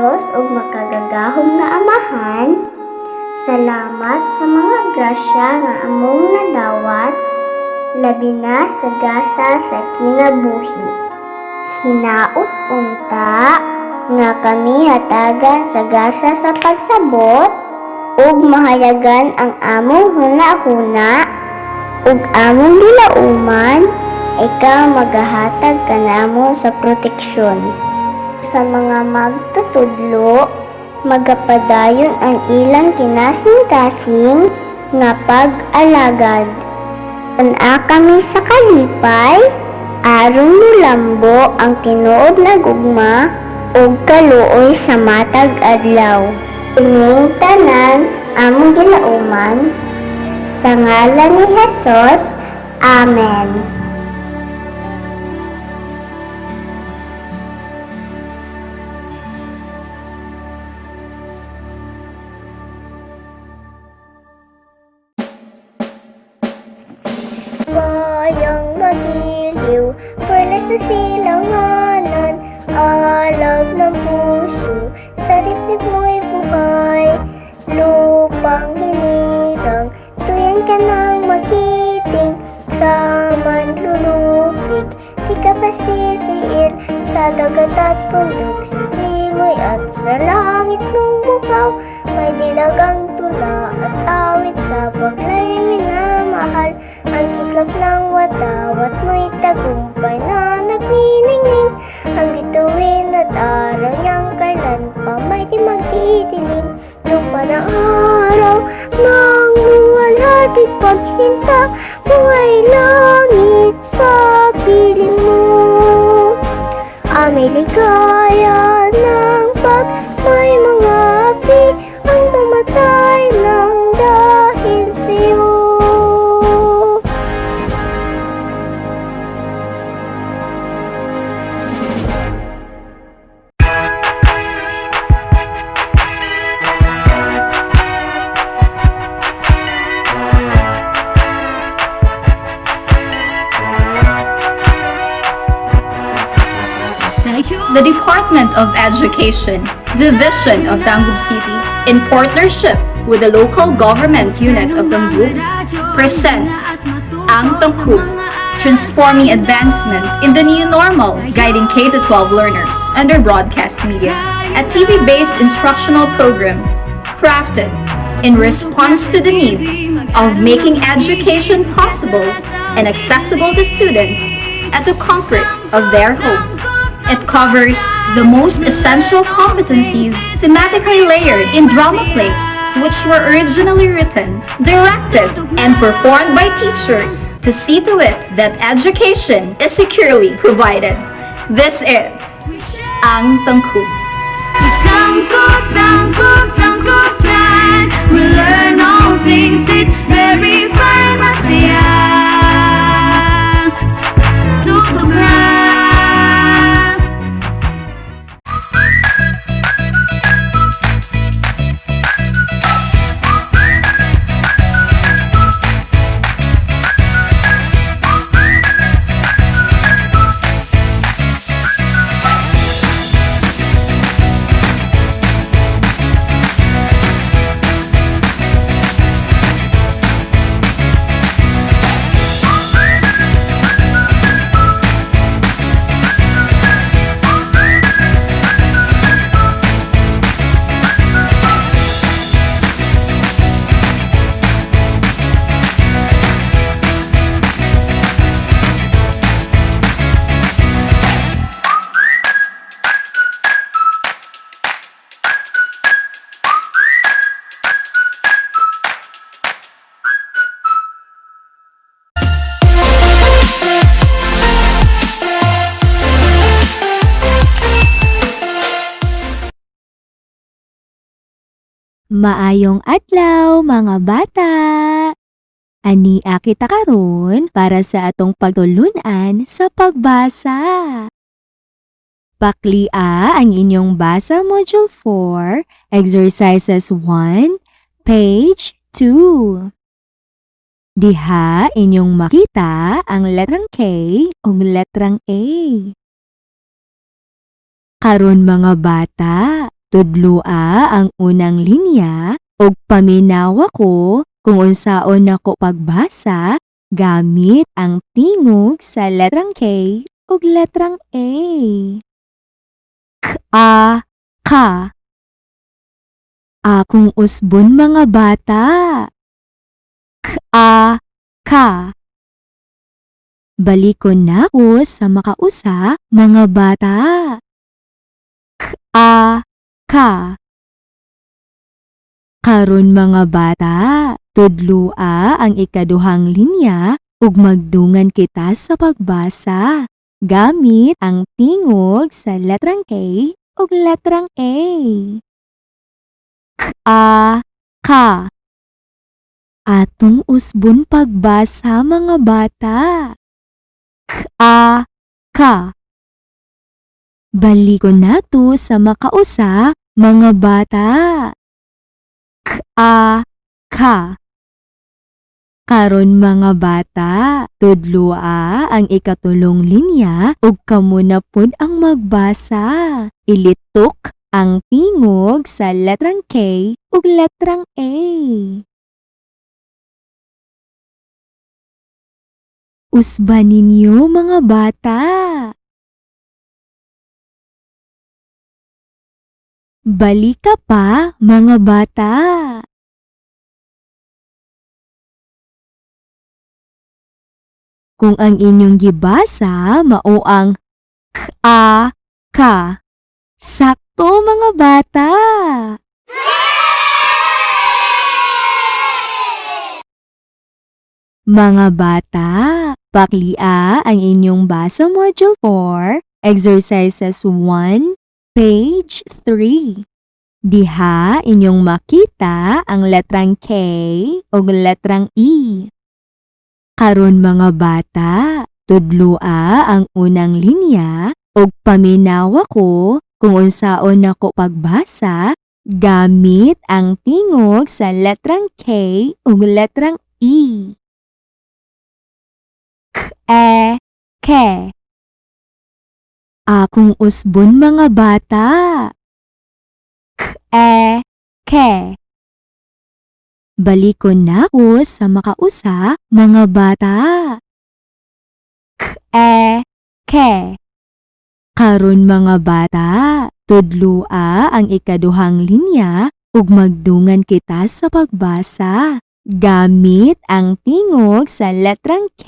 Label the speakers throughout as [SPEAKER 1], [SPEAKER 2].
[SPEAKER 1] Diyos ug makagagahom nga Amahan, salamat sa mga grasya nga among nadawat, labi na sa gasa sa kinabuhi. Hinaot unta nga kami hatagan sa gasa sa pagsabot ug mahayagan ang among hunahuna ug among gilauman, ikaw magahatag kanamo sa proteksyon. Sa mga magtutudlo, magapadayon ang ilang kinasing-kasing nga pag-alagad. Una kami sa kalipay, aron mulambo ang tinuod na gugma ug kaluoy sa matag adlaw. Ining tanan among gilauman, sa ngalan ni Jesus, Amen. Bayang magiliw, perlas sa silanganan, alab ng puso, sa dibdib mo'y buhay. Lupang hinirang, tuyan ka ng magiting, sa manlulupig, di ka pasisiin, sa dagat at bundok, sa simoy at sa langit mong bukaw. May dilagang tula at awit sa paglay minamahal, ang kislap ng watawat mo'y tagumpay na nagniningning. Ang bituin at araw niyang kailan pa may di magdidilim. Lupa ng araw nang luwalhatig pagsinta, buhay langit sa piling mo. Amay ligaya ng pag may mga api, ang mamatay ng dahil sa'yo.
[SPEAKER 2] The Department of Education, Division of TANGKUB City, in partnership with the local government unit of TANGKUB, presents ang TANGKUB, transforming advancement in the new normal, guiding K-12 learners under broadcast media, a TV-based instructional program crafted in response to the need of making education possible and accessible to students at the comfort of their homes. It covers the most essential competencies thematically layered in drama plays, which were originally written, directed, and performed by teachers to see to it that education is securely provided. This is ang TANGKUB.
[SPEAKER 3] It's TANGKUB, TANGKUB, TANGKUB time. We learn all things, it's very fun, masaya. Tugtog na.
[SPEAKER 4] Maayong adlaw mga bata! Ania kita karon para sa atong pagtulunan sa pagbasa. Paklia ang inyong basa Module 4, Exercises 1, page 2. Diha inyong makita ang letrang K o letrang A. Karon mga bata, tudlua ang unang linya ug paminawa ko kung unsaon nako pagbasa gamit ang tingog sa letrang K ug letrang A. A, ka. Akong usbon mga bata. A, ka. Balikon nako sa makausa mga bata. A, ka. Karon mga bata, tudlua ang ikaduhang linya ug magdungan kita sa pagbasa gamit ang tingog sa letrang K ug letrang A. A, ka. Atong usbon pagbasa mga bata. A, ka. Balikon nato sa makausa mga bata. A, ka. Karon mga bata, tudlua ang ikatulong linya ug kamo na pod ang magbasa. Ilitok ang tingog sa letrang K ug letrang A. Usban ninyo mga bata. Balika pa mga bata. Kung ang inyong gibasa mao ang a, ka. Sakto mga bata. Mga bata, paklia ang inyong basa module 4, exercises 1, page 3. Diha inyong makita ang letrang K ug letrang E. Karon mga bata, tudlua ang unang linya ug paminawa ko kung unsaon nako pagbasa gamit ang tingog sa letrang K ug letrang E. Ke. Akong usbon mga bata. Ke. Balikon nako sa makausa mga bata. Ke. Karon mga bata, tudlua ang ikaduhang linya ug magdungan kita sa pagbasa gamit ang tingog sa letrang K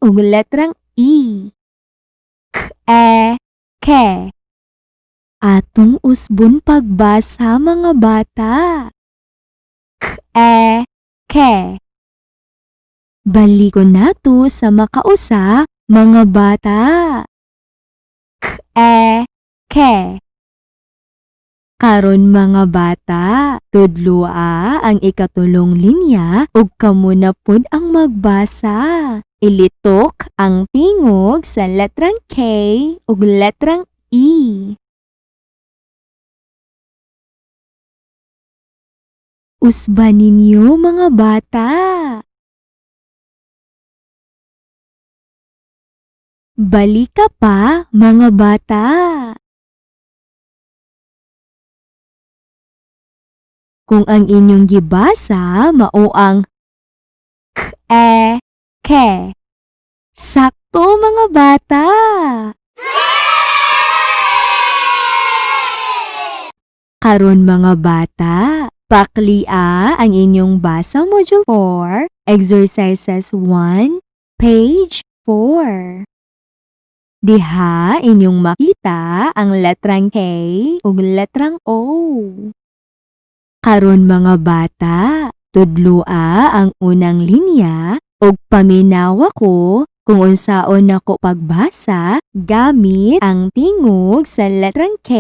[SPEAKER 4] ug letrang E. Ke. Atong usbon pagbasa mga bata. Ke. Balikon nato sa makausa mga bata. Ke. Karon mga bata, tudlua ang ikatulong linya ug kamo na pod ang magbasa. Ilitok ang tingog sa letrang K ug letrang E. Usban ninyo mga bata. Balika pa mga bata. Kung ang inyong gibasa mao ang ke. Sakto mga bata. Karon mga bata, paklia ang inyong basa module 4, exercises 1, page 4. Diha inyong makita ang letrang K ug letrang O. Karon mga bata, tudlua ang unang linya ug paminawa ko kung unsaon nako pagbasa gamit ang tingog sa letrang K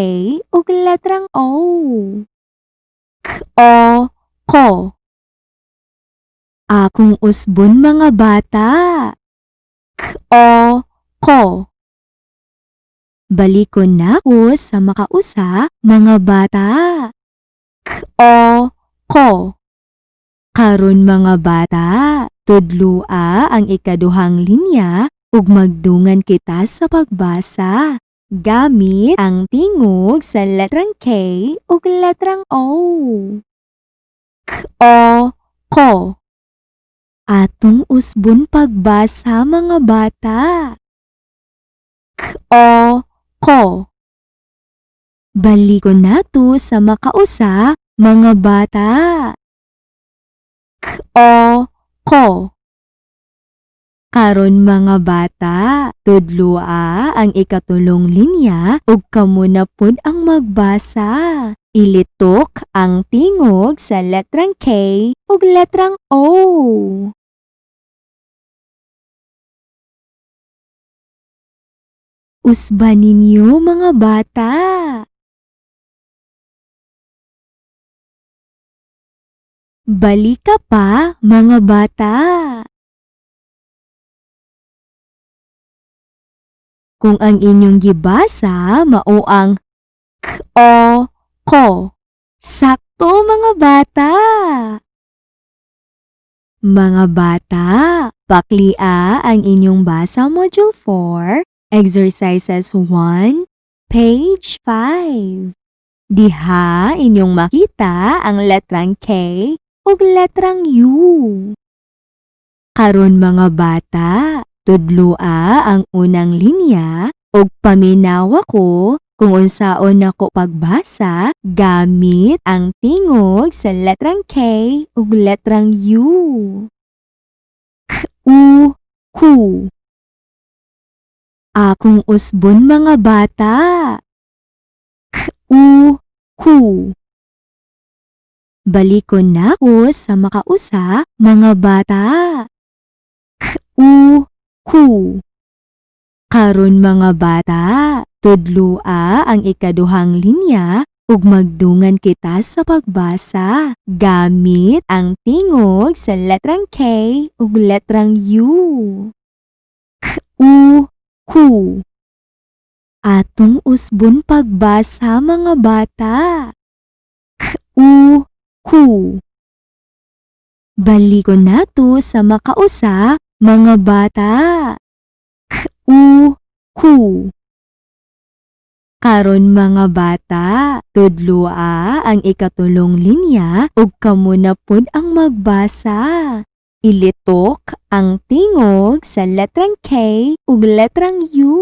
[SPEAKER 4] ug letrang O. Ko. Akong usbon mga bata. Ko. Balikon nako sa makausa mga bata. Ko. Karon mga bata, tudlua ang ikaduhang linya ug magdungan kita sa pagbasa gamit ang tingog sa letrang K ug letrang O. K-O, ko. Atong usbon pagbasa mga bata. K-O, ko. Balikon nato sa makausa mga bata. K-O, ko. Karon mga bata, tudloa ang ikatulong linya ug kamo na pud ang magbasa. Ilitok ang tingog sa letrang K ug letrang O. Usban ninyo mga bata. Balika pa mga bata. Kung ang inyong gibasa mao ang K-O, ko. Sakto mga bata. Mga bata, paklia ang inyong basa Module 4, Exercises 1, page 5. Diha inyong makita ang letrang K ug letrang U. Karon mga bata, tudloa ang unang linya ug paminawa ko kung unsaon nako pagbasa gamit ang tingog sa letrang K ug letrang U. K-U, ku. Akong usbon mga bata. K-U, ku. Balikon nako sa makausa mga bata. K-U, ku. Karon mga bata, tudloa ang ikaduhang linya ug magdungan kita sa pagbasa gamit ang tingog sa letrang K ug letrang U. K-U, ku. Atong usbon pagbasa mga bata. K-U, ku. Balikon nato sa makausa mga bata. K-U, ku. Karon mga bata, tudloa ang ikatulong linya ug kamo na pud ang magbasa. Ilitok ang tingog sa letrang K ug letrang U.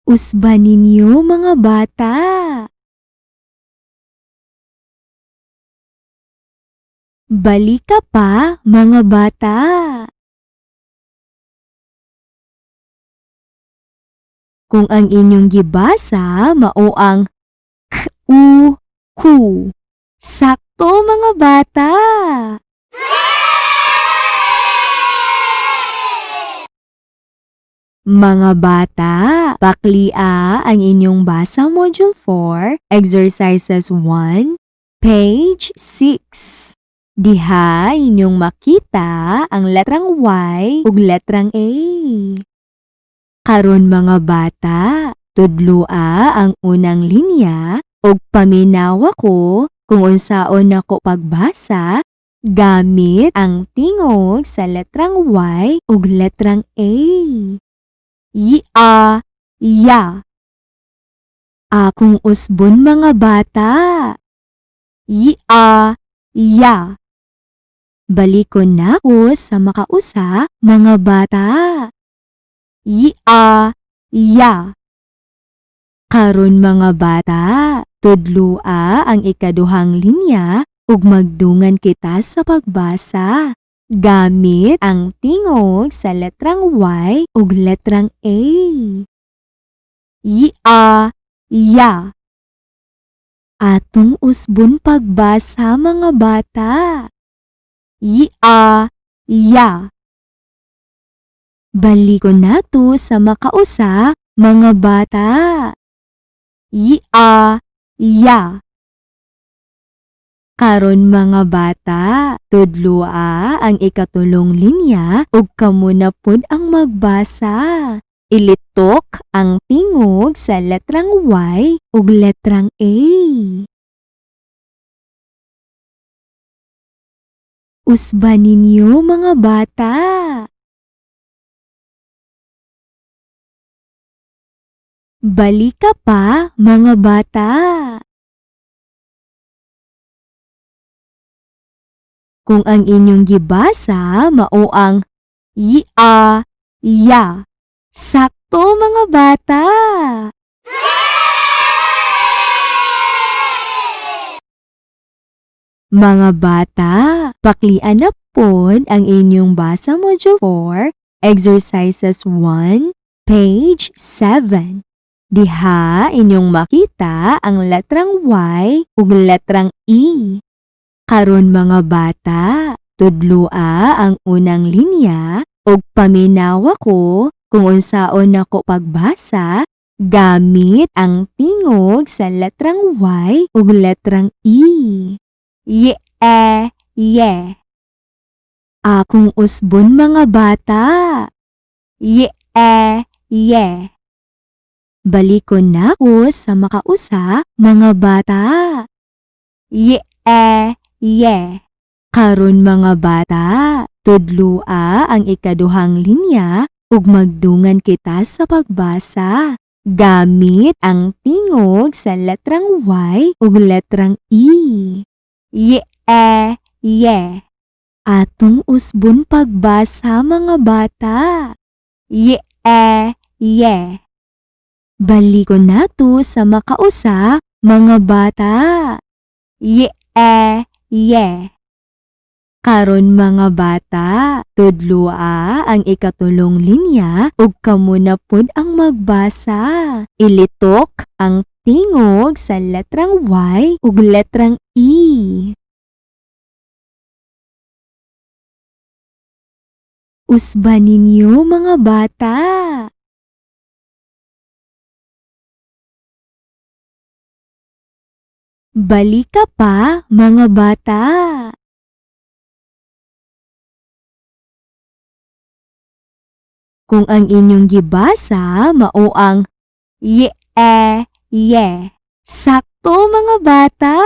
[SPEAKER 4] Usban ninyo mga bata. Balika pa mga bata. Kung ang inyong gibasa mao ang K-U, ku. Sakto mga bata. Mga bata, paklia ang inyong basa Module 4, Exercises 1, page 6. Diha inyong makita ang letrang Y ug letrang A. Karon mga bata, tudloa ang unang linya ug paminawa ko kung unsaon nako pagbasa gamit ang tingog sa letrang Y ug letrang A. Ya, ya. Akong usbon mga bata. Ya, ya. Balikon nako sa makausa mga bata. Ya, ya. Karon mga bata, tudloa ang ikaduhang linya ug magdungan kita sa pagbasa gamit ang tingog sa letrang Y ug letrang A. Ya, ya. Atong usbon pagbasa mga bata. Ya, ya. Balikon nato sa makausa mga bata. Ya, ya. Karon mga bata, tudloa ang ikatulong linya ug kamo na pud ang magbasa. Ilitok ang tingog sa letrang Y ug letrang A. Usban ninyo mga bata. Balik ka pa, mga bata. Kung ang inyong gibasa mao ang ya, sakto mga bata. Mga bata, paklian na pod ang inyong basa module 4, exercises 1, page 7. Diha inyong makita ang letrang Y ug letrang E. Karon mga bata, tudloa ang unang linya ug paminawa ko kung unsaon nako pagbasa gamit ang tingog sa letrang Y ug letrang E. Ye, ye. Akong usbon mga bata. Ye, ye. Balikon na ko sa makausa mga bata. Ye, ye. Karon mga bata, tudloa ang ikaduhang linya ug magdungan kita sa pagbasa gamit ang tingog sa letrang Y ug letrang E. Ye, ye. Atong usbon pagbasa mga bata. Ye, ye. Balikon nato sa makausa mga bata. Ye, ye. Karon mga bata, tudloa ang ikatulong linya ug kamo na pod ang magbasa. Ilitok ang tingog sa letrang Y ug letrang E. Usban ninyo mga bata. Balik ka pa mga bata. Kung ang inyong gibasa mao ang ye, ye. Sakto mga bata.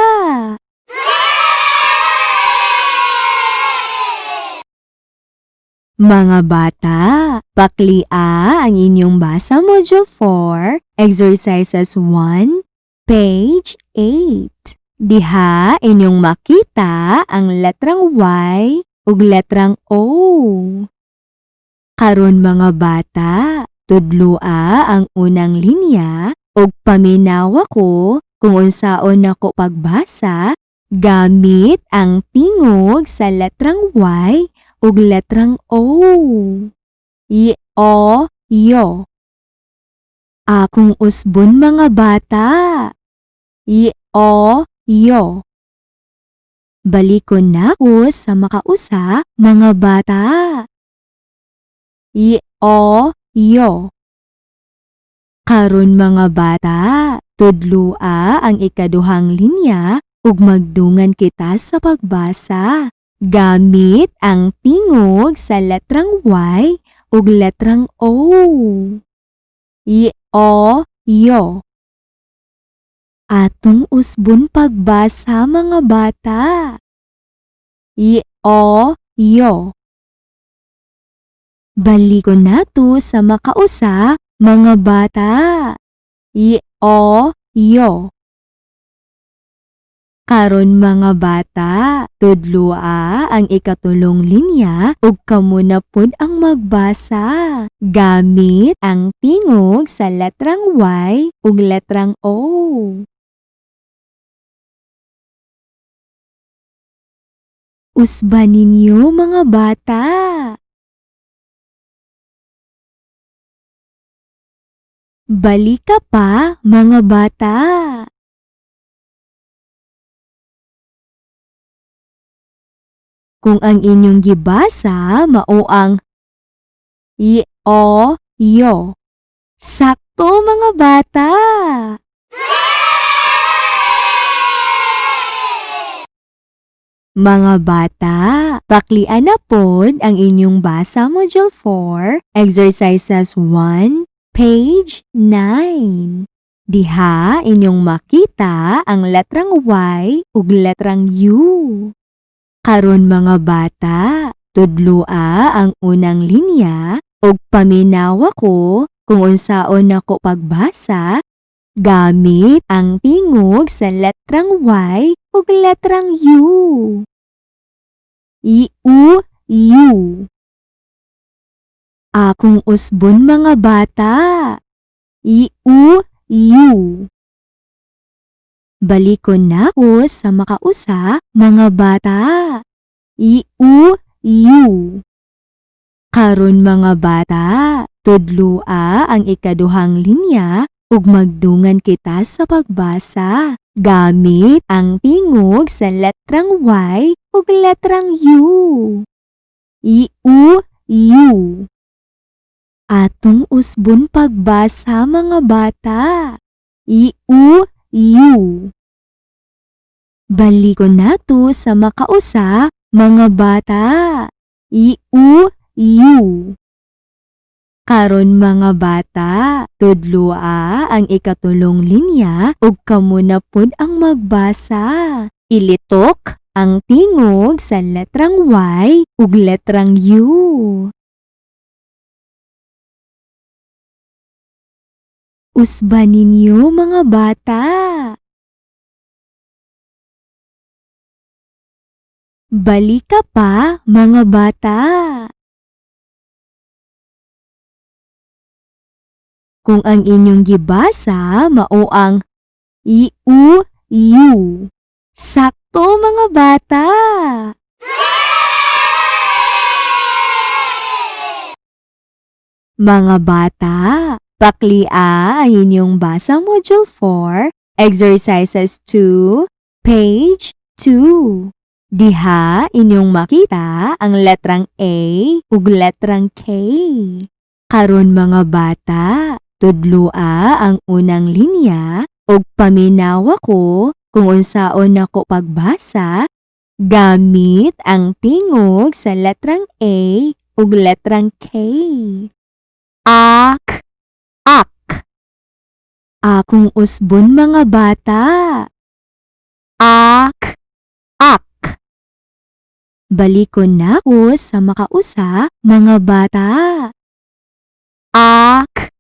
[SPEAKER 4] Mga bata, paklia ang inyong basa module 4, exercises 1, page 8. Diha inyong makita ang letrang Y ug letrang O. Karon mga bata, tudloa ang unang linya ug paminawa ko kung unsaon nako pagbasa gamit ang tingog sa letrang Y ug letrang O. Yo. Akong usbon mga bata. Yo. Balikon na ko sa makausa mga bata. Yo. Karon mga bata, tudloa ang ikaduhang linya ug magdungan kita sa pagbasa gamit ang tingog sa letrang Y ug letrang O. Yo. Atong usbon pagbasa mga bata. Yo. Balikon nato sa makausa mga bata. Yo. Karon mga bata, tudloa ang ikatulong linya ug kamo na pod ang magbasa gamit ang tingog sa letrang Y ug letrang O. Usban ninyo mga bata. Balik ka pa mga bata. Kung ang inyong gibasa mao ang yo. Sakto mga bata. Mga bata, paklian na pod ang inyong basa module 4, exercises 1, page 9. Diha inyong makita ang letrang Y ug letrang U. Karon mga bata, tudloa ang unang linya ug paminawa ko kung unsaon nako pagbasa gamit ang tingog sa letrang Y ug letrang U. U. Akong usbon mga bata. U. Balikon na ko sa makausa mga bata. U. Karon mga bata, tudloa ang ikaduhang linya ug magdungan kita sa pagbasa gamit ang tingog sa letrang Y ug letrang U. U. Atong usbon pagbasa mga bata. U. Balikon nato sa makausa mga bata. U. Karon mga bata, tudloa ang ikatulong linya ug kamo na pod ang magbasa. Ilitok ang tingog sa letrang Y ug letrang U. Usban ninyo mga bata. Balika pa mga bata. Kung ang inyong gibasa mao ang U. Sakto mga bata. Mga bata, paklia ang inyong basa module 4, exercises 2, page 2. Diha inyong makita ang letrang A ug letrang K. Karon mga bata, tudloa ang unang linya ug paminawa ko kung unsaon nako pagbasa gamit ang tingog sa letrang A ug letrang K. Ak. Akong usbon mga bata. Ak. Balikon na ko sa makausa mga bata. Ak.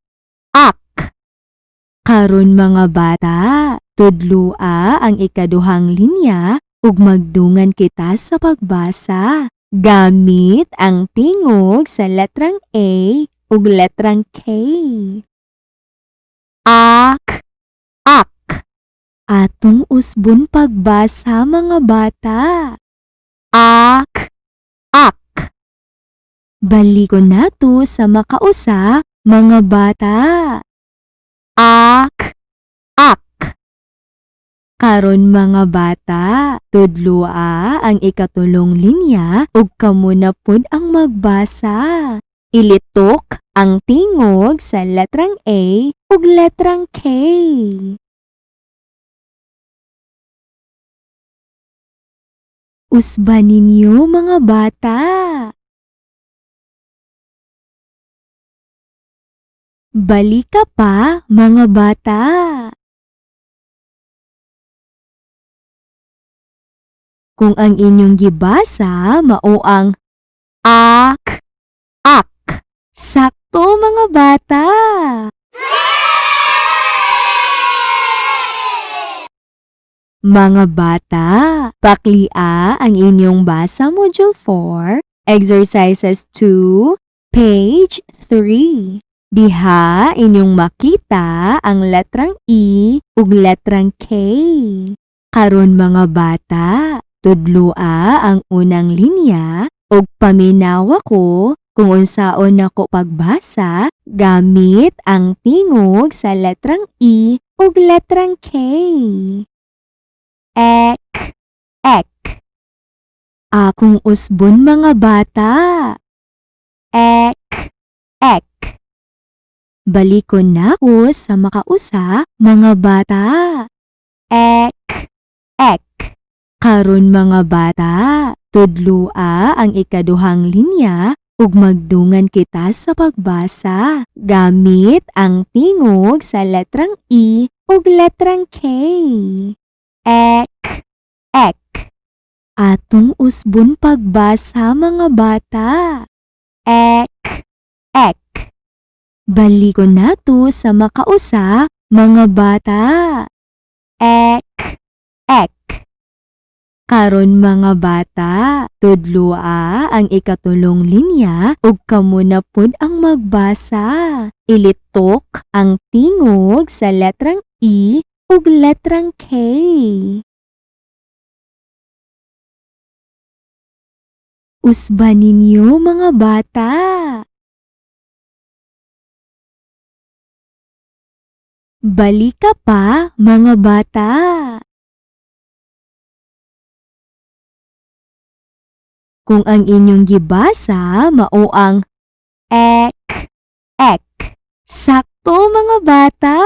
[SPEAKER 4] Karon mga bata, tudloa ang ikaduhang linya ug magdungan kita sa pagbasa gamit ang tingog sa letrang A ug letrang K. Ak. Atong usbon pagbasa mga bata. Ak. Balikon nato sa makausa mga bata. Ak. Karon mga bata, tudloa ang ikatulong linya ug kamo na pod ang magbasa. Ilitok ang tingog sa letrang A ug letrang K. Usban ninyo mga bata. Balika pa mga bata. Kung ang inyong gibasa mao ang ak. Sakto mga bata. Mga bata, paklia ang inyong basa module 4, exercises 2, page 3. Diha inyong makita ang letrang E ug letrang K. Karon mga bata, tudloa ang unang linya ug paminawa ko kung unsaon nako pagbasa gamit ang tingog sa letrang E ug letrang K. Ek. Akong usbon mga bata. Ek. Balikon na ko sa makausa mga bata. Ek. Karon mga bata, tudloa ang ikaduhang linya ug magdungan kita sa pagbasa gamit ang tingog sa letrang E ug letrang K. Ek. Atong usbon pagbasa mga bata. Ek. Balik ko nato sa makausa, mga bata. Ek, ek. Karon mga bata, tudloa ang ikatulong linya ug kamo na pud ang magbasa. Ilitok ang tingog sa letrang E ug letrang K. Usban ninyo mga bata. Balik ka pa mga bata. Kung ang inyong gibasa mao ang ek, ek. Sakto mga bata.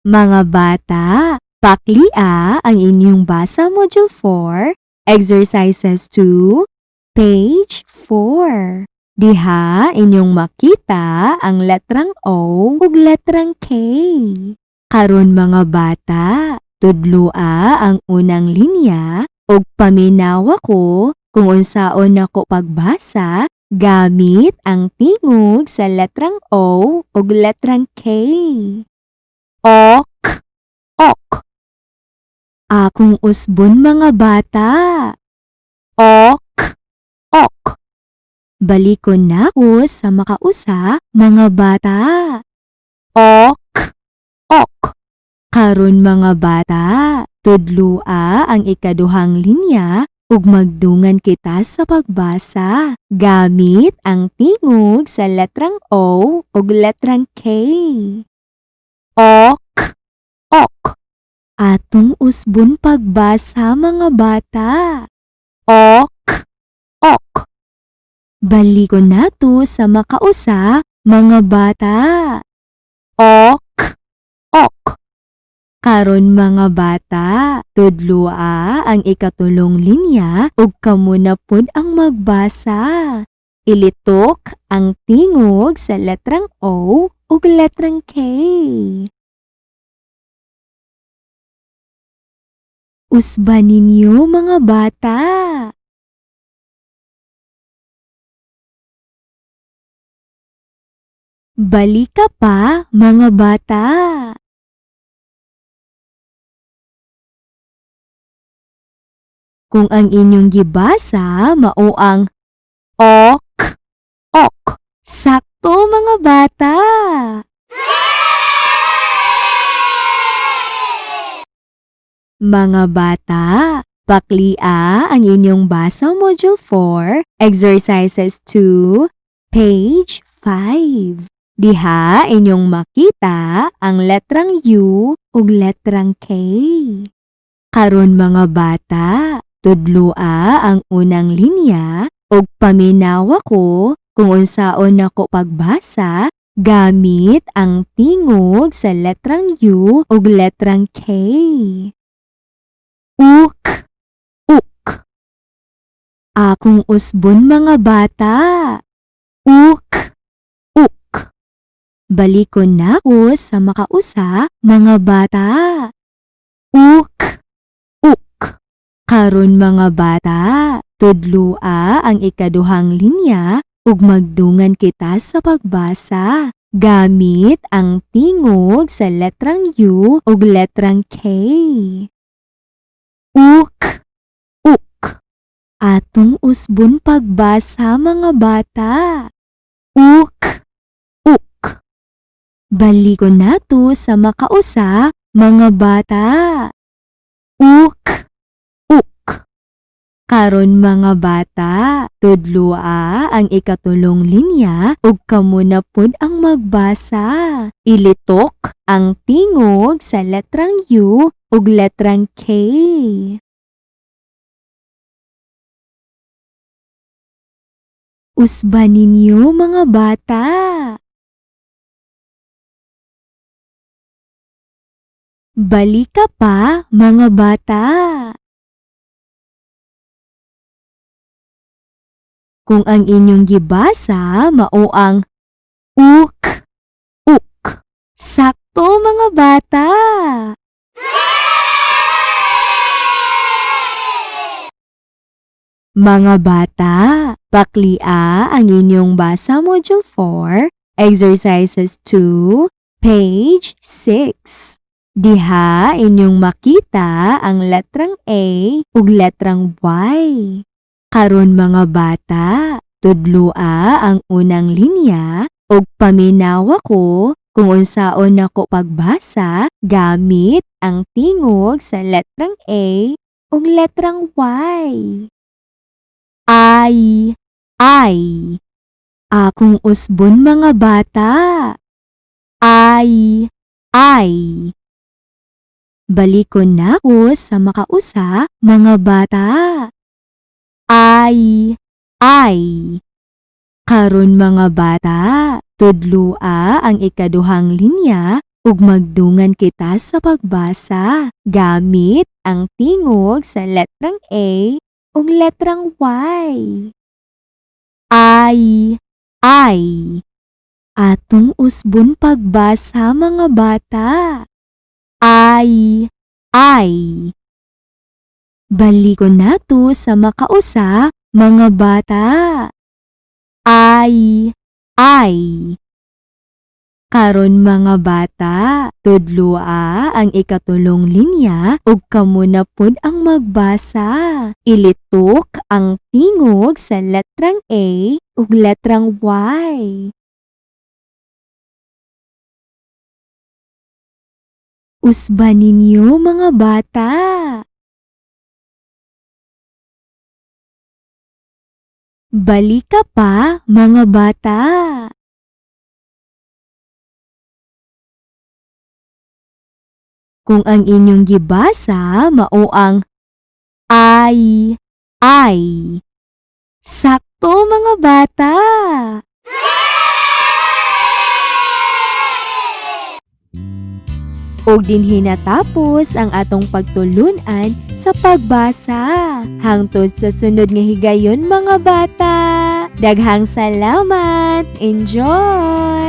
[SPEAKER 4] Mga bata, paklia ang inyong basa module 4, exercises 2, page 4. Diha inyong makita ang letrang O ug letrang K. Karon mga bata, tudloa ang unang linya ug paminawa ko kung unsaon nako pagbasa gamit ang tingog sa letrang O ug letrang K. Ok, ok. Akong usbon mga bata. Ok, ok. Balikon na ko sa makausa mga bata. Ok, ok. Karon mga bata, tudloa ang ikaduhang linya ug magdungan kita sa pagbasa gamit ang tingog sa letrang O ug letrang K. Ok, ok. Atong usbon pagbasa mga bata. Ok, ok. Balikon nato sa makausa mga bata. Ok, ok. Karon mga bata, tudloa ang ikatulong linya ug kamo na pud ang magbasa. Ilitok ang tingog sa letrang O ug letrang K. Usban ninyo mga bata. Balik ka pa mga bata. Kung ang inyong gibasa mao ang ok, ok. Sakto mga bata. Mga bata, paklia ang inyong basa module 4, exercises 2, page 5. Diha inyong makita ang letrang U ug letrang K. Karon mga bata, tudloa ang unang linya ug paminawa ko kung unsaon nako pagbasa gamit ang tingog sa letrang U ug letrang K. Uk, uk. Akong usbon mga bata. Uk, uk. Balikon na ko sa makausa mga bata. Uk, uk. Karon mga bata, tudloa ang ikaduhang linya ug magdungan kita sa pagbasa gamit ang tingog sa letrang U ug letrang K. Uk, uk. Atong usbon pagbasa mga bata. Uk, uk. Balikon nato sa makausa mga bata. Uk, uk. Karon mga bata, tudloa ang ikatulong linya ug kamo na pud ang magbasa. Ilitok ang tingog sa letrang U ug letrang K. Usban ninyo mga bata. Balik ka pa mga bata. Kung ang inyong gibasa mao ang uk, uk. Sakto mga bata. Mga bata, paklia ang inyong basa Module 4, Exercises 2, page 6. Diha inyong makita ang letrang A ug letrang Y. Karon mga bata, tudloa ang unang linya ug paminawa ko kung unsaon nako pagbasa gamit ang tingog sa letrang A ug letrang Y. Ay. Akong usbon mga bata. Ay. Balikon na ko sa makausa mga bata. Ay. Karon mga bata, tudloa ang ikaduhang linya ug magdungan kita sa pagbasa gamit ang tingog sa letrang A ug letrang Y. Ay. Atong usbon pagbasa mga bata. Ay. Balikon nato sa makausa mga bata. Ay. Karon mga bata, tudloa ang ikatulong linya ug kamo na pod ang magbasa. Ilitok ang tingog sa letrang A ug letrang Y. Usban ninyo mga bata. Balika pa mga bata. Kung ang inyong gibasa mao ang ay. Sakto mga bata. Og dinhi natapos ang atong pagtulunan sa pagbasa. Hangtod sa sunod nga higayon mga bata. Daghang salamat. Enjoy!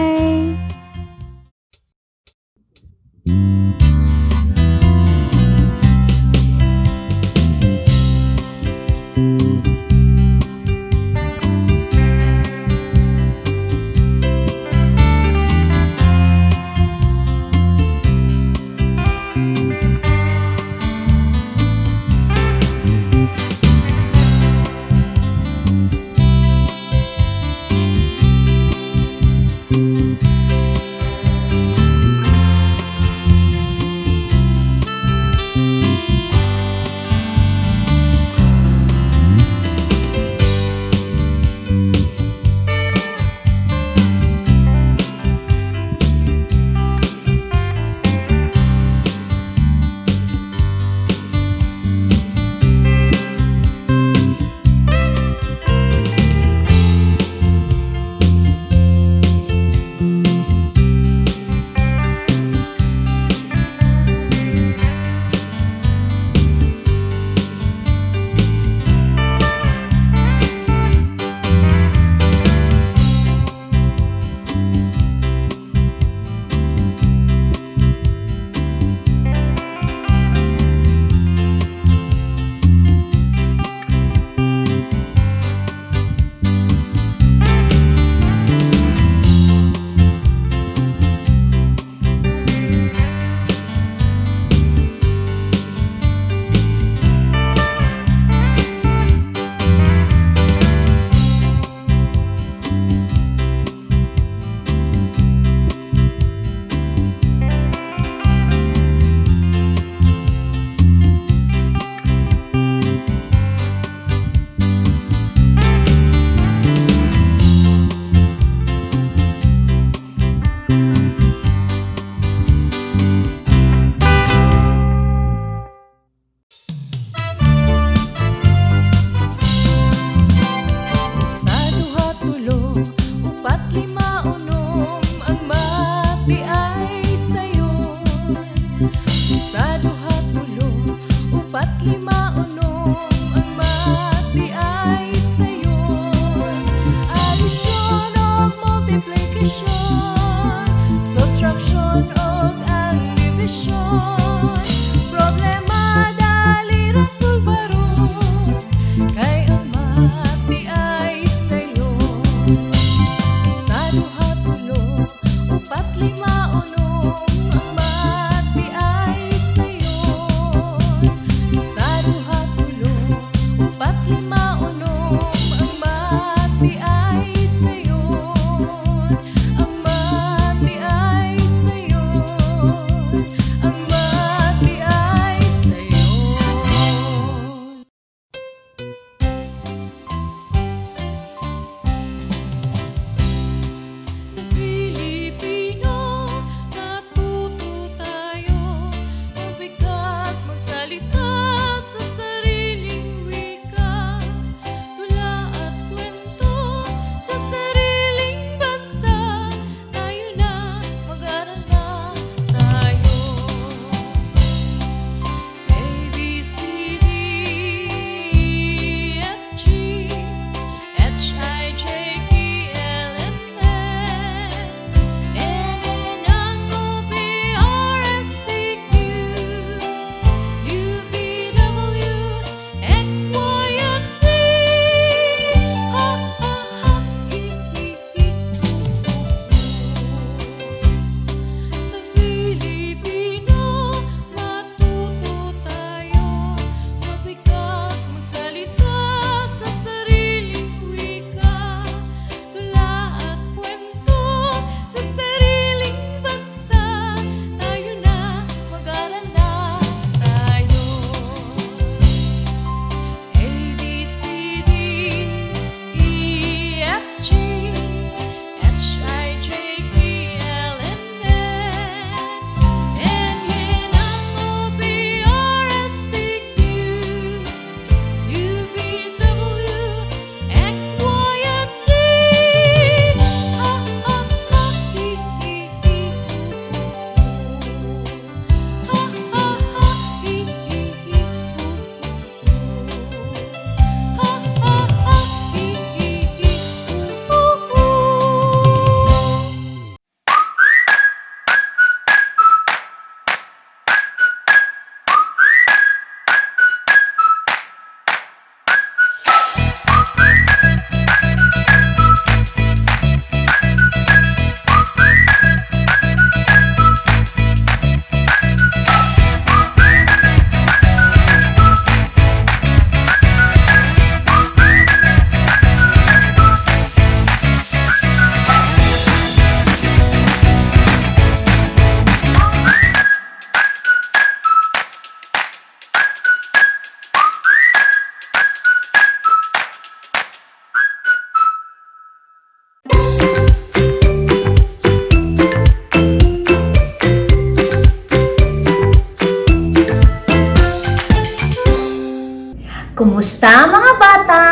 [SPEAKER 5] Kumusta mga bata?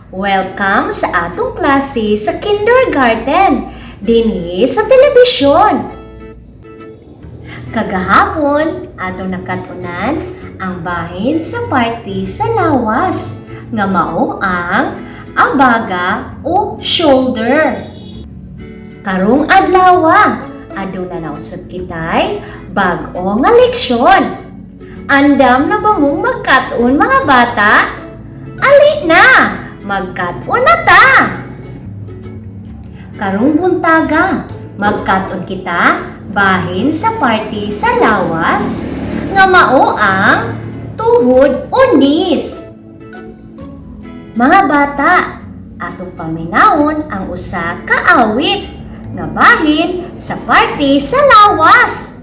[SPEAKER 5] Welcome sa atong klase sa kindergarten dinhi sa telebisyon. Kagahapon atong nakatunan ang bahin sa party sa lawas nga mao ang abaga o shoulder. Karong adlaw aduna nausad kitay bag-o nga leksyon. Andam na ba mong magkat-on mga bata? Ali na! Magkat-on na ta! Karong buntaga, magkat-on kita bahin sa party sa lawas nga mao ang tuhod o knees. Mga bata, atong paminawon ang usa ka awit nga bahin sa party sa lawas.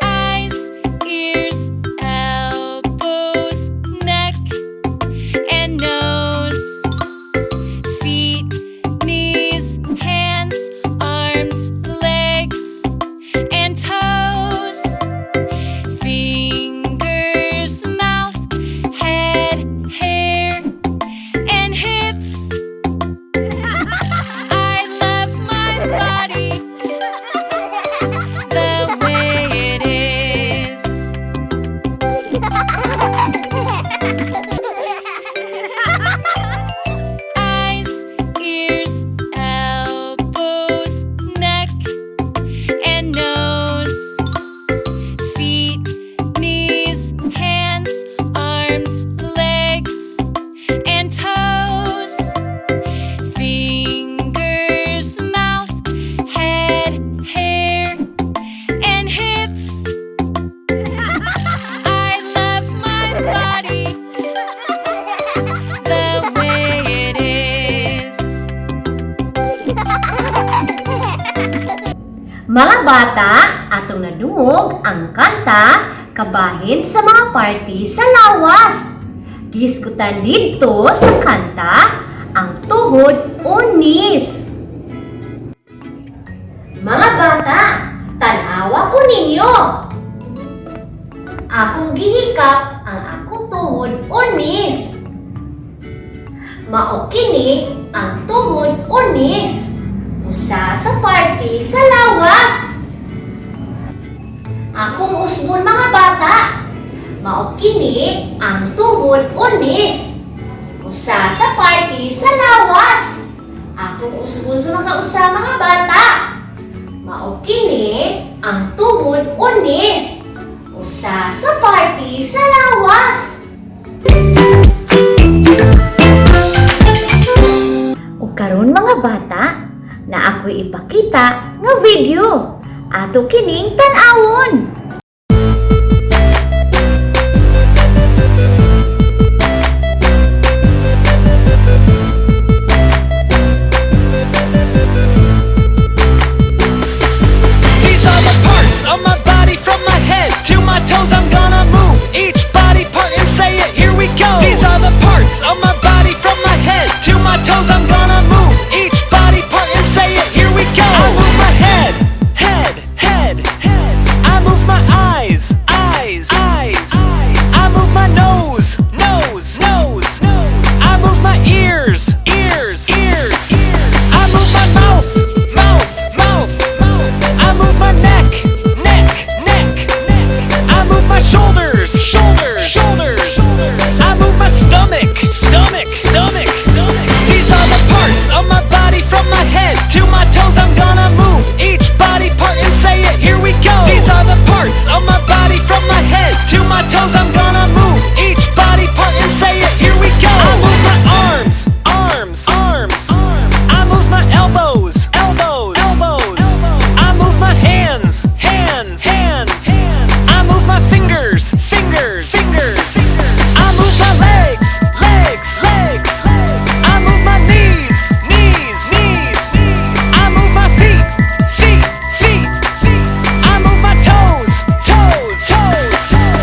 [SPEAKER 3] Eyes, ears, elbows, neck, and nose. Feet, knees, hands, arms, legs, and toes. Fingers, mouth, head, hair, and hips. I love my body the way it is. Eyes, ears, elbows, neck, and nose. Feet, knees, hands, arms, legs, and toes. Fingers, mouth, head, hair, and hips. I love my body the way it is.
[SPEAKER 5] Mga bata, atong nadungog ang kanta kabahin sa mga party sa lawas. Gisgutan dito sa kanta ang tuhod o knees. Mga bata, tanawa ko ninyo. Akong gihikap ang akong tuhod o knees. Mao kini ang tuhod o knees. Usa sa party sa lawas. Akong usbon mga bata. Mao kini ang tuhod o knees. Usa sa party sa lawas. Akong usbon sa mga usa mga bata. Mao kini ang tuhod o knees. Usa sa party sa lawas. O karon mga bata, na ako'y ipakita nga video. Ato kining tan-awon.
[SPEAKER 6] These are the parts of my body from my head to my toes. I'm gonna move each body part and say it. Here we go. These are the parts of my body from my head to my toes. I'm gonna move each body part and say it. Here we go. I move my head, head, head, head. I move my eyes, eyes, eyes. I move my nose, nose, nose. I move my ears, ears, ears. I move my mouth, mouth, mouth. I move my neck, neck, neck. I move my shoulders, shoulders, shoulders. I move my stomach, stomach, stomach. These are the parts of my body from my head to my toes. I'm gonna move each body part and say it. Here we go. These are the parts of my body from my head to my toes. I'm gonna move each body part and say it. Here we go. I move my arms, arms, arms. I move my elbows, elbows, elbows. I move my hands, hands, hands. I move my fingers, fingers, fingers. I move my legs, legs, legs. I move my knees, knees, knees. I move my feet, feet, feet. I move my toes, toes, toes.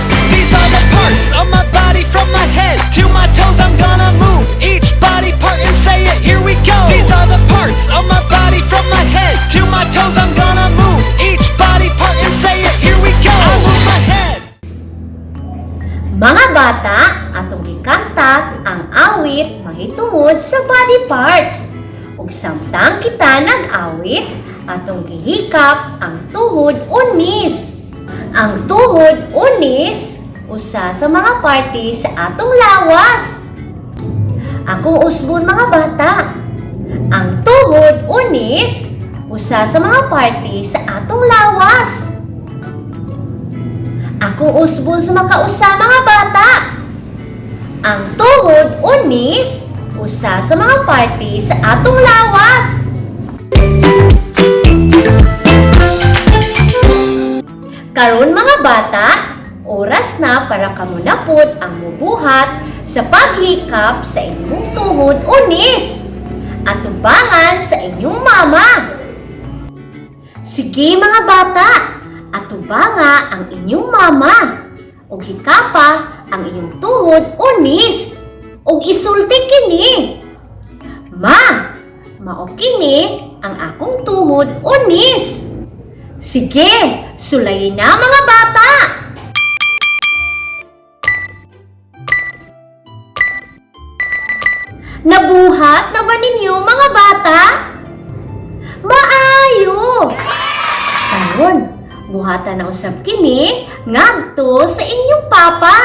[SPEAKER 5] bata, atong gikanta ang awit mahitungod sa body parts. Ug samtang kita nag-awit, atong gihikap ang tuhod unis. Ang tuhod unis, usa sa mga parte sa atong lawas. Akong usbon mga bata. Ang tuhod unis, usa sa mga parte sa atong lawas. Akong usbon sa makausa mga bata. Ang tuhod unis, usa sa mga parte sa atong lawas. Karon mga bata, oras na para kamo na pod ang mubuhat sa paghikap sa inyong tuhod unis at tubangan sa inyong mama. Sige mga bata, atubanga ang inyong mama ug hikapa ang inyong tuhod unis ug isulti kini. Ma, mao kini ang akong tuhod unis. Sige, sulayin na mga bata. Nabuhat na ba ninyo mga bata? Maayo! Karon, buhatan na usab kini ngadto sa inyong papa.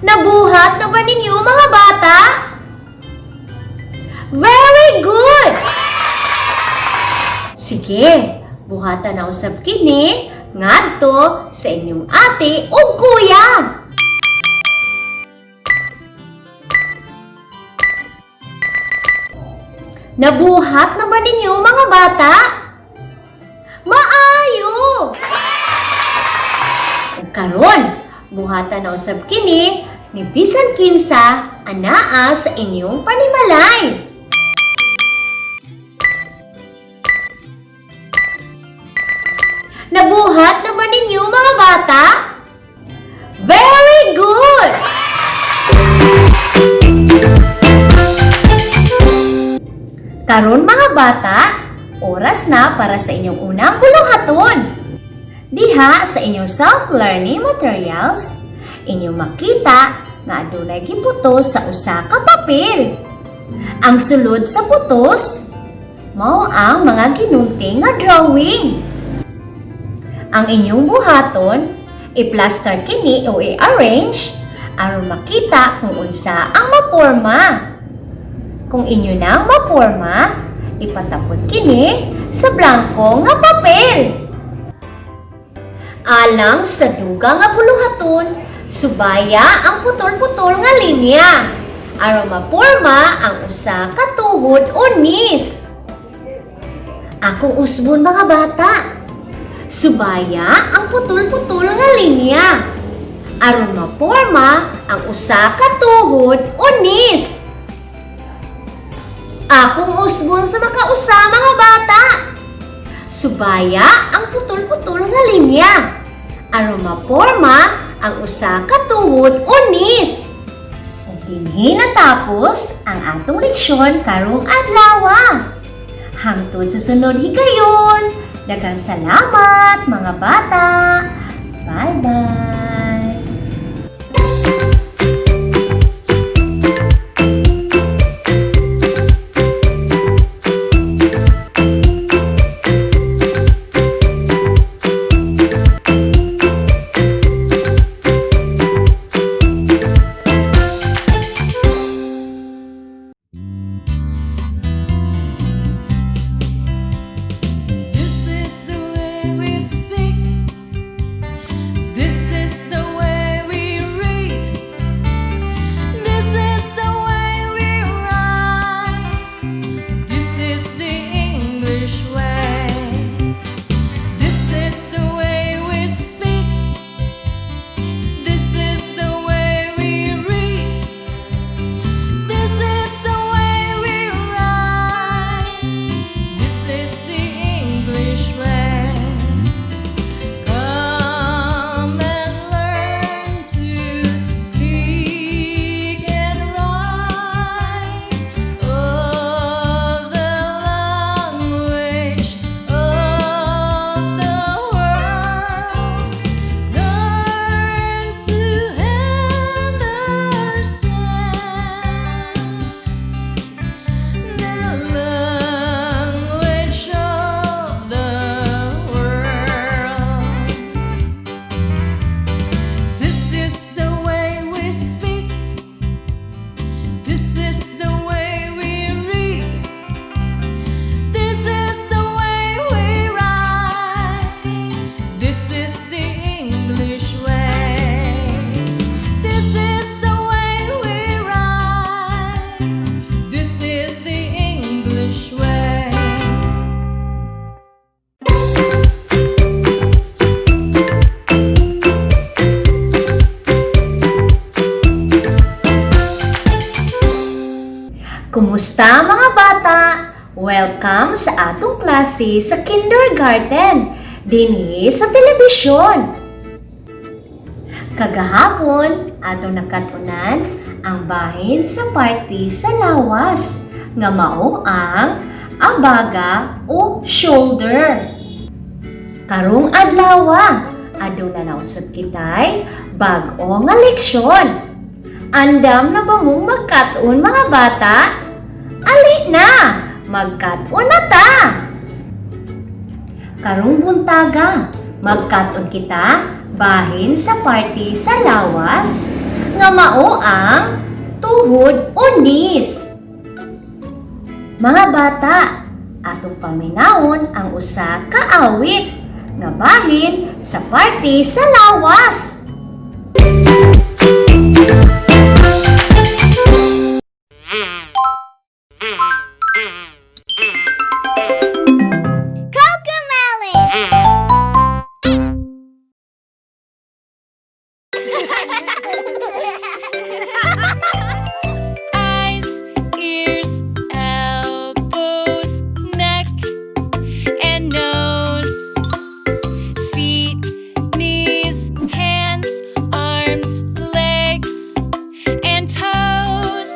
[SPEAKER 5] Nabuhat na ba ninyo mga bata? Very good! Sige, buhatan na usab kini ngadto sa inyong ate o kuya. Nabuhat na ba ninyo mga bata? Maayo! Ug karon, buhatan na usab kini ni bisan kinsa anaa sa inyong panimalay. Nabuhat na ba ninyo mga bata? Very good! Karon mga bata, oras na para sa inyong unang buluhaton. Diha sa inyong self-learning materials, inyong makita nga adunay giputos sa usa ka papel. Ang sulod sa putos mao ang mga ginunting nga drawing. Ang inyong buhaton, i-plaster kini o i-arrange aron makita kung unsa ang maporma. Kung inyo nang maporma, ipatapot kini sa blanko nga papel. Alang sa dugang nga buluhaton, subaya ang putol-putol nga linya aron maporma ang usa ka tuhod unis. Akong usbon mga bata. Subaya ang putol-putol nga linya aron maporma ang usa ka tuhod unis. Akong usbon sa makausa mga bata. Subaya ang putol-putol nga linya aron maporma ang usa ka tuhod unis. Ug dinhi natapos ang atong leksyon karong adlaw. Hangtod sa sunod higayon. Daghang salamat mga bata. Bye-bye.
[SPEAKER 3] This is the way we speak. This is
[SPEAKER 5] Kumusta mga bata? Welcome sa atong klase sa kindergarten dinhi sa telebisyon. Kagahapon atong nakatunan ang bahin sa party sa lawas nga mao ang abaga o shoulder. Karong adlaw aduna nausad kitay bag-o nga leksyon. Andam na ba mong magkat-on mga bata? Ali na! Magkat-on na ta! Karong buntaga, magkat-on kita bahin sa party sa lawas nga mao ang tuhod o knees. Mga bata, atong paminawon ang usa ka awit nga bahin sa party sa lawas.
[SPEAKER 3] Eyes, ears, elbows, neck, and nose. Feet, knees, hands, arms, legs, and toes.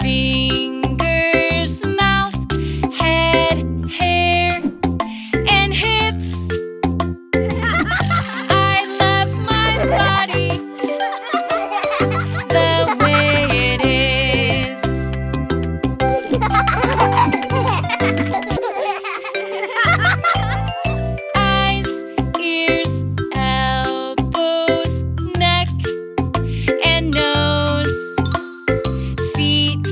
[SPEAKER 3] Fingers, mouth, head, hair, and hips. I love my body the way it is. Eyes, ears, elbows, neck, and nose. Feet,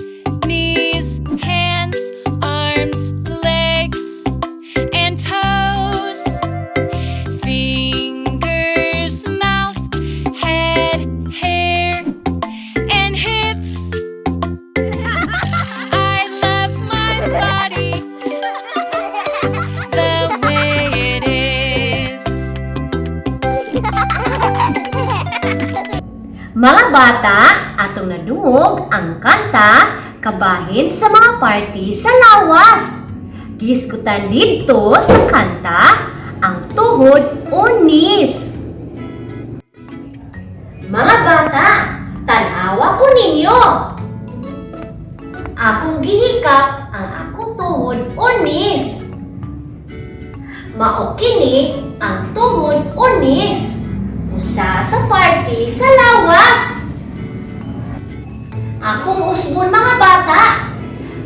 [SPEAKER 3] knees, hands, arms, legs, and toes. Fingers, mouth, head, hair, and hips. I love my body the way it is.
[SPEAKER 5] Mga bata, atong nadungog ang kanta kabahin sa mga party sa lawas. Gisgutan dito sa kanta ang tuhod o knees. Mga bata, tanawa ko ninyo. Akong gihikap ang akong tuhod o knees. Mao kini ang tuhod o knees. Usa sa party sa lawas. Akong usbon mga bata.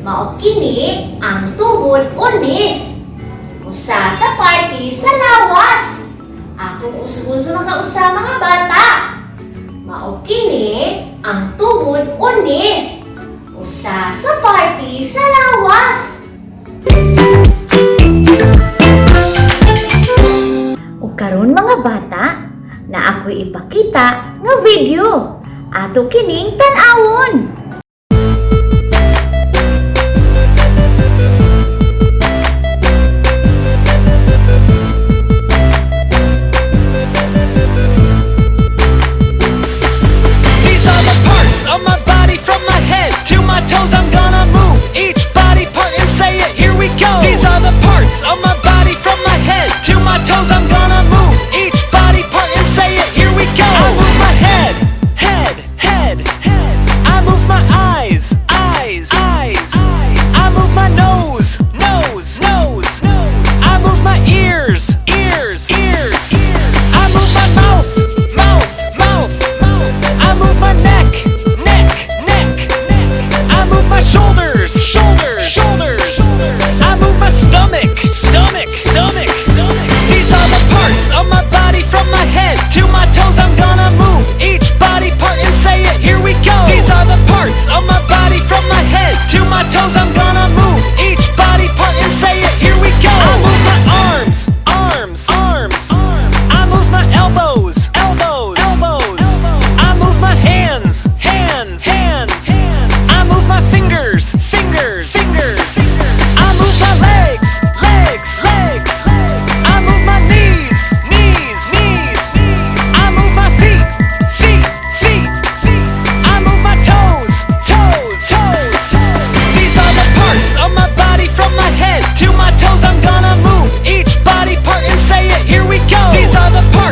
[SPEAKER 5] Mao kini ang tuhod o knees. Usa sa party sa lawas. Akong usbon sa mga usa mga bata. Mao kini ang tuhod o knees. Usa sa party sa lawas. O karon mga bata, na ako'y ipakita nga video. Ato kining tan-awon.
[SPEAKER 6] These are the parts of my body from my head to my toes. I'm gonna move each body part and say it. Here we go. These are the parts of my body from my head to my toes. I'm gonna move each body part and say it. Here we go. I move my head, head, head, head. I move my eyes, eyes, eyes. I move my nose, nose, nose. I move my ears, ears, ears. I move my mouth, mouth, mouth. I move my neck, neck, neck. I move my shoulders, shoulders, shoulders. I move my stomach, stomach, stomach. These are the parts of my body from my head to my toes. I'm gonna move each body part and say it. Here we go. These are the parts of my body from my head to my toes. I'm gonna move each body part.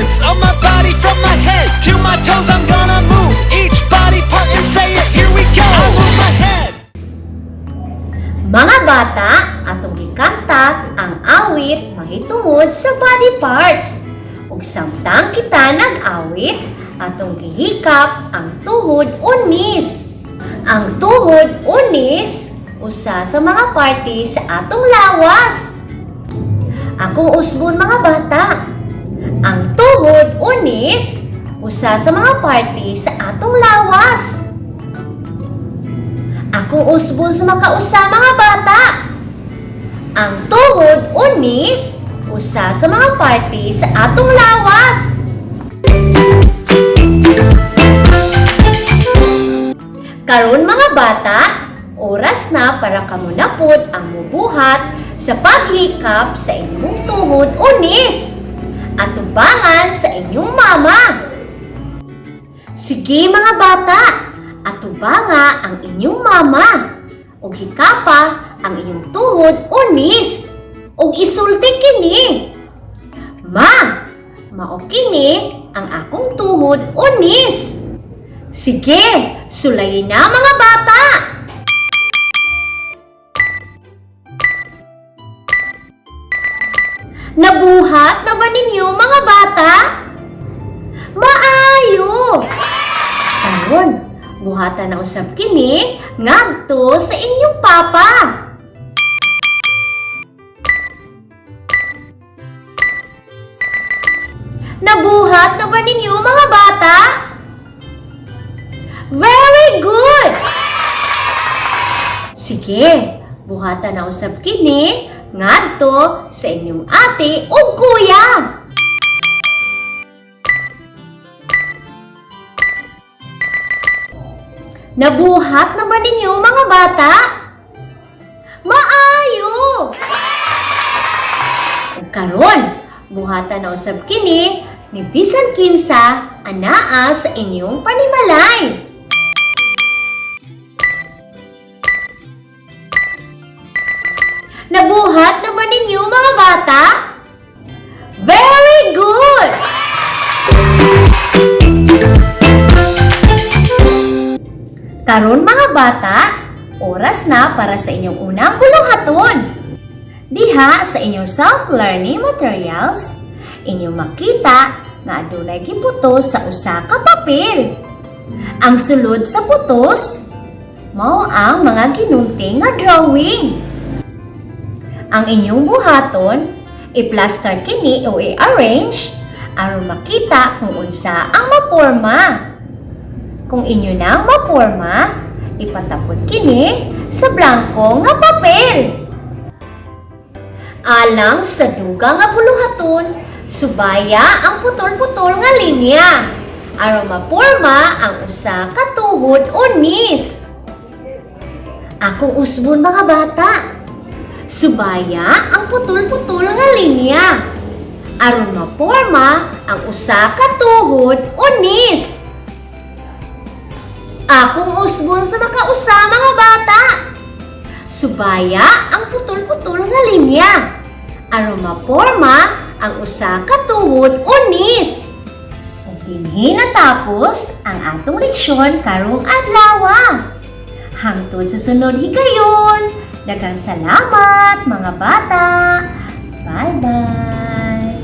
[SPEAKER 6] parts of my body from my head to my toes. I'm gonna move each body part and say it. Here we go. I move my head.
[SPEAKER 5] Mga bata, atong gikanta ang awit mahitungod sa body parts. Ug samtang kita nag-awit, atong gihikap ang tuhod unis. Ang tuhod unis, usa sa mga parte sa atong lawas. Akong usbon mga bata. Ang tuhod unis, usa sa mga parte sa atong lawas. Akong usbon sa makausa mga bata. Ang tuhod unis, usa sa mga parte sa atong lawas. Karon mga bata, oras na para kamo na pod ang mubuhat sa paghikap sa inyong tuhod unis at tubangan sa inyong mama. Sige mga bata, atubanga ang inyong mama ug hikapa ang inyong tuhod unis ug isulti kini. Ma, mao kini ang akong tuhod unis. Sige, sulayin na mga bata. Nabuhat na ba ninyo mga bata? Maayo! Karon, buhatan na usab kini ngadto sa inyong papa. Nabuhat na ba ninyo mga bata? Very good! Sige, buhatan na usab kini ngadto sa inyong ate o kuya. Nabuhat na ba ninyo mga bata? Maayo! Ug karon, buhatan na usab kini ni bisan kinsa anaa sa inyong panimalay. Nabuhat na ba ninyo mga bata? Very good! Karon mga bata, oras na para sa inyong unang buluhaton. Diha sa inyong self-learning materials, inyong makita nga adunay giputos sa usa ka papel. Ang sulod sa putos mao ang mga ginunting nga drawing. Ang inyong buhaton, i-plaster kini o i-arrange aron makita kung unsa ang maporma. Kung inyo nang maporma, ipatapot kini sa blanko nga papel. Alang sa duga nga buluhaton, subaya ang putol-putol nga linya aron maporma ang usa ka tuhod unis. Akong usbon mga bata. Subaya ang putol-putol nga linya aron maporma ang usa ka tuhod unis. Akong usbon sa makausa mga bata. Subaya ang putol-putol nga linya aron maporma ang usa ka tuhod unis. Ug dinhi natapos ang atong leksyon karong adlaw. Hangtod sa sunod higayon. Daghang salamat mga bata. Bye-bye.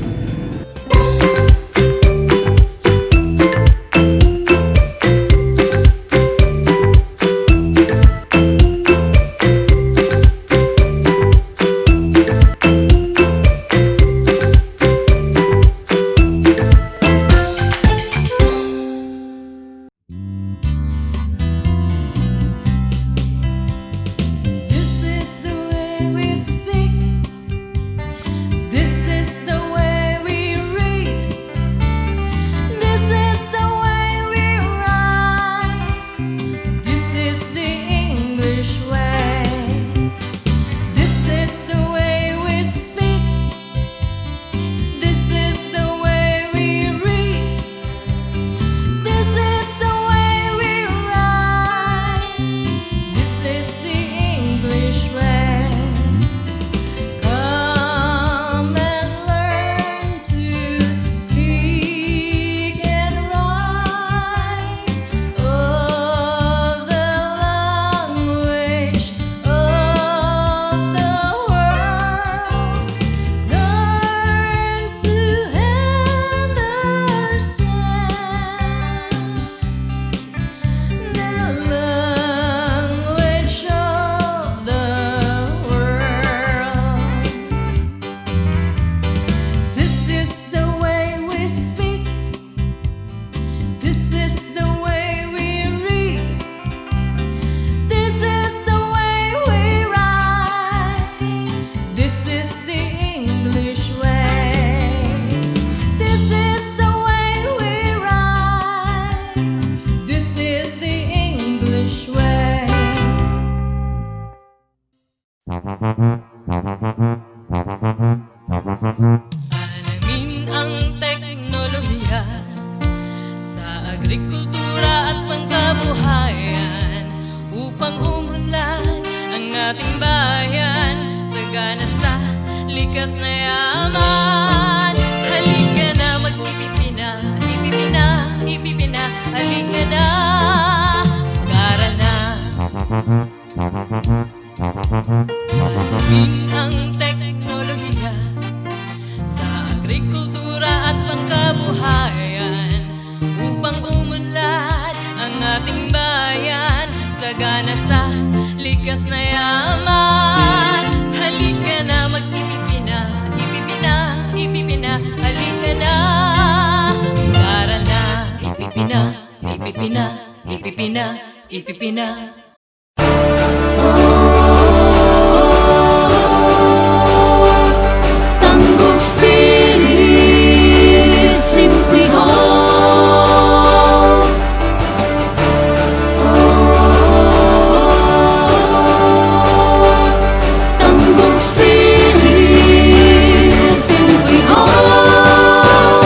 [SPEAKER 3] This is the way we speak. This
[SPEAKER 7] Alamin ang teknolohiya sa agrikultura at pangkabuhayan upang umunlad ang ating bayan sagana sa likas na yaman. Halika na mag-ipipina, ipipina, ipipina. Halika na, mag-aral na. Alamin ang teknolohiya sa agrikultura at pangkabuhayan upang umunlad ang ating bayan sagana sa likas na yaman. Halika na mag-ipipina, ipipina, ipipina. Halika na, mag-aral na. Ipipina, ipipina, ipipina, ipipina.
[SPEAKER 3] Tanggub City, simply home. Tanggub City, simply home.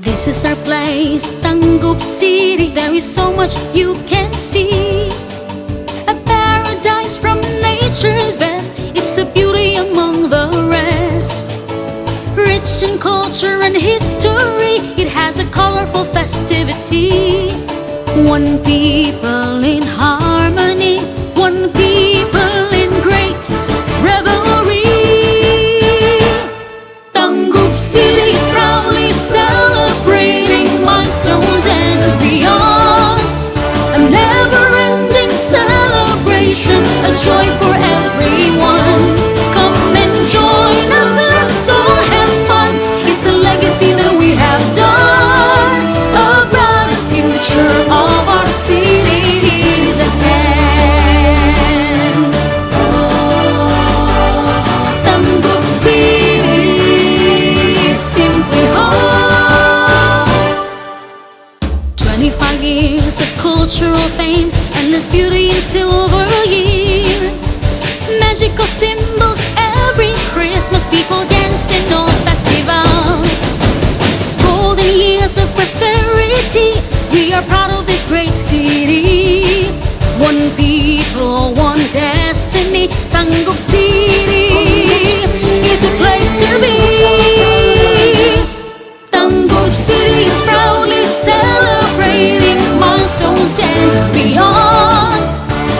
[SPEAKER 3] This is our place, Tanggub City. There is so much you can see. A paradise from nature's best. It's a beauty among the rest. Rich in culture and history, it has a colorful festivity. One people in harmony, one people in great revelry. Tanggub City is proudly celebrating milestones and beyond. A never-ending celebration, a joy for everyone. Come and join us, let's all have fun. It's a legacy that we have done. A brighter future of our city is at hand. Tanggub City, simply home. 25 years of cultural fame, endless beauty in silver years. Magical symbols every Christmas, people dancing all festivals. Golden years of prosperity, we are proud of this great city. One people, one destiny. Tanggub City is a place to be. Tanggub City is proudly celebrating milestones and beyond.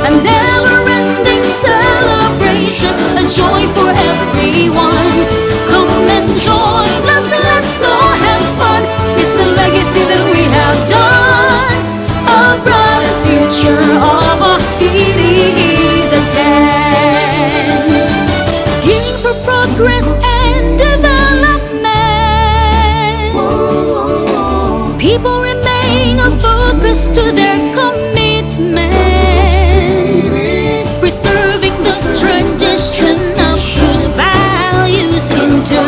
[SPEAKER 3] A never-ending celebration, a joy for everyone. Come and join us, let's all have fun. It's a legacy that we have done. A brighter future of our city is at hand. Gearing for progress and development, people remain focused to their commitment. Preserving the tradition of good values into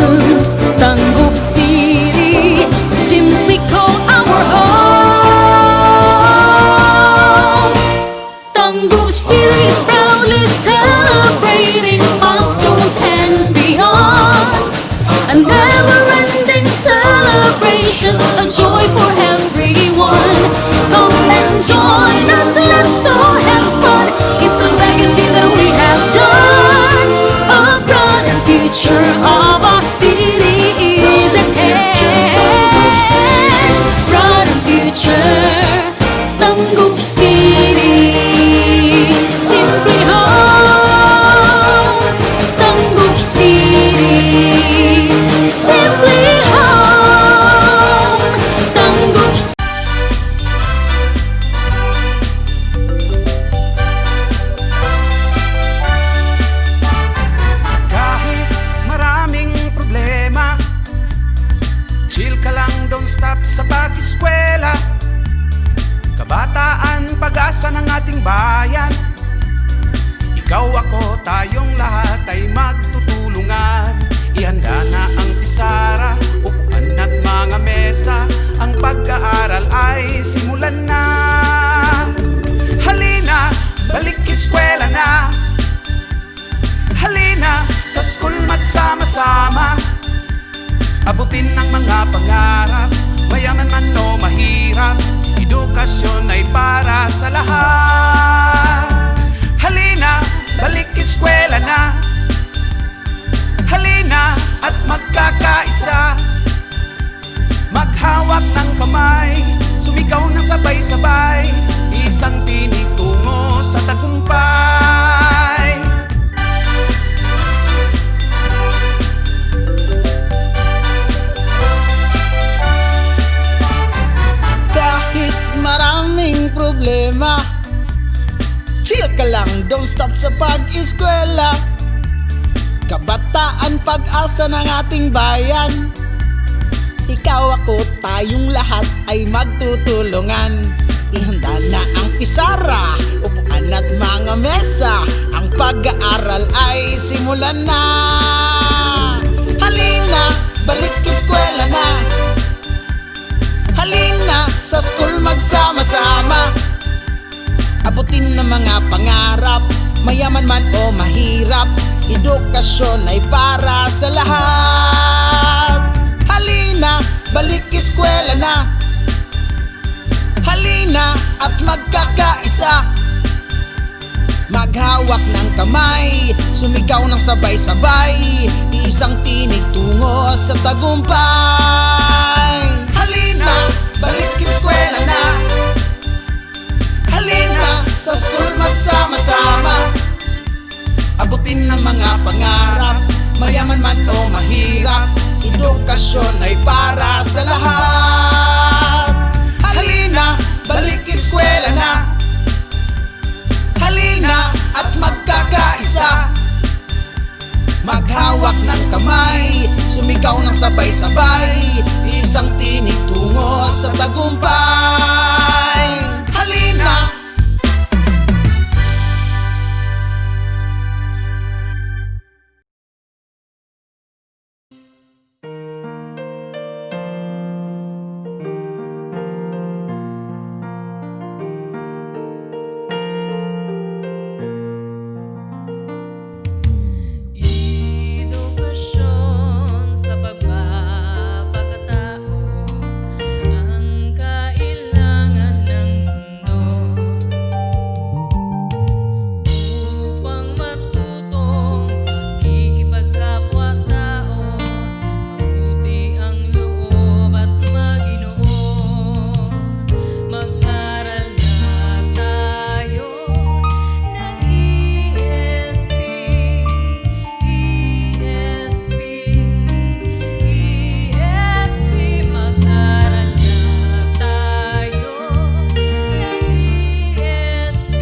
[SPEAKER 3] Tanggub City, simply call our home. Tanggub City is proudly celebrating milestones and beyond. A never-ending celebration, a joy for everyone. Come and join us, let's all have fun. It's a legacy that we have done. A brighter future of our city is at hand. Brighter future, Tanggub City, simply home. Tanggub City, simply home. Tanggub City.
[SPEAKER 8] Kahit maraming problema, chill ka lang, don't stop sa pag-eskwela. Kabataan, pag-asa ng ating bayan. Ikaw, ako, tayong lahat ay magtutulungan. Ihanda na ang pisara, upuan at mga mesa. Ang pag-aaral ay simulan na. Halina, balik eskwela na. abutin ang mga pangarap, mayaman man o mahirap, edukasyon ay para sa lahat. Halina, balik eskwela na, halina at magkakaisa, maghawak ng kamay, sumigaw ng sabay-sabay, isang tinig tungo sa tagumpay.
[SPEAKER 9] Kahit maraming problema, chill ka lang, don't stop sa pag-eskwela. Kabataan, pag-asa ng ating bayan, ikaw ako, tayong lahat ay magtutulungan. Ihanda na ang pisara, upuan at mga mesa, ang pag-aaral ay simulan na. Halina, balik eskwela na, halina sa school magsama-sama, abutin ng mga pangarap, mayaman man o mahirap, edukasyon ay para sa lahat. Halina, balik eskwela na, halina at magkakaisa, maghawak ng kamay, sumigaw ng sabay-sabay, isang tinig tungo sa tagumpay. Halina, balik eskwela na, halina sa school magsama-sama, abutin ng mga pangarap, mayaman man o mahirap, edukasyon ay para sa lahat. Halina, balik eskwela na, halina at magkakaisa, maghawak ng kamay, sumigaw ng sabay-sabay, isang tinig tungo sa tagumpay. Halina,
[SPEAKER 7] Edukasyon sa pagpapakatao ang kailangan ng mundo upang matutong kikipagkapwa-tao, mabuti ang loob at maginoo. Mag-aral na tayo ng ESP, mag-aral na tayo ng ESP.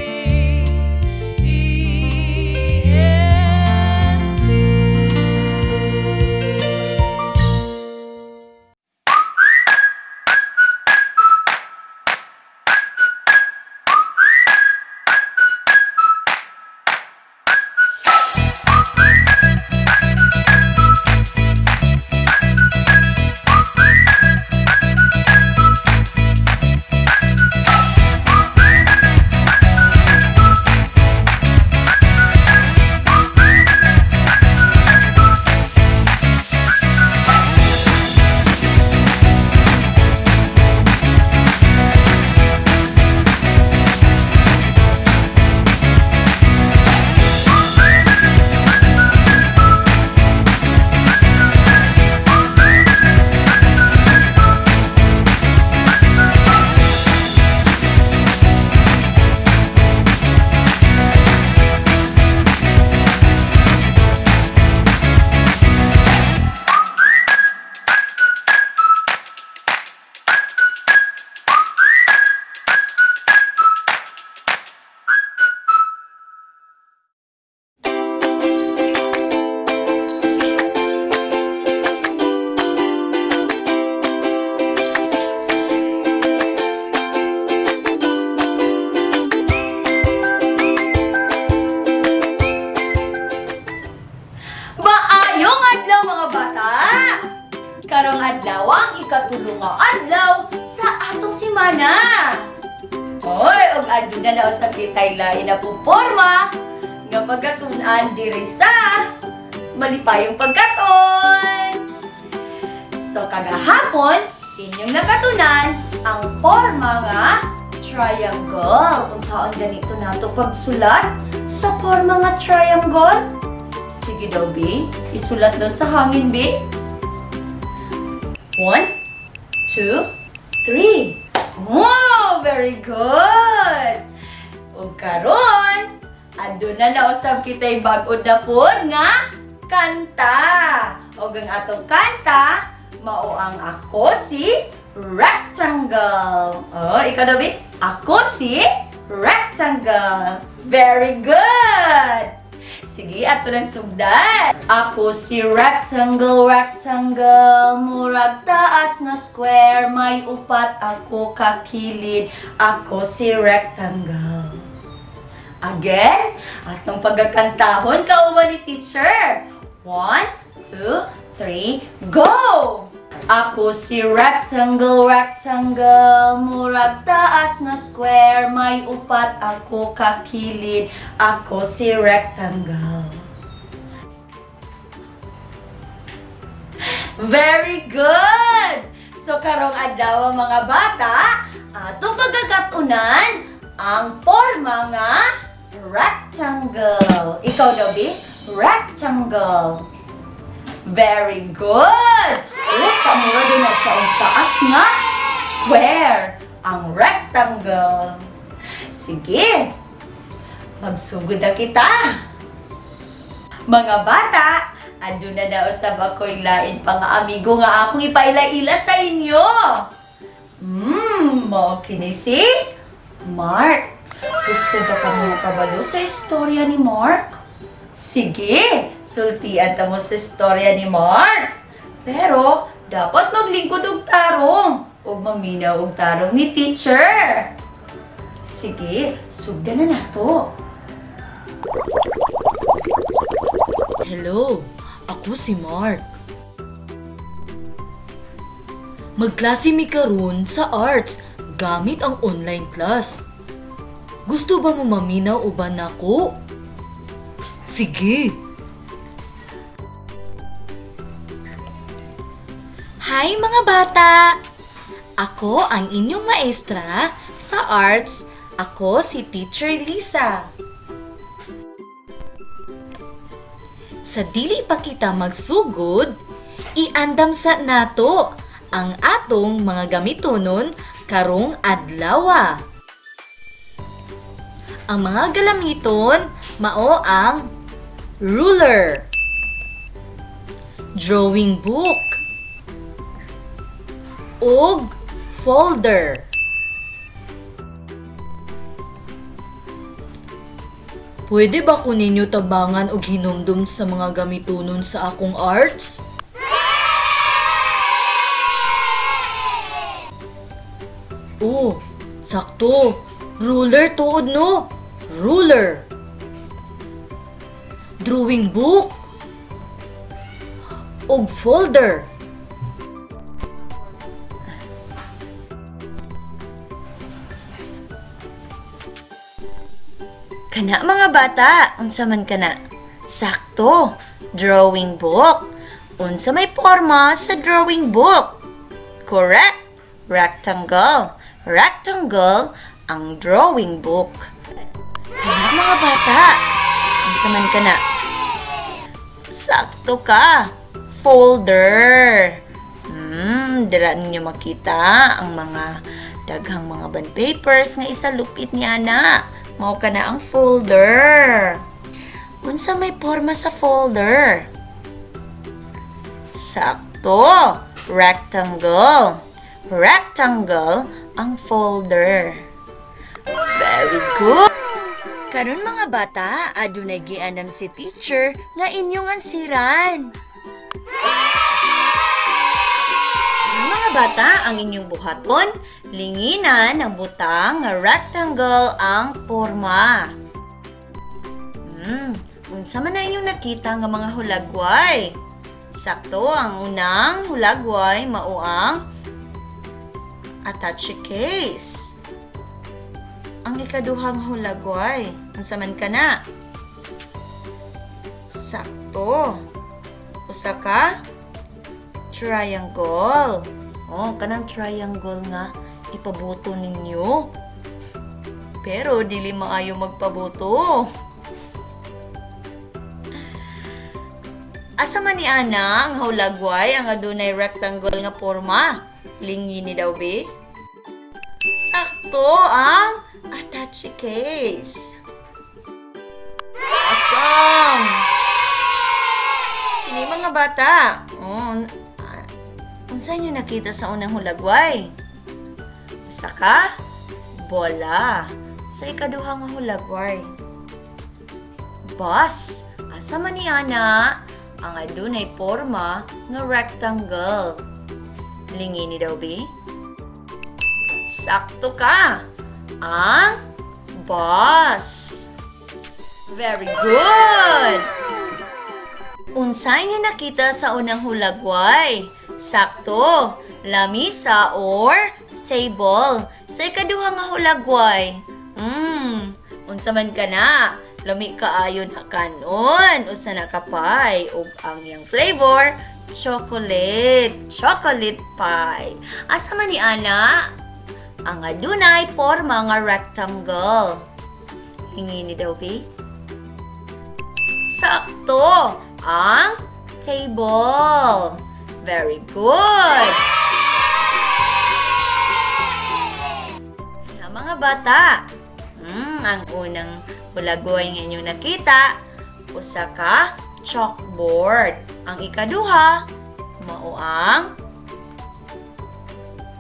[SPEAKER 5] Maayong adlaw mga bata! Karong adlaw ang ikatulong nga adlaw sa atong simana. Hoy, og adto na usab kitay lain na puporma nga pagkatun-an diri sa malipayong pagkaton. So kagahapon, inyong nakatunan ang porma nga triangle. Kung saan ganito nato pagsulat sa porma nga triangle. Sige daw, B. Isulat daw sa hangin, B. 1, 2, 3. Wow! Very good! O karon, ando na nausab kita'y bag-o na pod nga kanta. O ang atong kanta, mao ang ako si Rectangle. Oh, ikaw daw, B? Ako si Rectangle. Very good! Sige, ato ng sugdan. Ako si Rectangle, Rectangle. Murag taas nga square. May upat ako kakilid. Ako si Rectangle. Again, atong pagkakantahon kauban ni teacher. 1, 2, 3, go! Ako si Rectangle, Rectangle. Murag taas nga square. May upat ako kakilid. Ako si Rectangle. Very good! So karong adlaw mga bata, atong pagkakatunan ang porma nga rectangle. Ikaw daw, B? Rectangle. Very good! Ulit, kamura doon na siya ang taas nga square. Ang rectangle. Sige, magsugod na kita. Mga bata, ando na nausab ako'y lain pa nga amigo nga akong ipaila-ila sa inyo. Mao kini si Mark. Gusto ba ka mo kabalo sa istorya ni Mark? Sige, sultian ta mo sa istorya ni Mark. Pero, dapat maglingkod og tarong. O maminaw og tarong ni teacher. Sige, sugdan na nato.
[SPEAKER 10] Hello, ako si Mark. Magklase mi karon sa arts gamit ang online class. Gusto ba mo maminaw uban nako? Sige.
[SPEAKER 4] Hi mga bata! Ako ang inyong maestra sa arts. Ako si Teacher Lisa. Sa dili pa kita magsugod, iandam sa nato ang atong mga gamitonon karong adlaw. Ang mga galamiton mao ang ruler, drawing book, ug folder. Pwede ba ko ninyo tabangan og hinumdum sa mga gamitonon sa akong arts? Oh, sakto. Ruler tuod no. Ruler. Drawing book. Og folder.
[SPEAKER 5] Kana mga bata, unsa man kana? Sakto, drawing book. Unsa may porma sa drawing book? Correct, rectangle. Rectangle ang drawing book. Kana mga bata, unsa man kana? Sakto ka, folder. Dira ninyo makita ang mga daghang mga bond papers nga isalupit niya na. Mao ka na ang folder. Unsa may porma sa folder? Sakto, rectangle. Rectangle ang folder. Very good. Karon mga bata, adunay gianam si teacher nga inyong ansiran. Mga bata, ang inyong buhaton, linginan ang butang nga rectangle ang porma. Unsa man na inyong nakita nga mga hulagway? Sakto, ang unang hulagway mao ang attache case. Ang ikaduhang hulagway, unsa man kana? Sakto. Usa ka
[SPEAKER 10] triangle. Oh, kanang triangle nga ipabuto ninyo. Pero dili maayo magpabuto. Asa man ni ana ang hulagway ang adunay rectangle nga porma? Lingini daw be? Sakto ang attache case. Awesome! Kini mga bata. Unsa nyo nakita sa unang hulagway? Usa ka? Bola. Sa ikaduha nga hulagway. Bus. Asa man ni ana ang adunay porma nga rectangle? Lingini daw be? Sakto ka! Ang bus. Very good! Unsay nga nakita sa unang hulagway? Sakto! Lamisa or table. Sa ikaduha nga hulagway. Unsa man ka na? Lami kaayon na kanon. Unsa na kapay? Ug ang iyang flavor? Chocolate. Chocolate pie. Asa man ni ana? Ang adunay porma nga rectangle. Lingini daw be? Sakto! Ang table. Very good! Kaya mga bata, ang unang hulagway nga inyong nakita, usa ka chalkboard. Ang ikaduha, mao ang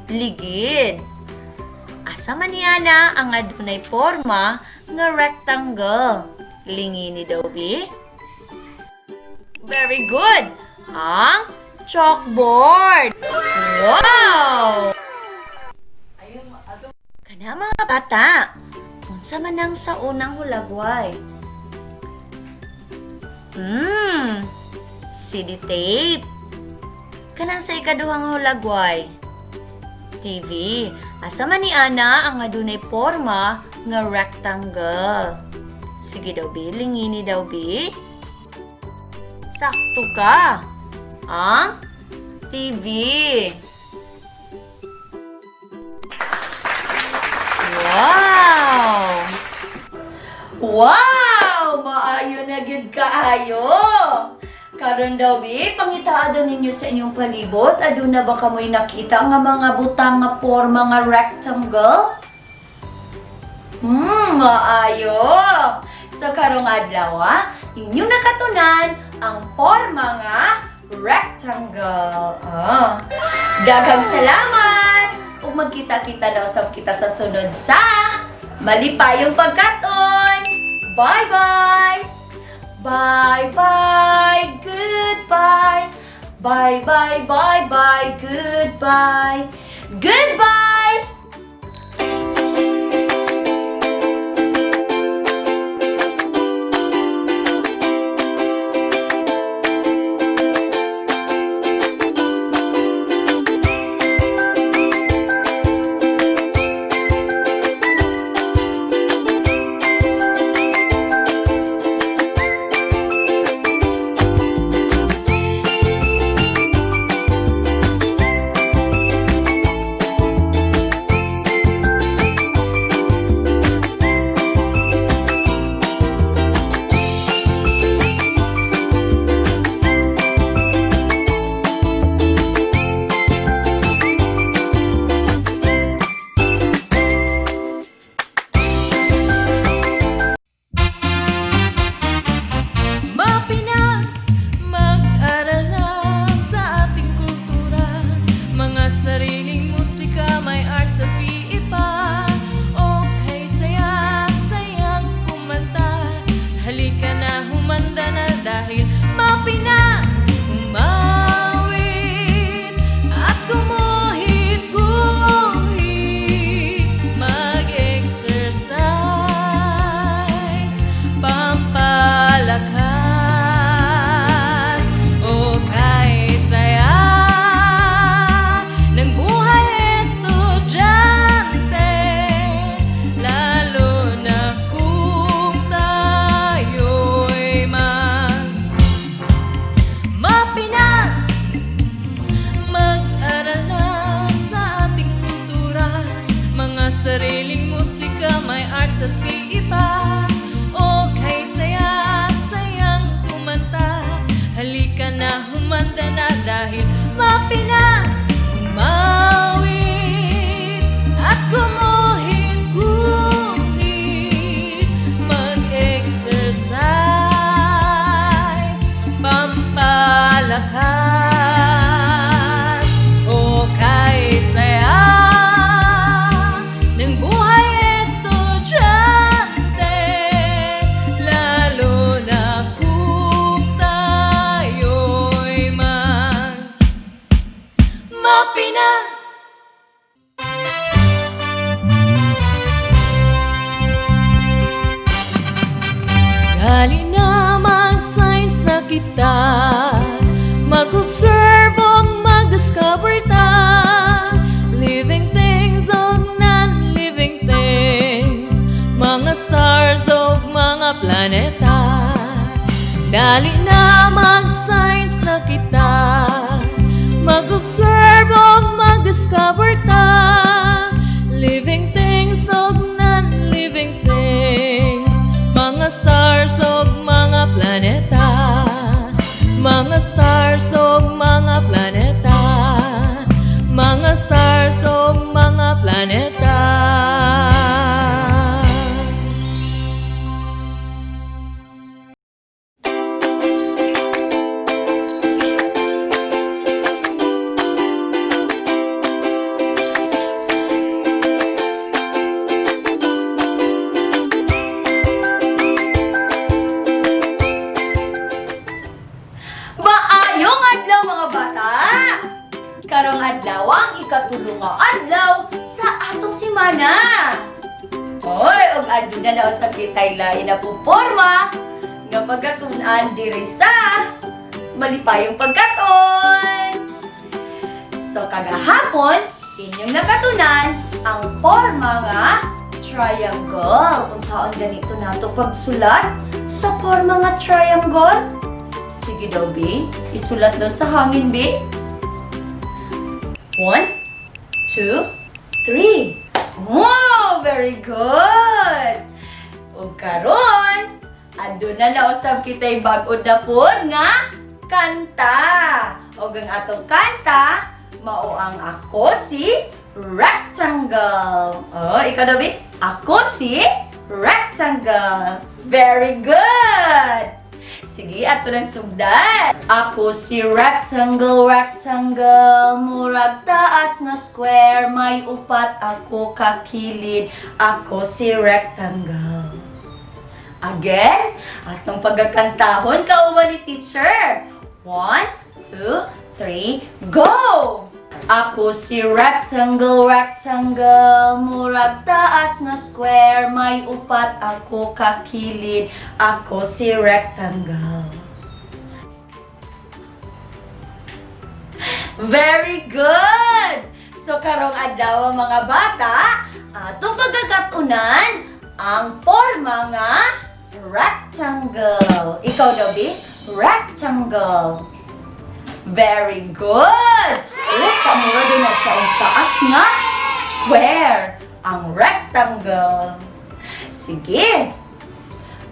[SPEAKER 10] ligid. Asa man niana ang adunay porma nga rectangle? Lingini daw be? Very good! Ang chalkboard! Wow! Kana mga bata, unsa man ang sa unang hulagway? CD tape. Kanang sa ikaduhang hulagway? TV. Asa man ni ana ang adunay porma nga rectangle? Sige daw be, lingini daw be? Sakto ka! Ang TV. Wow! Wow! Maayo na gyud kaayo! Karon daw bi, pangitaado ninyo sa inyong palibot, aduna ba kamoy nakita nga mga butang nga porma nga rectangle? Maayo! So karong adlaw, inyo nakatunan ang porma nga rectangle. Daghang salamat! Ug magkita-kita daw sab kita sa sunod sa malipayong pagkaton. Bye-bye! Bye-bye, goodbye. Bye-bye, bye-bye, goodbye. Goodbye!
[SPEAKER 7] na dahil mapina, umawit at gumuhit-guhit, mag-exercise, pampalakas, o kahit saya ng buhay estudyante, lalo na kung tayo'y mapina. Dali na mag-science na kita, mag-observe o mag-discover ta, living things o non-living things, mga stars o mga planeta. Dali na mag-science na kita, mag-observe o mag-discover ta, living things o non-living things, mga stars o mga planeta, mga stars o mga planeta, mga stars o mga planeta.
[SPEAKER 10] Maayong adlaw mga bata! Karong adlaw ang ikatulong nga adlaw sa atong simana. Hoy, og adto na nausab kitay lain na puporma nga pagkatun-an diri sa malipayong pagkaton. So kagahapon, inyong nakatunan ang porma nga triangle. Kung saan ganito nato pagsulat sa porma nga triangle. Sige daw, B. Isulat daw sa hangin, B. 1, 2, 3. Wow! Very good! O karon, ando na nausab kita'y bag-o dapod nga kanta. O ang atong kanta, mao ang Ako Si Rectangle. O, ikaw daw, B. Ako si Rectangle. Very good! Sige, ato ng sugdan. Ako si rectangle, rectangle, murag taas nga square, may upat ako kakilid. Ako si rectangle. Again, atong pagkakantahon kauban ni teacher. 1, 2, 3, go! Ako si rectangle, rectangle, murag taas nga square, may upat ako kakilid. Ako si rectangle. Very good! So karong adlaw mga bata, atong pagkakatunan ang porma nga rectangle. Ikaw daw, B? Rectangle. Very good! Ulit, kamura doon na siya ang taas nga square, ang rectangle. Sige,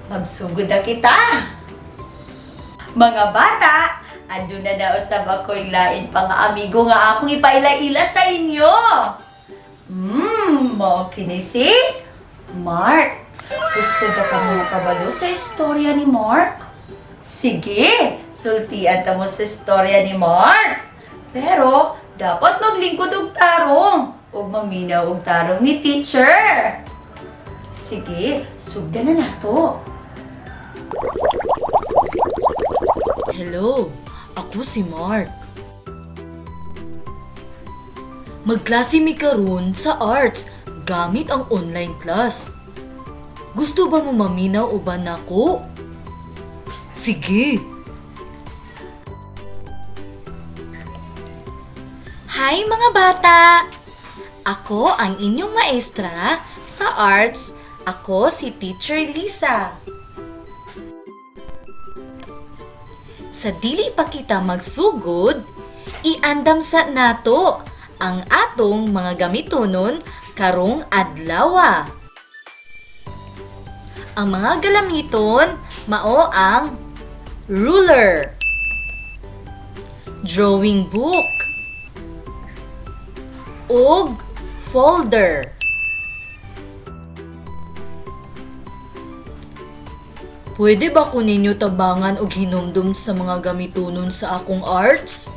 [SPEAKER 10] magsugod na kita. Mga bata, ando na nausab ako'y lain pa nga amigo nga akong ipaila-ila sa inyo. Mao kini si Mark. Gusto ba ka mo kabalo sa istorya ni Mark? Sige, sultian ta mo sa istorya ni Mark. Pero, dapat maglingkod og tarong. O maminaw og tarong ni teacher. Sige, sugdan na nato.
[SPEAKER 11] Hello, ako si Mark. Magklase mi karon sa arts gamit ang online class. Gusto ba mo maminaw uban nako? Sige.
[SPEAKER 4] Hi mga bata! Ako ang inyong maestra sa arts. Ako si Teacher Lisa. Sa dili pa kita magsugod, iandam sa nato ang atong mga gamitonon karong adlaw. Ang mga galamiton mao ang ruler,
[SPEAKER 11] drawing book ug folder. Pwede ba ko ninyo tabangan og hinumdum sa mga gamitonon sa akong arts?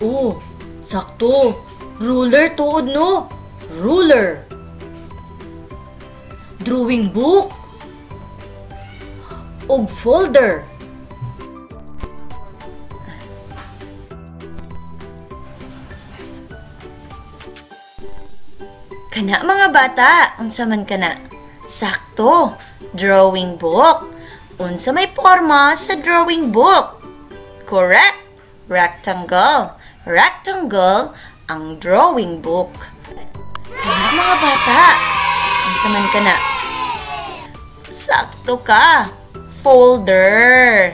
[SPEAKER 11] Oh, sakto. Ruler tuod no. Ruler. Drawing book. Og folder.
[SPEAKER 10] Kana mga bata, unsa man kana? Sakto, drawing book. Unsa may porma sa drawing book? Correct, rectangle. Rectangle ang drawing book. Kana mga bata, unsa man kana? Sakto ka, folder.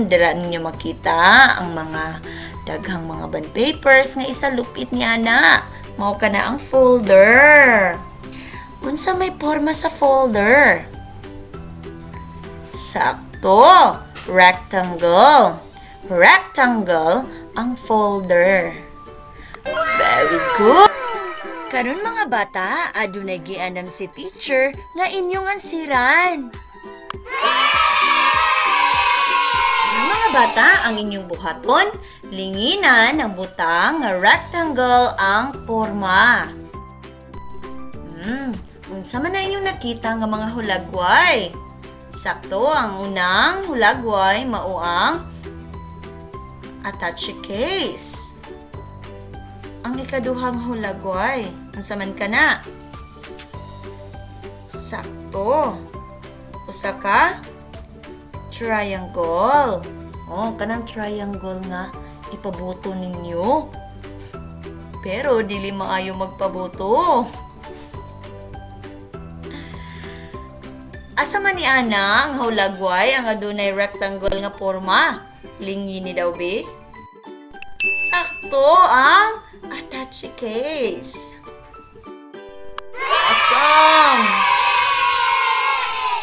[SPEAKER 10] Dira ninyo makita ang mga daghang mga bond papers nga isalupit niya na. Mao ka na ang folder. Unsa may porma sa folder? Sakto, rectangle. Rectangle ang folder. Very good. Karon mga bata, adunay gianam si teacher nga inyong ansiran. Mga bata, ang inyong buhaton, linginan ng butang nga rectangle ang porma. Unsa man na inyong nakita nga mga hulagway? Sakto, ang unang hulagway mao ang attache case. Ang ikaduhang hulagway, unsa man kana? Sakto. Usa ka triangle. Oh, kanang triangle nga ipabuto ninyo. Pero dili maayo magpabuto. Asa man ni ana ang hulagway ang adunay rectangle nga porma? Lingini daw be? Sakto ang attache case. Awesome!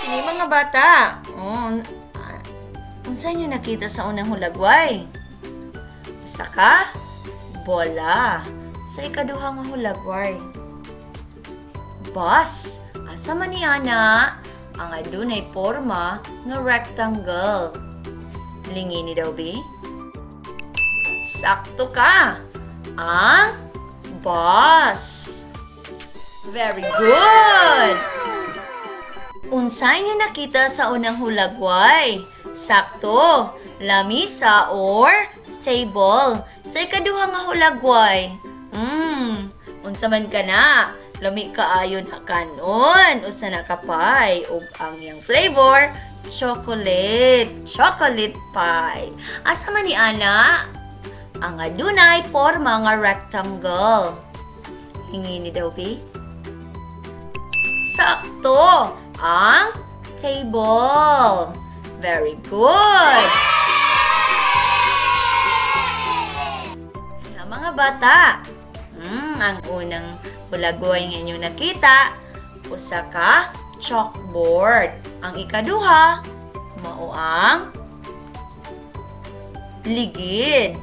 [SPEAKER 10] Kini mga bata. Unsa nyo nakita sa unang hulagway? Usa ka bola. Sa ikaduha nga hulagway, bus. Asa man ni ana ang adunay porma nga rectangle? Lingini daw be? Sakto ka. Ang bus. Very good. Unsay nyo nakita sa unang hulagway? Sakto, lamisa or table. Sa ikaduha nga hulagway, unsa man ka na? Lami kaayon na kanon. Unsa na kapay? Ug ang iyang flavor, chocolate. Chocolate pie. Asa man ni ana? Ang adunay porma nga rectangle. Hingini daw be? Sakto, ang table. Very good! Kaya mga bata, ang unang hulagway nga inyong nakita, usa ka chalkboard. Ang ikaduha, mao ang ligid.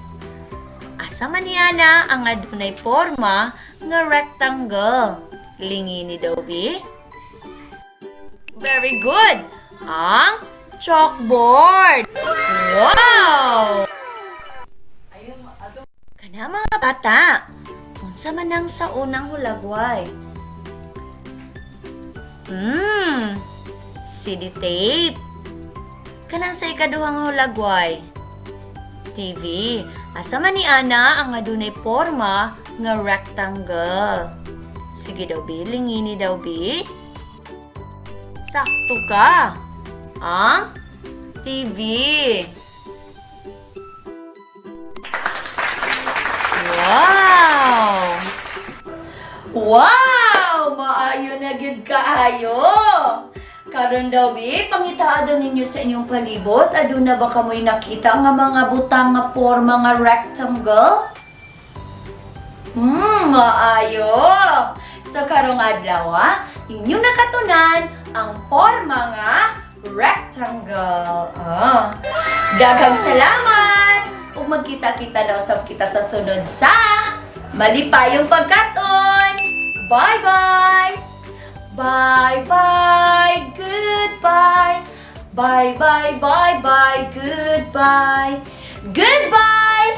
[SPEAKER 10] Asa man niya na ang adunay porma nga rectangle? Lingini daw be? Very good! Ang chalkboard. Wow! Kana mga bata, unsa man ang sa unang hulagway? CD tape. Kanang sa ikaduhang hulagway? TV. Asa man ni ana ang adunay porma nga rectangle? Sige daw be, lingini daw be? Sakto ka. Ang TV. Wow! Wow! Maayo na gyud kaayo. Karon daw bi, pangitaado ninyo sa inyong palibot, aduna ba kamoy nakita nga mga butang nga porma nga rectangle? Maayo. So karong adlaw, inyong nakatunan ang porma nga rectangle. Daghang salamat! Ug magkita-kita daw sab kita sa sunod sa malipayong pagkaton. Bye-bye! Bye-bye! Goodbye! Bye-bye, bye-bye, goodbye! Goodbye!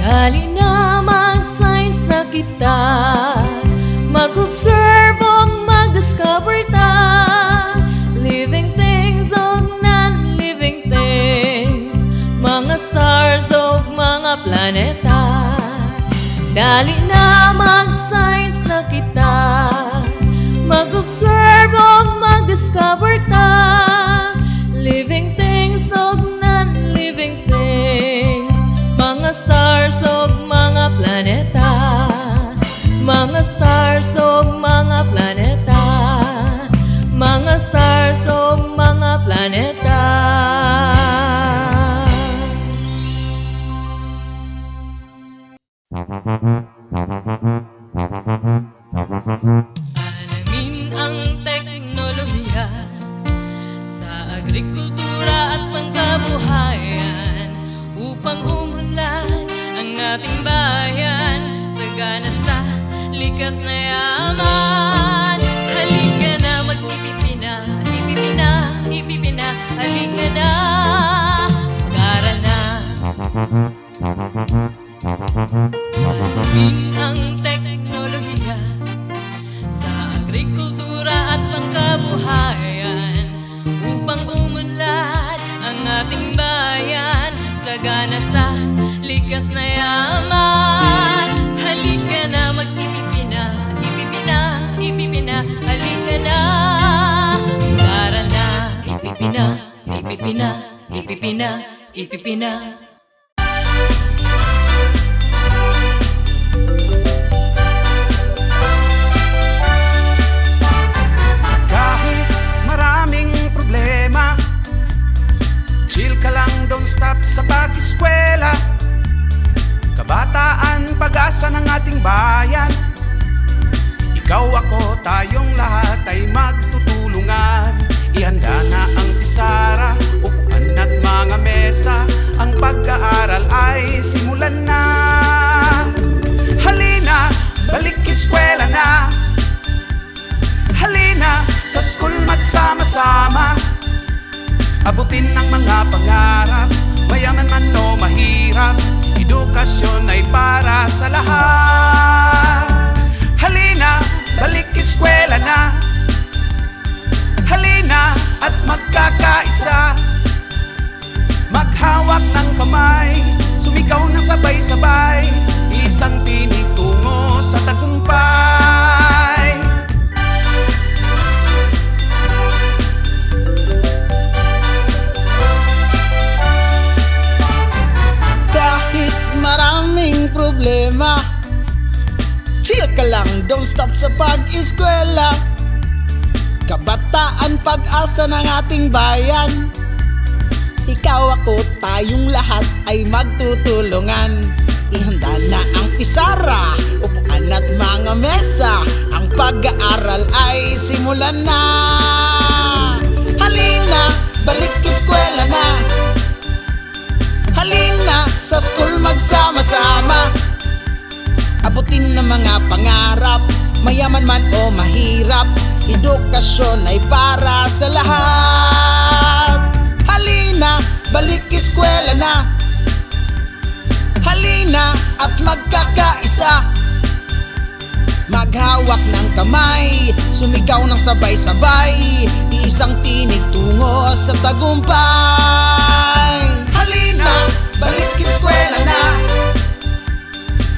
[SPEAKER 7] Dali na mag-science na kita, mag-observe o mag-discover ta, living things o non-living things, mga stars o mga planeta. Dali na mag-science na kita, mag-observe o mag-discover ta, living things o non-living things, mga stars o mga planeta, mga stars o mga planeta, mga stars o mga planeta. Alamin ang teknolohiya sa agrikultura at pangkabuhayan upang umunlad ang ating bayan sagana sa likas na yaman. Halika na mag-ipipina, ipipina, ipipina, halika na, mag-aral na. Alamin ang teknolohiya sa agrikultura at pangkabuhayan upang umunlad ang ating bayan sagana sa likas na yaman. Halika na mag-ipipina, ipipina, ipipina, halika na, mag-aral na. Ipipina, ipipina, ipipina, ipipina.
[SPEAKER 8] Kahit maraming problema, chill ka lang, don't stop sa pag-eskwela. Kabataan, pag-asa ng ating bayan, Ikaw ako, tayong lahat ay magtutulungan. Ihanda na ang pisara, upuan at mga mesa. Ang pag-aaral ay simulan na. Halina, balik eskwela na. Halina, sa school magsama-sama. Abutin ang mga pangarap, mayaman man o mahirap. Edukasyon ay para sa lahat. Halina, balik eskwela na. Halina at magkakaisa. Maghawak ng kamay, sumigaw ng sabay-sabay. Isang tinig tungo sa tagumpay.
[SPEAKER 9] Kahit maraming problema, chill ka lang, don't stop sa pag-eskwela. Kabataan, pag-asa ng ating bayan. Ikaw ako, tayong lahat ay magtutulungan. Ihanda na ang pisara, upuan at mga mesa. Ang pag-aaral ay simulan na. Halina, balik eskwela na. Halina, sa school magsama-sama. Abutin ng mga pangarap, mayaman man o mahirap. Edukasyon ay para sa lahat. Halina, balik eskwela na. Halina at magkakaisa. Maghawak ng kamay, sumigaw ng sabay-sabay. Isang tinig tungo sa tagumpay. Halina, balik eskwela na.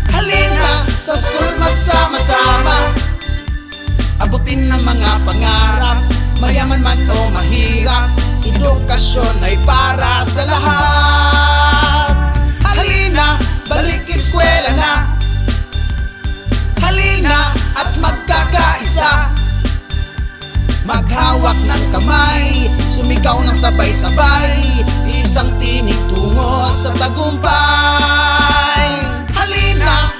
[SPEAKER 9] Halina, sa school magsama-sama. Abutin ng mga pangarap, mayaman man o mahirap. Edukasyon ay para sa lahat. Halina, balik eskwela na. Halina at magkakaisa. Maghawak ng kamay, sumigaw ng sabay-sabay. Isang tinig tungo sa tagumpay. Halina.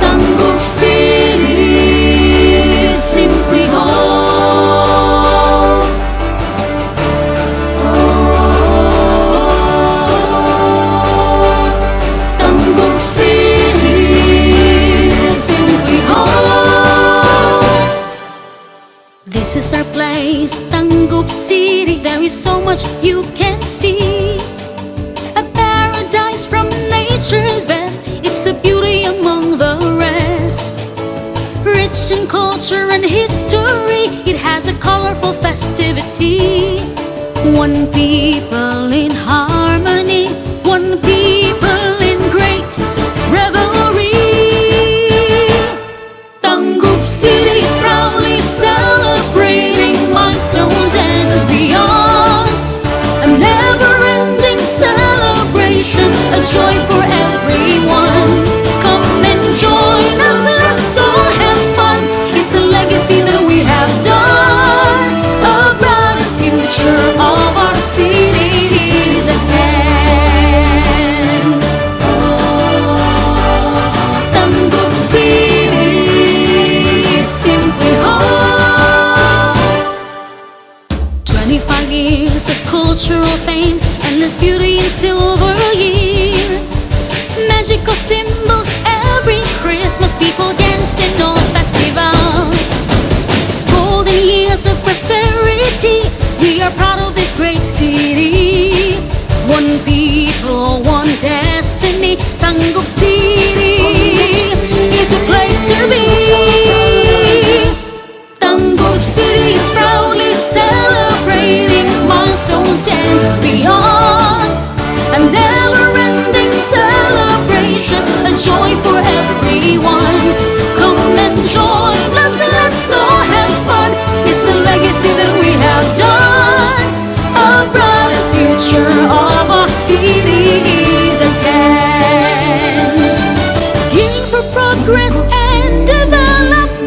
[SPEAKER 3] Tanggub City, simply home. Tanggub City, simply home. This is our place, Tanggub City. There is so much you can see. A paradise from nature's best. It's a beauty among the rest. Rich in culture and history, it has a colorful festivity. One people in harmony, one people in great revelry. Tanggub City is proudly celebrating milestones and beyond. A never-ending celebration, a joy for everyone. Come and join us, let's all have fun. It's a legacy that we have done. A brighter future of our city is at hand. Tanggub City, simply home. 25 years of cultural fame, endless beauty in silver years. Magical symbols every Christmas, people dance in all festivals. Golden years of prosperity, we are proud of this great city. One people, one destiny. Tanggub City is a place to be. Tanggub City is proudly celebrating milestones and beyond. A never-ending celebration, a joy for everyone. Come and join us, let's all have fun. It's a legacy that we have done. A brighter future of our city is at hand. Gearing for progress and development.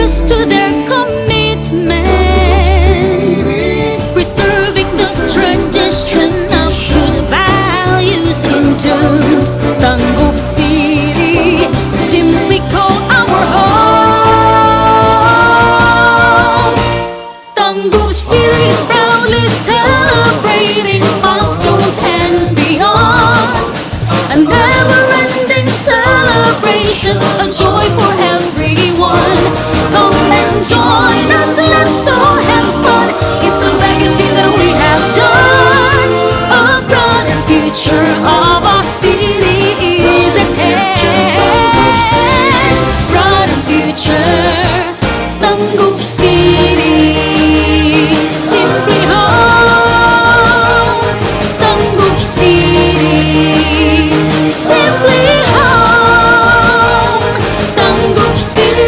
[SPEAKER 3] service to their commitment, preserving the tradition of good values into Tanggub City, simply call our home. Tanggub City is proudly celebrating milestones and beyond, a never-ending celebration, a joy for everyone. Come and join us, let's all have fun. It's a legacy that we have done. A bright future of our city is at hand. Brighter future, Tanggub City, simply home. Tanggub City, simply home. Tanggub City.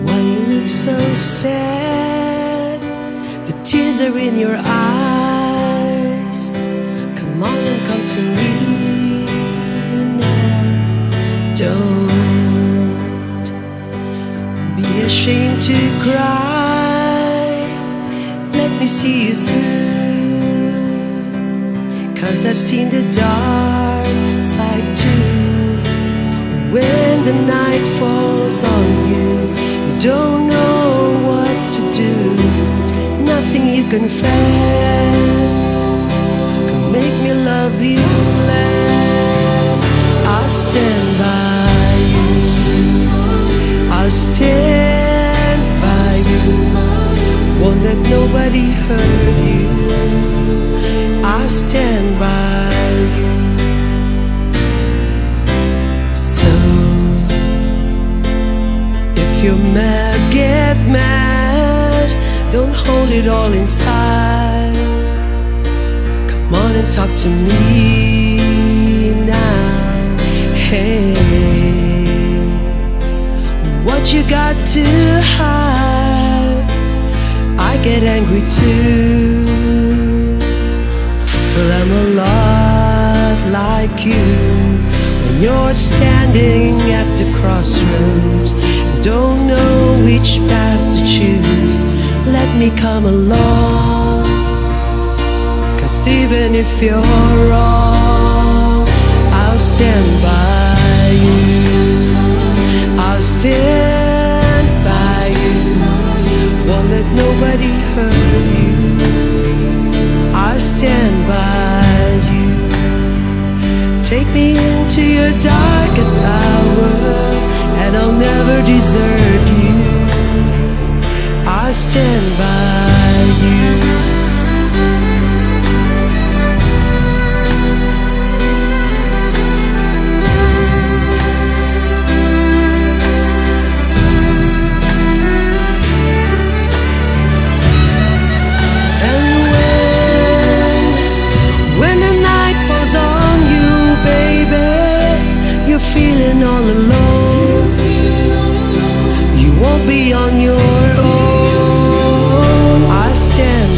[SPEAKER 12] Why you look so sad? The tears are in your eyes. Come on and come to me now. Don't be ashamed to cry. Let me see you through. 'Cause I've seen the dark side too. When the night falls on you, you don't know what to do. Nothing you confess can make me love you less. I'll stand by you. I'll stand by you. Won't let nobody hurt you. I'll stand by you. So if you're mad, get mad. Don't hold it all inside. Come on and talk to me now. Hey, what you got to hide? I get angry too. Well, I'm a lot like you. When you're standing at the crossroads and don't know which path to choose, let me come along. 'Cause even if you're wrong, I'll stand by you. I'll stand by you. Won't let nobody hurt you. I'll stand by you. Take me into your darkest hour, and I'll never desert you. I'll stand by you. And when the night falls on you, baby, you're feeling all alone. You won't be on your own. I stand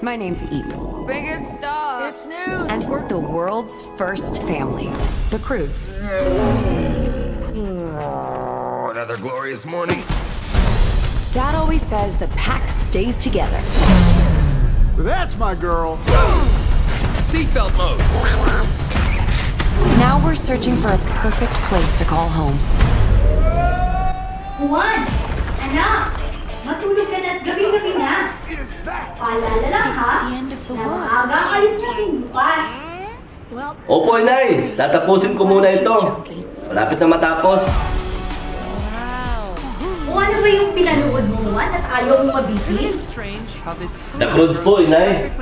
[SPEAKER 13] My name's Eve. Bring it, stop! It's news! And we're the world's first family, the Crudes.
[SPEAKER 14] Another glorious morning.
[SPEAKER 13] Dad always says the pack stays together.
[SPEAKER 14] That's my girl. Seatbelt mode.
[SPEAKER 13] Now we're searching for a perfect place to call home.
[SPEAKER 15] Juan! Anak! Matulog ka na at gabi-gabi na! Paalala lang ha, na maaga ang alis natin bukas.
[SPEAKER 16] Opo, Inay. Tatapusin ko muna ito. Malapit na matapos.
[SPEAKER 15] O ano ba yung pinanood mo, Juan, at ayaw mong mabibig?
[SPEAKER 16] The Crudes po, Inay.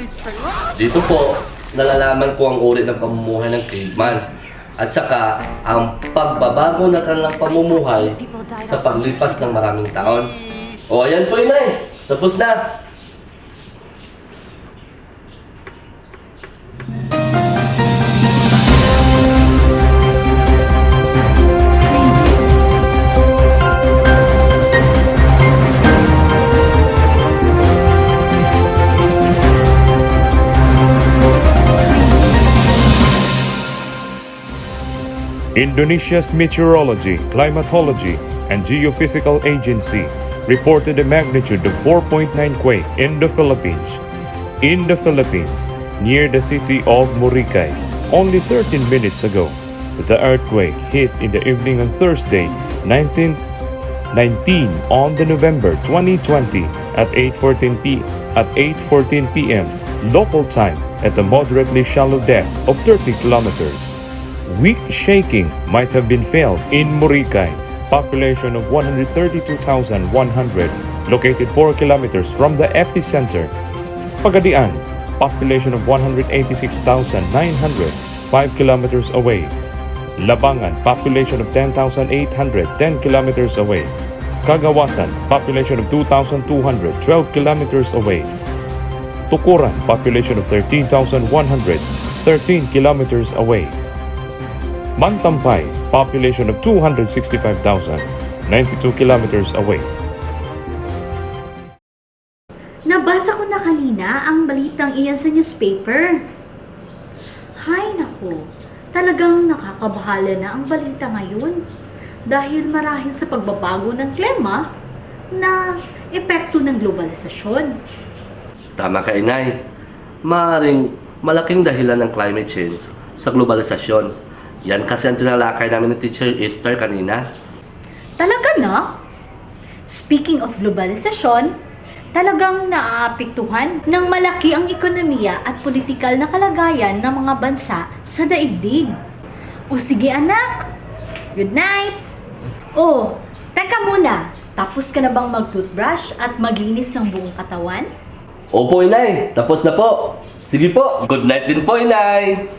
[SPEAKER 16] Dito po, nalalaman ko ang uri ng pamumuhay ng caveman. At saka, ang pagbabago na kanilang pamumuhay sa paglipas ng maraming taon. O, ayan po, Inay. Tapos na.
[SPEAKER 17] Indonesia's Meteorology, Climatology, and Geophysical Agency reported a magnitude of 4.9 quake in the Philippines. In the Philippines, near the city of Boracay, only 13 minutes ago, the earthquake hit in the evening on Thursday, 19 on the November 2020 at 8:14 p.m. local time at a moderately shallow depth of 30 kilometers. Weak shaking might have been felt in Boracay, population of 132,100, located 4 kilometers from the epicenter. Pagadian, population of 186,900, 5 kilometers away. Labangan, population of 10,800, 10 kilometers away. Cagawasan, population of 2,200, 12 kilometers away. Tukuran, population of 13,100, 13 kilometers away. Mantampay, population of 265,000, 92 kilometers away.
[SPEAKER 15] Nabasa ko na kanina ang balitang iyan sa newspaper. Hay nako, talagang nakakabahala na ang balita ngayon dahil marahil sa pagbabago ng klima na epekto ng globalisasyon.
[SPEAKER 16] Tama ka, Inay. Maaaring malaking dahilan ng climate change sa globalisasyon. Yan kasi ang tinalakay namin ng Teacher Esther kanina.
[SPEAKER 15] Talaga na? Speaking of globalisasyon, talagang naaapektuhan ng malaki ang ekonomiya at politikal na kalagayan ng mga bansa sa daigdig. O sige anak, good night! Oh, teka muna, tapos ka na bang mag-toothbrush at maglinis ng buong katawan?
[SPEAKER 16] Opo, Inay. Tapos na po. Sige po. Good night din po, Inay.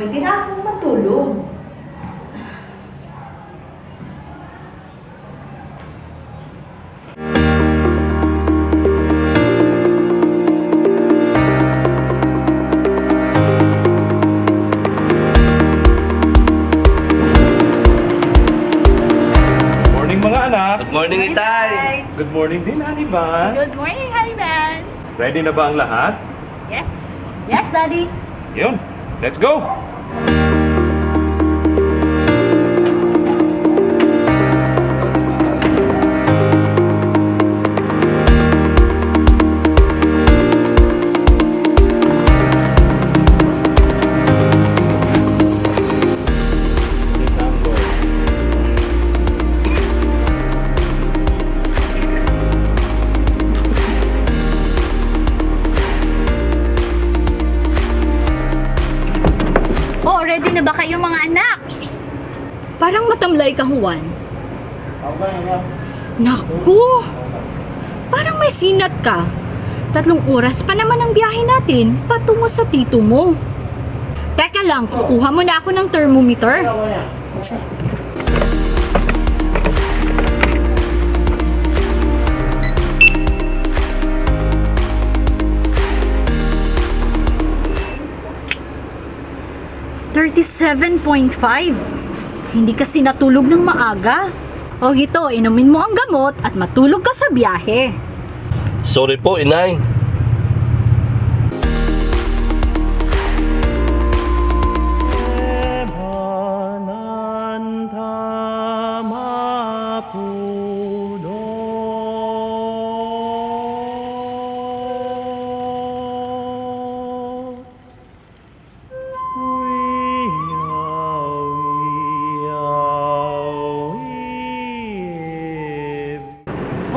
[SPEAKER 15] Pwede na akong matulog.
[SPEAKER 17] Morning mga anak.
[SPEAKER 16] Good morning, Itay!
[SPEAKER 17] Good morning din, Haniban.
[SPEAKER 15] Good morning, Hanibans!
[SPEAKER 17] Ready na ba ang lahat?
[SPEAKER 15] Yes! Yes, Daddy!
[SPEAKER 17] Yun, let's go!
[SPEAKER 15] Oh, ready na ba kayo mga anak? Parang matamlay ka, Juan. Naku! Parang may sinat ka. 3 oras pa naman ang biyahe natin patungo sa tito mo. Teka lang, kukuha mo na ako ng thermometer. $37.5. Hindi kasi natulog ng maaga. O ito, inumin mo ang gamot at matulog ka sa biyahe.
[SPEAKER 16] Sorry po, inay.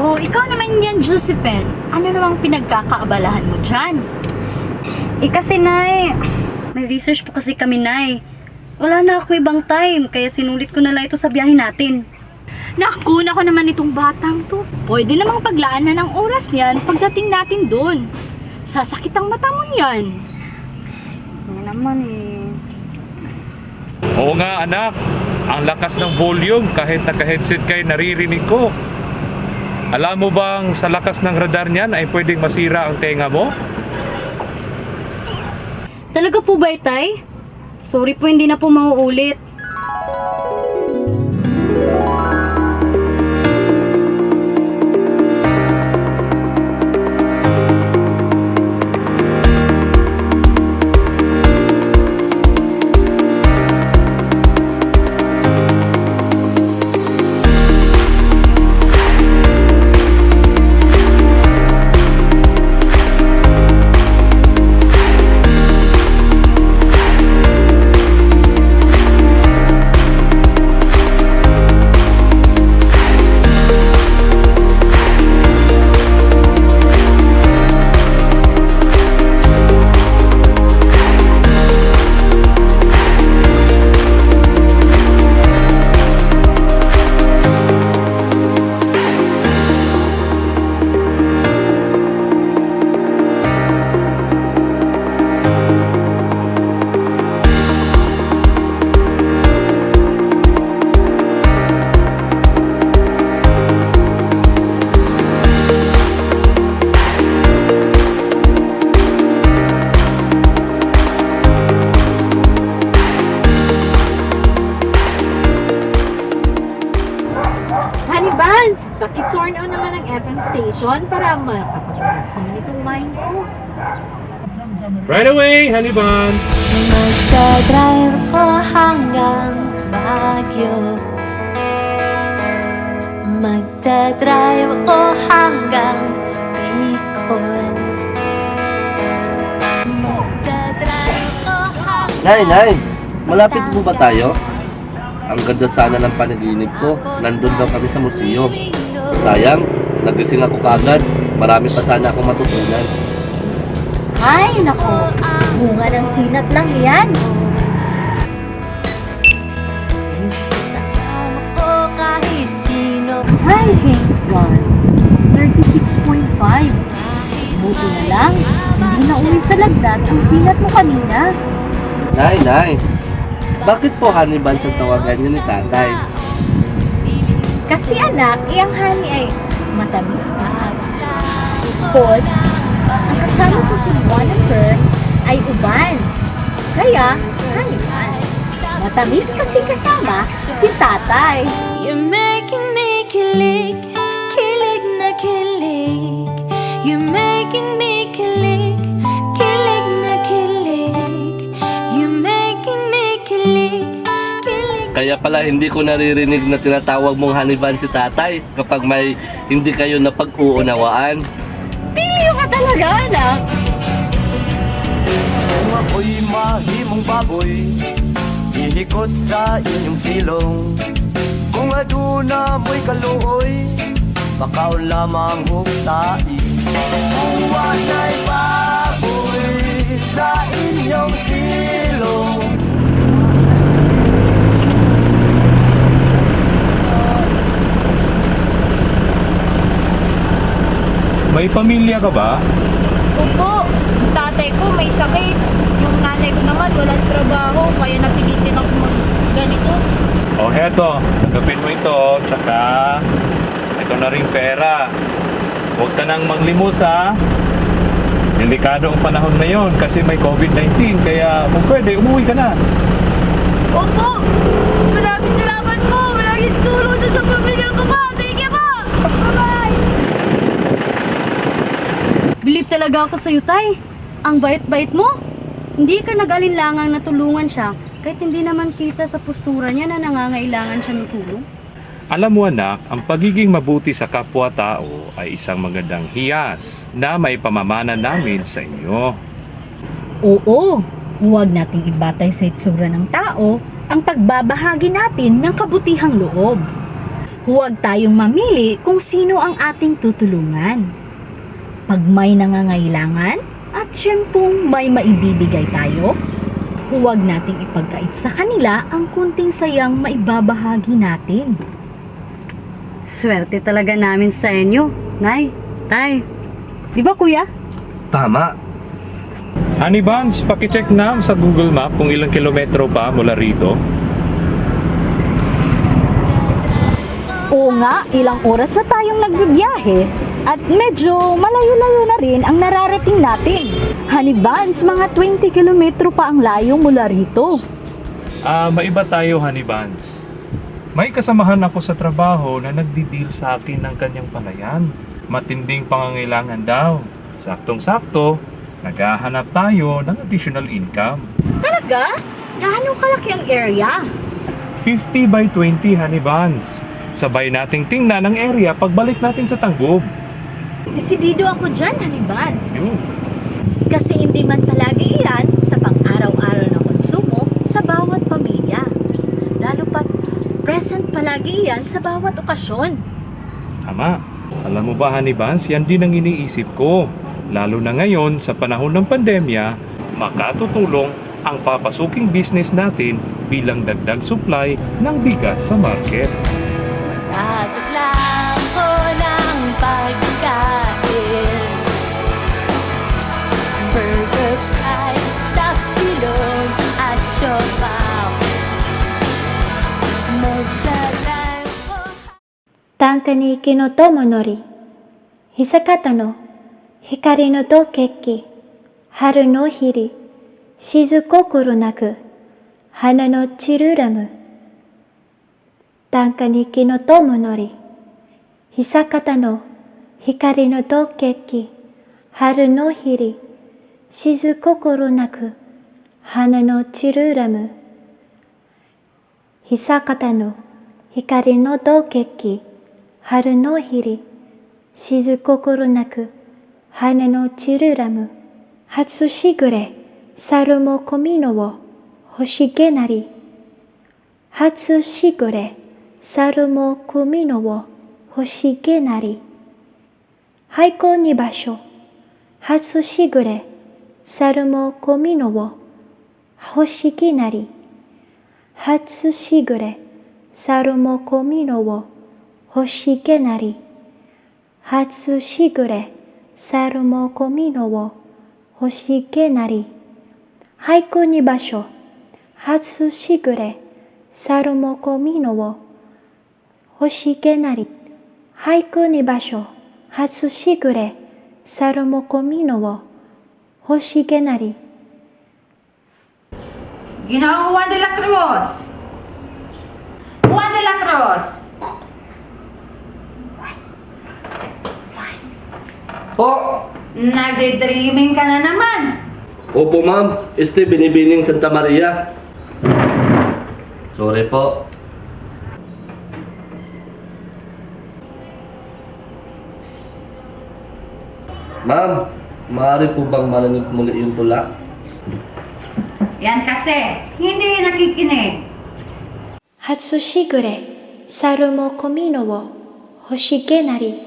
[SPEAKER 15] Oh, ikaw naman yan, Josephine. Ano namang pinagkakaabalahan mo dyan?
[SPEAKER 18] Kasi, Nay, may research po kasi kami, Nay. Wala na ako ibang time, kaya sinulit ko na lang ito sa biyahe natin.
[SPEAKER 15] Naku, nako naman itong batang to. Pwede namang paglaan na ng oras niyan pagdating natin doon. Sasakit ang mata mo niyan.
[SPEAKER 18] Ano naman eh.
[SPEAKER 17] Oo nga anak, ang lakas ng volume kahit naka-headset kayo naririnig ko. Alam mo bang sa lakas ng radar niyan ay pwedeng masira ang tenga mo?
[SPEAKER 18] Talaga po ba, Tay? Sorry po, hindi na po mauulit.
[SPEAKER 15] Hanibans, paki-turn on naman ang FM station para makapag-relax naman itong mind ko.
[SPEAKER 17] Right away, Haniban!
[SPEAKER 3] Magdadrive ko hanggang Baguio. Magdadrive ko hanggang Bicol. Magdadrive ko hanggang...
[SPEAKER 16] Nay! Malapit po ba tayo? Ang ganda sana ng panaginip ko. Nandun daw kami sa museo. Sayang, nagising ako kagad. Marami pa sana akong matutunan.
[SPEAKER 15] Ay, nako. Bunga ng sinat lang yan.
[SPEAKER 3] Isasama ko kahit sino.
[SPEAKER 15] Hi, game's gone. 36.5. Buti na lang, hindi na uwi sa lagnat ang sinat mo kanina.
[SPEAKER 16] Nay! Bakit po honey buns ang tawagan niyo ni tatay?
[SPEAKER 15] Kasi anak, iyang honey ay matamis na. Tapos, ang kasama sa Cebuano term ay uban. Kaya, honey buns. Matamis kasi kasama si tatay.
[SPEAKER 3] You're making me kilig, kilig na kilig. You're making me kilig, kilig na kilig. You're making me kilig, kilig.
[SPEAKER 16] Kaya pala hindi ko naririnig na tinatawag mong honey buns si tatay kapag may hindi kayo napag-uunawaan.
[SPEAKER 15] Pilyo ka talaga, anak.
[SPEAKER 19] Kung ako'y mahimong baboy, ihikot sa inyong silong. Kung aduna mo'y kaluoy, makaon lamang huktai. Kung wala'y baboy sa inyong silong.
[SPEAKER 17] May pamilya ka ba?
[SPEAKER 20] Opo, tatay ko may sakit. Yung nanay ko naman walang trabaho, kaya napilitin ako ganito.
[SPEAKER 17] O heto, tanggapin mo ito, tsaka ito na rin pera. Huwag ka nang maglimos ha. Delikado ang panahon ngayon kasi may COVID-19, kaya kung pwede, umuwi ka na.
[SPEAKER 20] Opo, maraming salamat po. Maraming tulong doon sa pamilya ko po. Thank you po. Bye-bye.
[SPEAKER 18] Bilib talaga ako sa'yo, Tay. Ang bait-bait mo. Hindi ka nag-alinlangang natulungan siya kahit hindi naman kita sa postura niya na nangangailangan siya ng tulong.
[SPEAKER 17] Alam mo anak, ang pagiging mabuti sa kapwa-tao ay isang magandang hiyas na may pamamana namin sa inyo.
[SPEAKER 15] Oo, huwag nating ibatay sa itsura ng tao ang pagbabahagi natin ng kabutihang loob. Huwag tayong mamili kung sino ang ating tutulungan. Pag may nangangailangan at syempong may maibibigay tayo, huwag nating ipagkait sa kanila ang kunting sayang maibabahagi natin.
[SPEAKER 18] Swerte talaga namin sa inyo, Nay, Tay. Di ba, Kuya?
[SPEAKER 16] Tama.
[SPEAKER 17] Honey Buns, pakicheck na sa Google Map kung ilang kilometro pa mula rito.
[SPEAKER 15] Oo nga, ilang oras na tayong nagbibiyahe at medyo malayo-layo na rin ang nararating natin. Honey Buns, mga 20 kilometro pa ang layo mula rito.
[SPEAKER 17] Maiba tayo, Honey Buns. May kasamahan ako sa trabaho na nagdi-deal sa akin ng kanyang palayan. Matinding pangangailangan daw. Saktong-sakto, naghahanap tayo ng additional income.
[SPEAKER 15] Talaga? Gaano kalaki ang area?
[SPEAKER 17] 50 by 20, Honey Buns. Sabay nating tingnan ang area pagbalik natin sa TANGKUB.
[SPEAKER 15] Desidido ako dyan, Honey Buns. Kasi hindi man palagi iyan sa pang-araw-araw na konsumo sa bawat pamilya. Lalo pat present palagi iyan sa bawat okasyon.
[SPEAKER 17] Tama. Alam mo ba, Honey Buns, yan din ang iniisip ko. Lalo na ngayon sa panahon ng pandemya, makatutulong ang papasuking business natin bilang dagdag supply ng bigas sa market.
[SPEAKER 3] Tataglang ko ng pagkain, burger, fries, tapsilog at siopaw. Magdalang ko.
[SPEAKER 1] Tankaniki no tomonori, hisakata no hikari no dokeki, haru no hiri, shizukokoro naku, hana no chiruramu. Tankaniki no tomonori, hisakata no hikari no dokeki, haru no hiri, shizukokoro naku, hana no chiruramu. Hisakata no hikari no dokeki, haru no hiri, shizukokoro naku, hana no chiruramu. Hatsushigure, saru mo komino wo hoshige nari. Hatsushigure, saru mo komino wo hoshige nari. Haiko ni basho. Hatsushigure, saru mo komino wo hoshige nari. Hatsushigure, saru mo komino wo hoshige nari. Hatsushigure, saru mo komino wo hoshige nari. Haiku ni basho. 初しぐれ猿も小美濃を欲しげなり俳句に場所初しぐれ猿も小美濃を欲しげなり
[SPEAKER 20] Ginoong Juan de la Cruz! Juan de la Cruz!
[SPEAKER 16] Po!
[SPEAKER 20] Nagde-dreaming ka na naman!
[SPEAKER 16] Opo ma'am, binibining Santa Maria. Sorry po. Ma'am, maaari po bang marinig muli yung tula?
[SPEAKER 20] Yan kasi, hindi nakikinig.
[SPEAKER 1] 初しぐれ猿も小美濃を欲しげなり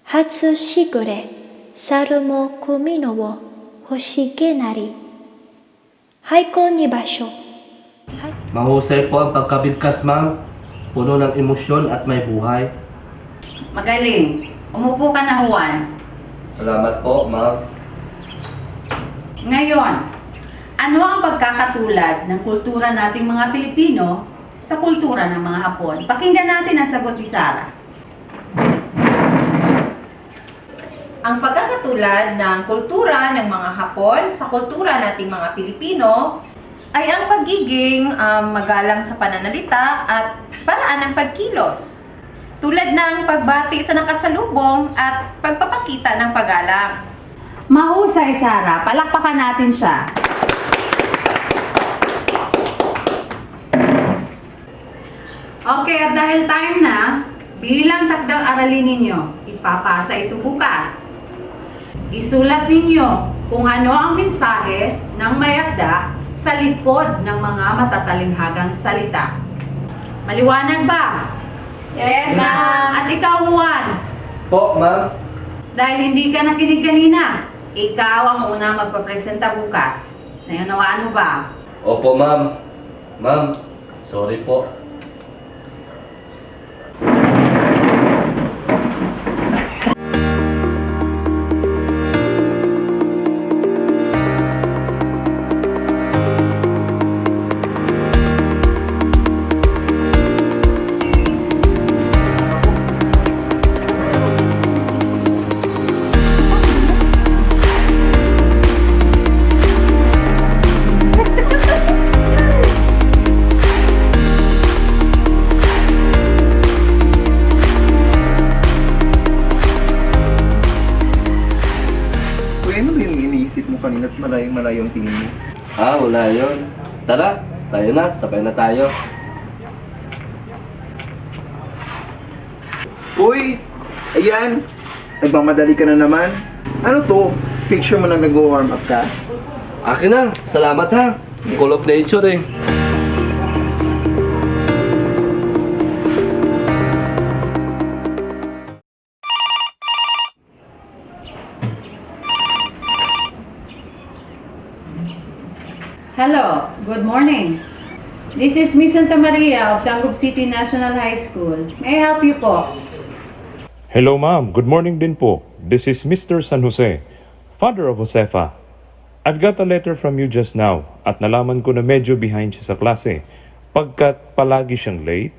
[SPEAKER 1] 初しぐれ猿も小美濃を欲しげなり俳句に場所
[SPEAKER 16] Mahusay po ang pagkabigkas ma'am. Puno ng emosyon at may buhay.
[SPEAKER 20] Magaling. Umupo ka na, Juan.
[SPEAKER 16] Salamat po ma'am.
[SPEAKER 20] Ngayon, ano ang pagkakatulad ng kultura nating mga Pilipino sa kultura ng mga Hapon? Pakinggan natin ang sagot ni Sarah.
[SPEAKER 21] Ang pagkakatulad ng kultura ng mga Hapon sa kultura nating mga Pilipino ay ang pagiging magalang sa pananalita at paraan ng pagkilos. Tulad ng pagbati sa nakasalubong at pagpapakita ng paggalang.
[SPEAKER 20] Mahusay, Sarah. Palakpakan natin siya. Okay, at dahil time na, bilang takdang aralin ninyo, ipapasa ito bukas. Isulat ninyo kung ano ang mensahe ng mayakda sa likod ng mga matatalinghagang salita. Maliwanag ba?
[SPEAKER 21] Yes, ma'am.
[SPEAKER 20] At ikaw, Juan,
[SPEAKER 16] Po ma'am.
[SPEAKER 20] dahil hindi ka nakinig kanina, ikaw ang unang magpapresenta bukas. Naunawaan mo ba?
[SPEAKER 16] Opo ma'am. Ma'am, sorry po.
[SPEAKER 22] Uy, ano ba yung iniisip mo kanina at malayong-malayo ang tingin mo?
[SPEAKER 16] Wala yun. Tara, tayo na. Sabay na tayo.
[SPEAKER 22] Uy! Ayan! Nagmamadali ka na naman. Ano to? Picture mo na nag-warm up ka?
[SPEAKER 16] Akin na. Salamat ha. Call of nature eh.
[SPEAKER 20] Hello, good morning. This is Miss Santa Maria of TANGKUB City National High School. May I help you po?
[SPEAKER 17] Hello ma'am, good morning din po. This is Mr. San Jose, father of Josefa. I've got a letter from you just now at nalaman ko na medyo behind siya sa klase pagkat palagi siyang late.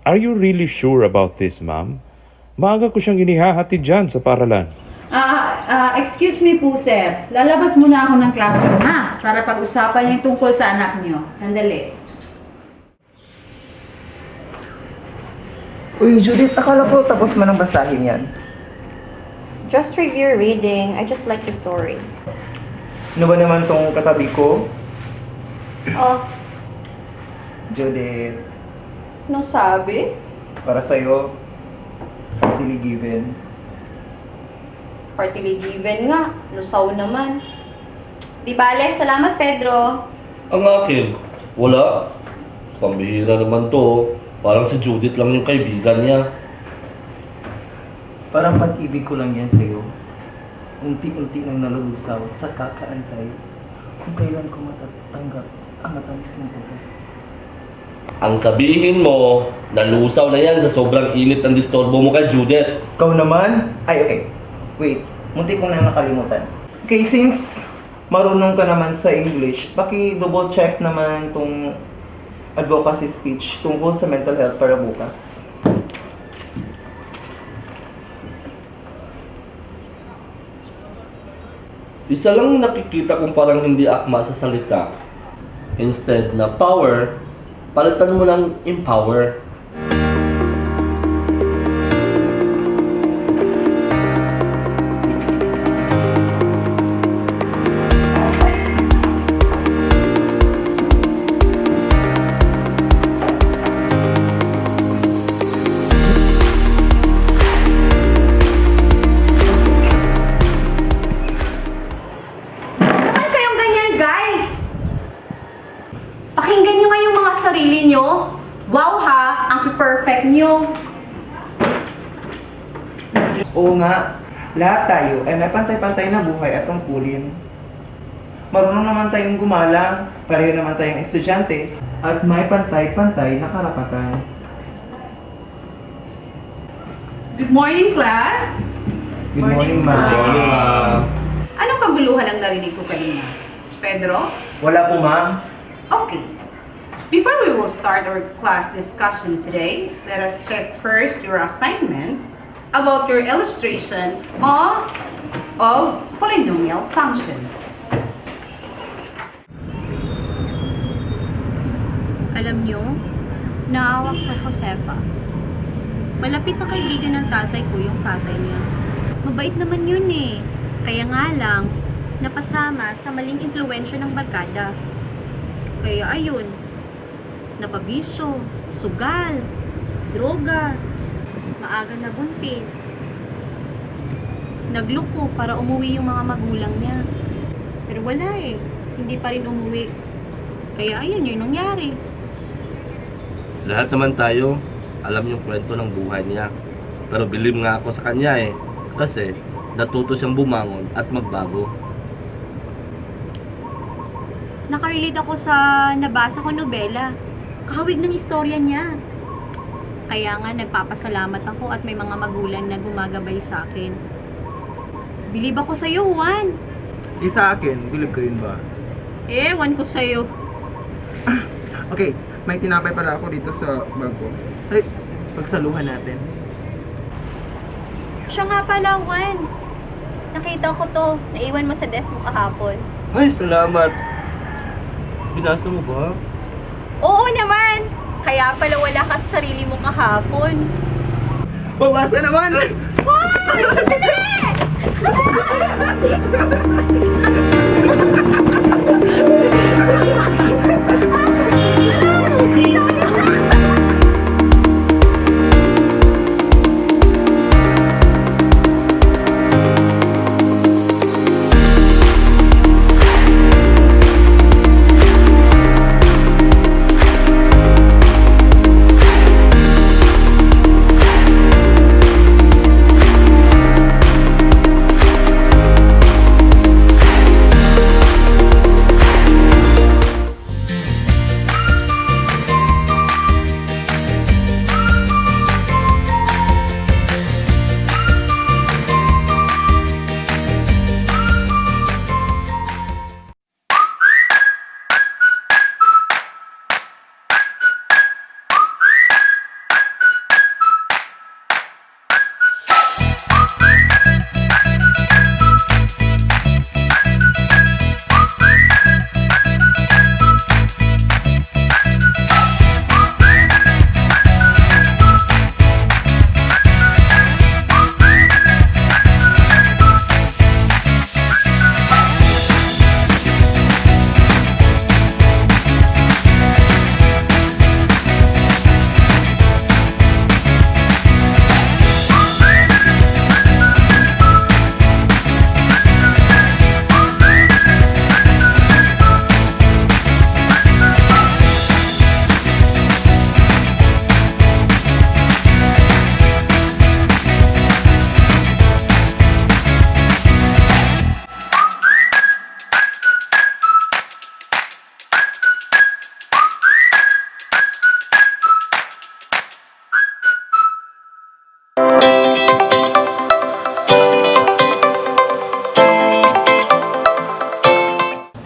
[SPEAKER 17] Are you really sure about this ma'am? Maaga ko siyang inihahatid dyan sa paralan.
[SPEAKER 20] Excuse me po, sir. Lalabas muna ako ng classroom, ha? Para pag-usapan yung tungkol sa anak niyo. Sandali.
[SPEAKER 22] Uy, Judith, akala ko tapos mo nang basahin yan.
[SPEAKER 23] Just review reading. I just like the story.
[SPEAKER 22] Ano ba naman tong katabi ko?
[SPEAKER 23] Oh,
[SPEAKER 22] Judith,
[SPEAKER 23] no sabi?
[SPEAKER 22] para sa'yo, happily given.
[SPEAKER 23] Partily given nga. Lusaw naman. Di bale, salamat Pedro.
[SPEAKER 16] Ang akin, wala. Pambihira naman to. Parang si Judith lang yung kaibigan niya.
[SPEAKER 22] Parang pag-ibig ko lang yan sa'yo. Unti-unti nang nalulusaw sa kakaantay kung kailan ko matatanggap ang matamis mong buhay.
[SPEAKER 16] Ang sabihin mo, nalusaw na yan sa sobrang init ng disturbo mo kay Judith.
[SPEAKER 22] Ikaw naman? Ay, okay. Wait, munti ko na nakalimutan. Okay, since marunong ka naman sa English, paki-double check naman tong advocacy speech tungkol sa mental health para bukas.
[SPEAKER 16] Isa lang nakikita kong parang hindi akma sa salita. Instead na power, palitan mo ng empower.
[SPEAKER 23] Naman kayong ganyan, guys! Pakinggan nyo nga yung mga sarili nyo. Wow ha, ang perfect nyo.
[SPEAKER 22] Oo nga, lahat tayo ay may pantay-pantay na buhay at tungkulin. Marunong naman tayong gumalang, pareho naman tayong estudyante, at may pantay-pantay na karapatan.
[SPEAKER 20] Good morning, class!
[SPEAKER 22] Good morning, ma'am.
[SPEAKER 16] Good morning, ma'am.
[SPEAKER 20] Anong kaguluhan ang narinig ko kanina? Pedro?
[SPEAKER 22] Wala po, ma'am.
[SPEAKER 20] Okay. Before we will start our class discussion today, let us check first your assignment about your illustration of polynomial functions.
[SPEAKER 2] Alam nyo, naawa ko kay Josefa. Malapit na kaibigan ng tatay ko yung tatay niya. Mabait naman yun eh. Kaya nga lang, napasama sa maling impluwensya ng barkada. Kaya ayun, napabiso, sugal, droga, maaga na buntis. Nagluko para umuwi yung mga magulang niya. Pero wala eh, hindi pa rin umuwi. Kaya ayun yung nangyari.
[SPEAKER 16] Lahat naman tayo, alam yung kwento ng buhay niya. Pero believe nga ako sa kanya eh. Kasi natuto siyang bumangon at magbago.
[SPEAKER 2] Nakarelate ako sa nabasa ko nobela. Kahawig ng istorya niya. Kaya nga nagpapasalamat ako at may mga magulang na gumagabay sa akin. Believe ako sa'yo, Juan.
[SPEAKER 22] Di sa akin, believe ka rin ba?
[SPEAKER 2] Ewan ko sa'yo.
[SPEAKER 22] Okay, may tinapay pala ako dito sa bag ko. Halika, pagsaluhan natin.
[SPEAKER 2] Siya nga pala, Juan. Nakita ko to. Naiwan mo sa desk mo kahapon.
[SPEAKER 16] Ay, salamat. Binasa mo ba?
[SPEAKER 2] Oo naman. Kaya pala wala ka sa sarili mo kahapon.
[SPEAKER 22] Pabasa naman!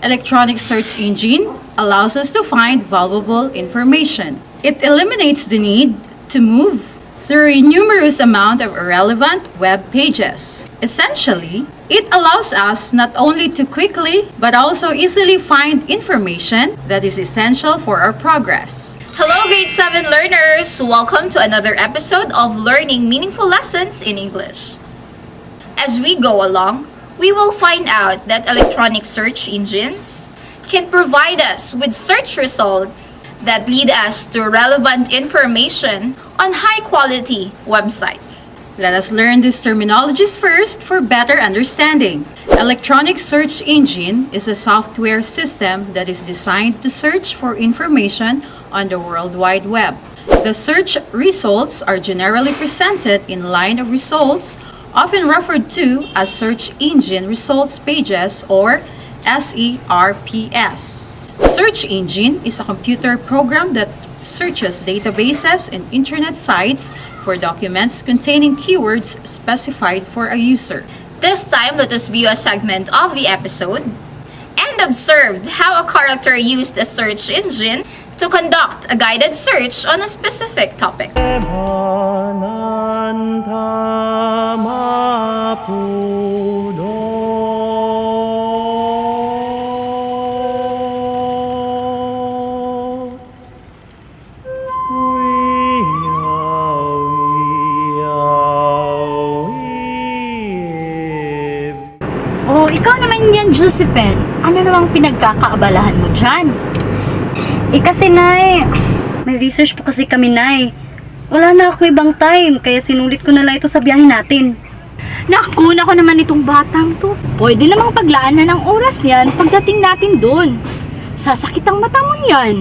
[SPEAKER 4] electronic search engine allows us to find valuable information. It eliminates the need to move through a numerous amount of irrelevant web pages. Essentially, it allows us not only to quickly but also easily find information that is essential for our progress.
[SPEAKER 2] Hello, grade 7 learners! Welcome to another episode of Learning Meaningful Lessons in English. As we go along, we will find out that electronic search engines can provide us with search results that lead us to relevant information on high-quality websites.
[SPEAKER 4] Let us learn these terminologies first for better understanding. Electronic search engine is a software system that is designed to search for information on the World Wide Web. The search results are generally presented in line of results, often referred to as search engine results pages or SERPs. Search engine is a computer program that searches databases and internet sites for documents containing keywords specified for a user.
[SPEAKER 2] This time, let us view a segment of the episode and observe how a character used a search engine to conduct a guided search on a specific topic.
[SPEAKER 18] Oh, ikaw naman yan, Josephine. Ano namang pinagkakaabalahan mo dyan? Kasi, Nay, may research po kasi kami, Nay. Wala na ako ibang time, kaya sinulit ko na lang ito sa biyahe natin. Nakuna ko naman itong batang to. Pwede namang paglaan na ng oras niyan pagdating natin doon. Sasakit ang mata mo niyan.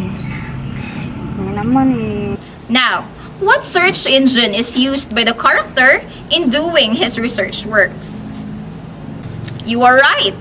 [SPEAKER 18] Ano naman eh.
[SPEAKER 2] Now, what search engine is used by the character in doing his research works? You are right.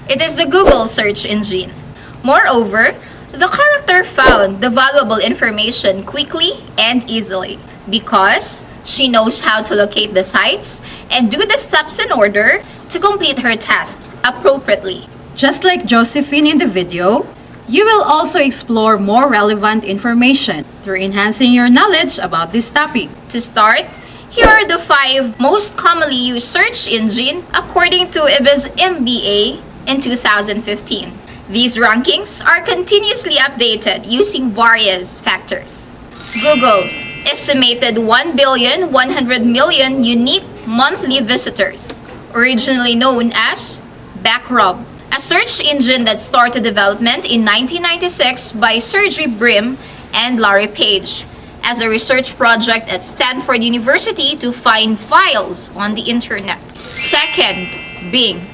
[SPEAKER 2] It is the Google search engine. Moreover, the character found the valuable information quickly and easily because she knows how to locate the sites and do the steps in order to complete her task appropriately.
[SPEAKER 4] Just like Josephine in the video, you will also explore more relevant information through enhancing your knowledge about this topic.
[SPEAKER 2] To start, here are the 5 most commonly used search engine according to IBIS MBA in 2015. These rankings are continuously updated using various factors. Google estimated 1,100,000,000 unique monthly visitors, originally known as Backrub, a search engine that started development in 1996 by Sergey Brin and Larry Page as a research project at Stanford University to find files on the internet. Second, Bing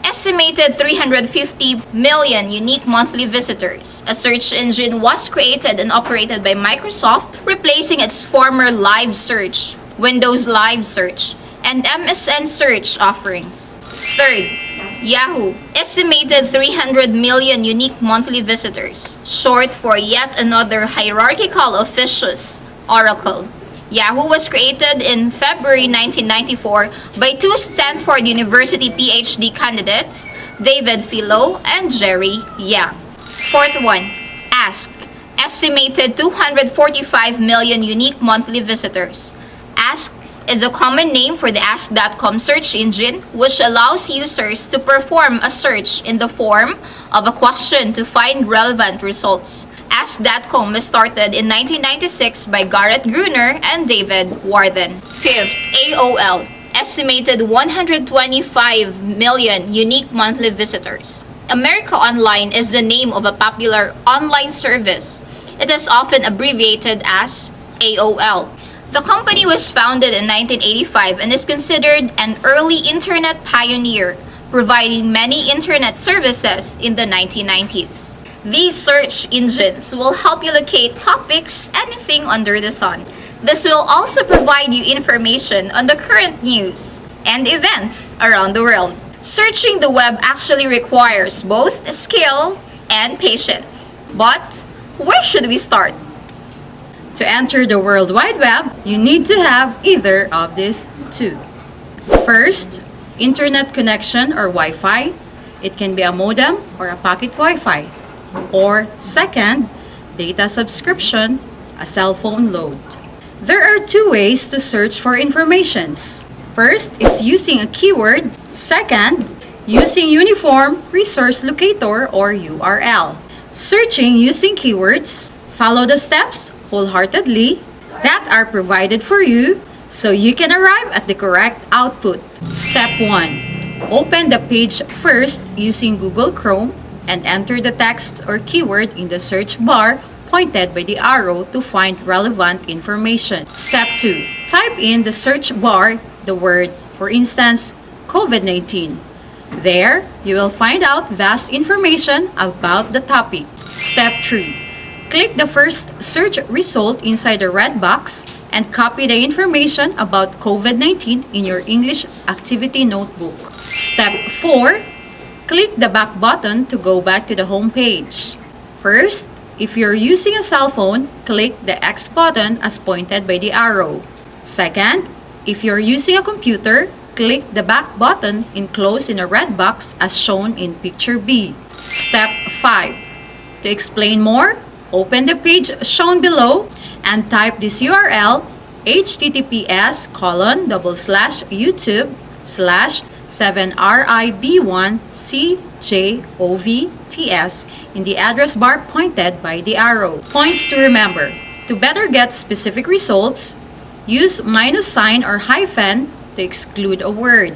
[SPEAKER 2] estimated 350 million unique monthly visitors. A search engine was created and operated by Microsoft, replacing its former Live Search, Windows Live Search, and MSN Search offerings. Third, Yahoo estimated 300 million unique monthly visitors, short for yet another hierarchical officious Oracle. Yahoo was created in February 1994 by 2 Stanford University PhD candidates, David Filo and Jerry Yang. Fourth one, Ask estimated 245 million unique monthly visitors. Ask is a common name for the Ask.com search engine, which allows users to perform a search in the form of a question to find relevant results. Ask.com was started in 1996 by Garrett Gruner and David Warden. Fifth, AOL estimated 125 million unique monthly visitors. America Online is the name of a popular online service. It is often abbreviated as AOL. The company was founded in 1985 and is considered an early internet pioneer, providing many internet services in the 1990s. These search engines will help you locate topics, anything under the sun. This will also provide you information on the current news and events around the world. Searching the web actually requires both skills and patience. But where should we start?
[SPEAKER 4] To enter the World Wide Web, you need to have either of these two. First, internet connection or Wi-Fi. It can be a modem or a pocket Wi-Fi. Or second, data subscription, a cell phone load. There are two ways to search for informations. First is using a keyword. Second, using Uniform Resource Locator or URL. Searching using keywords, follow the steps wholeheartedly that are provided for you so you can arrive at the correct output. Step 1. Open the page first using Google Chrome and enter the text or keyword in the search bar pointed by the arrow to find relevant information. Step 2. Type in the search bar the word, for instance, COVID-19. There, you will find out vast information about the topic. Step 3. Click the first search result inside the red box and copy the information about COVID-19 in your English activity notebook. Step 4. Click the back button to go back to the home page. First, if you're using a cell phone, click the X button as pointed by the arrow. Second, if you're using a computer, click the back button enclosed in a red box as shown in picture B. Step 5. To explain more, open the page shown below and type this URL https://youtube/7rib1cjovts in the address bar pointed by the arrow. Points to remember. To better get specific results, use minus sign or hyphen to exclude a word.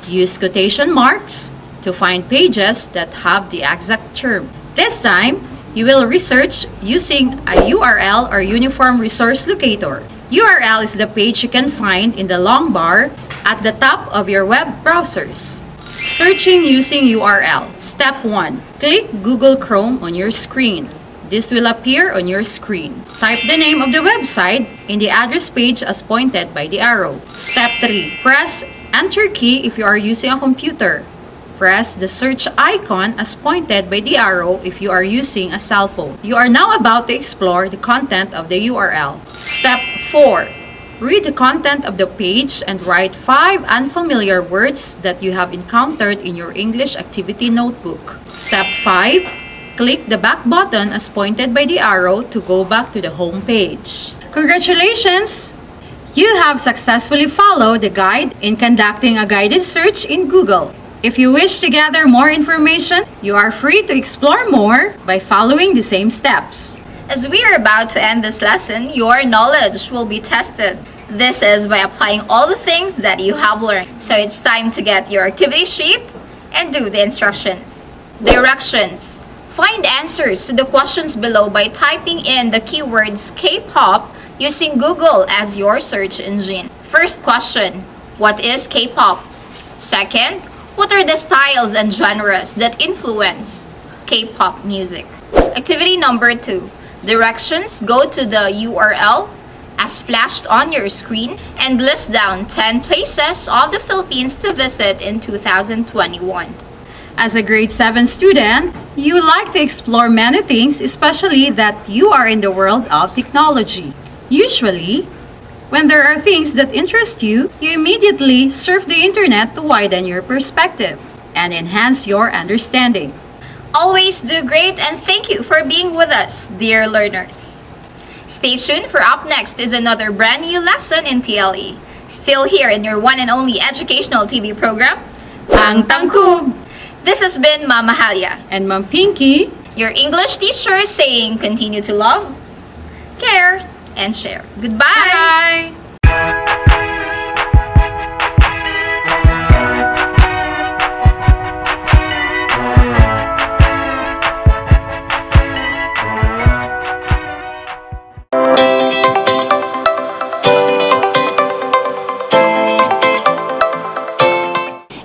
[SPEAKER 4] Use quotation marks to find pages that have the exact term. This time, you will research using a URL or Uniform Resource Locator. URL is the page you can find in the long bar at the top of your web browsers. Searching using URL. Step 1. Click Google Chrome on your screen. This will appear on your screen. Type the name of the website in the address page as pointed by the arrow. Step 3. Press Enter key if you are using a computer. Press the search icon as pointed by the arrow if you are using a cell phone. You are now about to explore the content of the URL. Step 4. Read the content of the page and write 5 unfamiliar words that you have encountered in your English activity notebook. Step 5. Click the back button as pointed by the arrow to go back to the home page. Congratulations! You have successfully followed the guide in conducting a guided search in Google. If you wish to gather more information, you are free to explore more by following the same steps.
[SPEAKER 5] As we are about to end this lesson, your knowledge will be tested. This is by applying all the things that you have learned. So it's time to get your activity sheet and do the instructions. Directions. Find answers to the questions below by typing in the keywords K-pop using Google as your search engine. First question, what is K-pop? Second, what are the styles and genres that influence K-pop music? Activity number 2, directions. Go to the URL as flashed on your screen and list down 10 places of the Philippines to visit in 2021.
[SPEAKER 4] As a grade 7 student, you like to explore many things, especially that you are in the world of technology. Usually, when there are things that interest you, you immediately surf the internet to widen your perspective and enhance your understanding.
[SPEAKER 5] Always do great, and thank you for being with us, dear learners. Stay tuned, for up next is another brand new lesson in TLE. Still here in your one and only educational TV program,
[SPEAKER 4] Ang TANGKUB!
[SPEAKER 5] This has been Mama Halia
[SPEAKER 4] and Ma'am Pinky,
[SPEAKER 5] your English teacher, saying continue to love, care, and share. Goodbye!
[SPEAKER 4] Bye!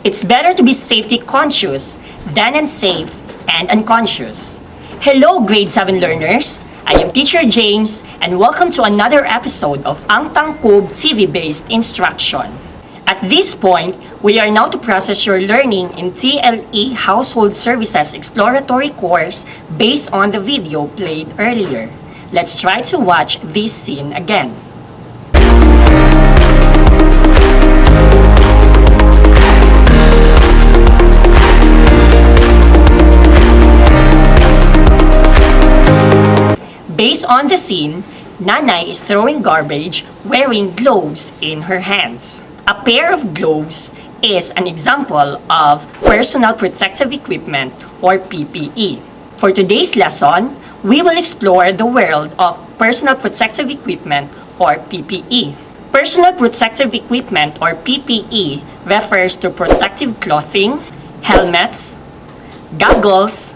[SPEAKER 6] It's better to be safety conscious than unsafe and unconscious. Hello, grade 7 learners. I am Teacher James, and welcome to another episode of Ang TANGKUB TV-based instruction. At this point, we are now to process your learning in TLE Household Services Exploratory Course based on the video played earlier. Let's try to watch this scene again. Based on the scene, Nanay is throwing garbage wearing gloves in her hands. A pair of gloves is an example of personal protective equipment or PPE. For today's lesson, we will explore the world of personal protective equipment or PPE. Personal protective equipment or PPE refers to protective clothing, helmets, goggles,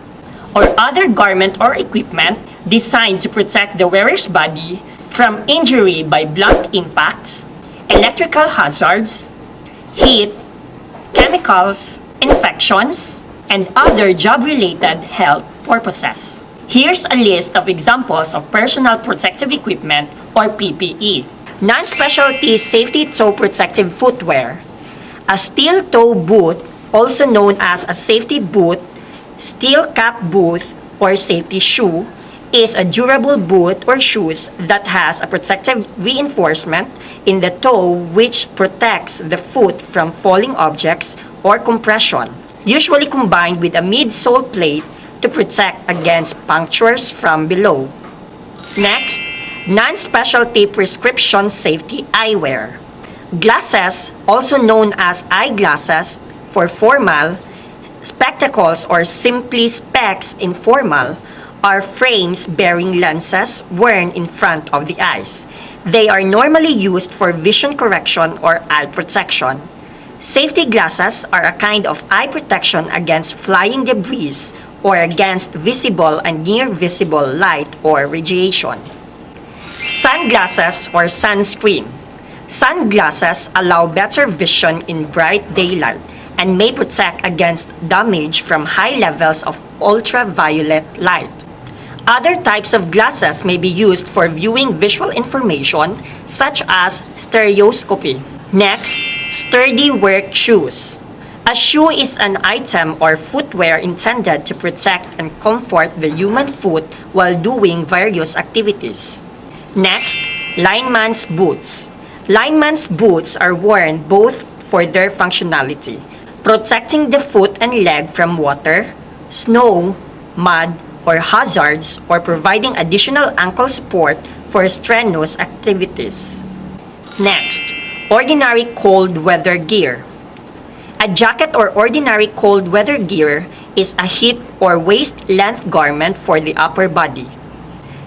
[SPEAKER 6] or other garment or equipment designed to protect the wearer's body from injury by blunt impacts, electrical hazards, heat, chemicals, infections, and other job-related health purposes. Here's a list of examples of personal protective equipment or PPE. Non-specialty safety toe protective footwear. A steel toe boot, also known as a safety boot, steel cap boot, or safety shoe, is a durable boot or shoes that has a protective reinforcement in the toe which protects the foot from falling objects or compression, usually combined with a midsole plate to protect against punctures from below. Next, non-specialty prescription safety eyewear. Glasses, also known as eyeglasses for formal, spectacles or simply specs in formal, are frames bearing lenses worn in front of the eyes. They are normally used for vision correction or eye protection. Safety glasses are a kind of eye protection against flying debris or against visible and near visible light or radiation. Sunglasses or sunscreen. Sunglasses allow better vision in bright daylight and may protect against damage from high levels of ultraviolet light. Other types of glasses may be used for viewing visual information, such as stereoscopy. Next, sturdy work shoes. A shoe is an item or footwear intended to protect and comfort the human foot while doing various activities. Next, lineman's boots. Lineman's boots are worn both for their functionality, protecting the foot and leg from water, snow, mud, or hazards, or providing additional ankle support for strenuous activities. Next, ordinary cold weather gear. A jacket or ordinary cold weather gear is a hip or waist-length garment for the upper body.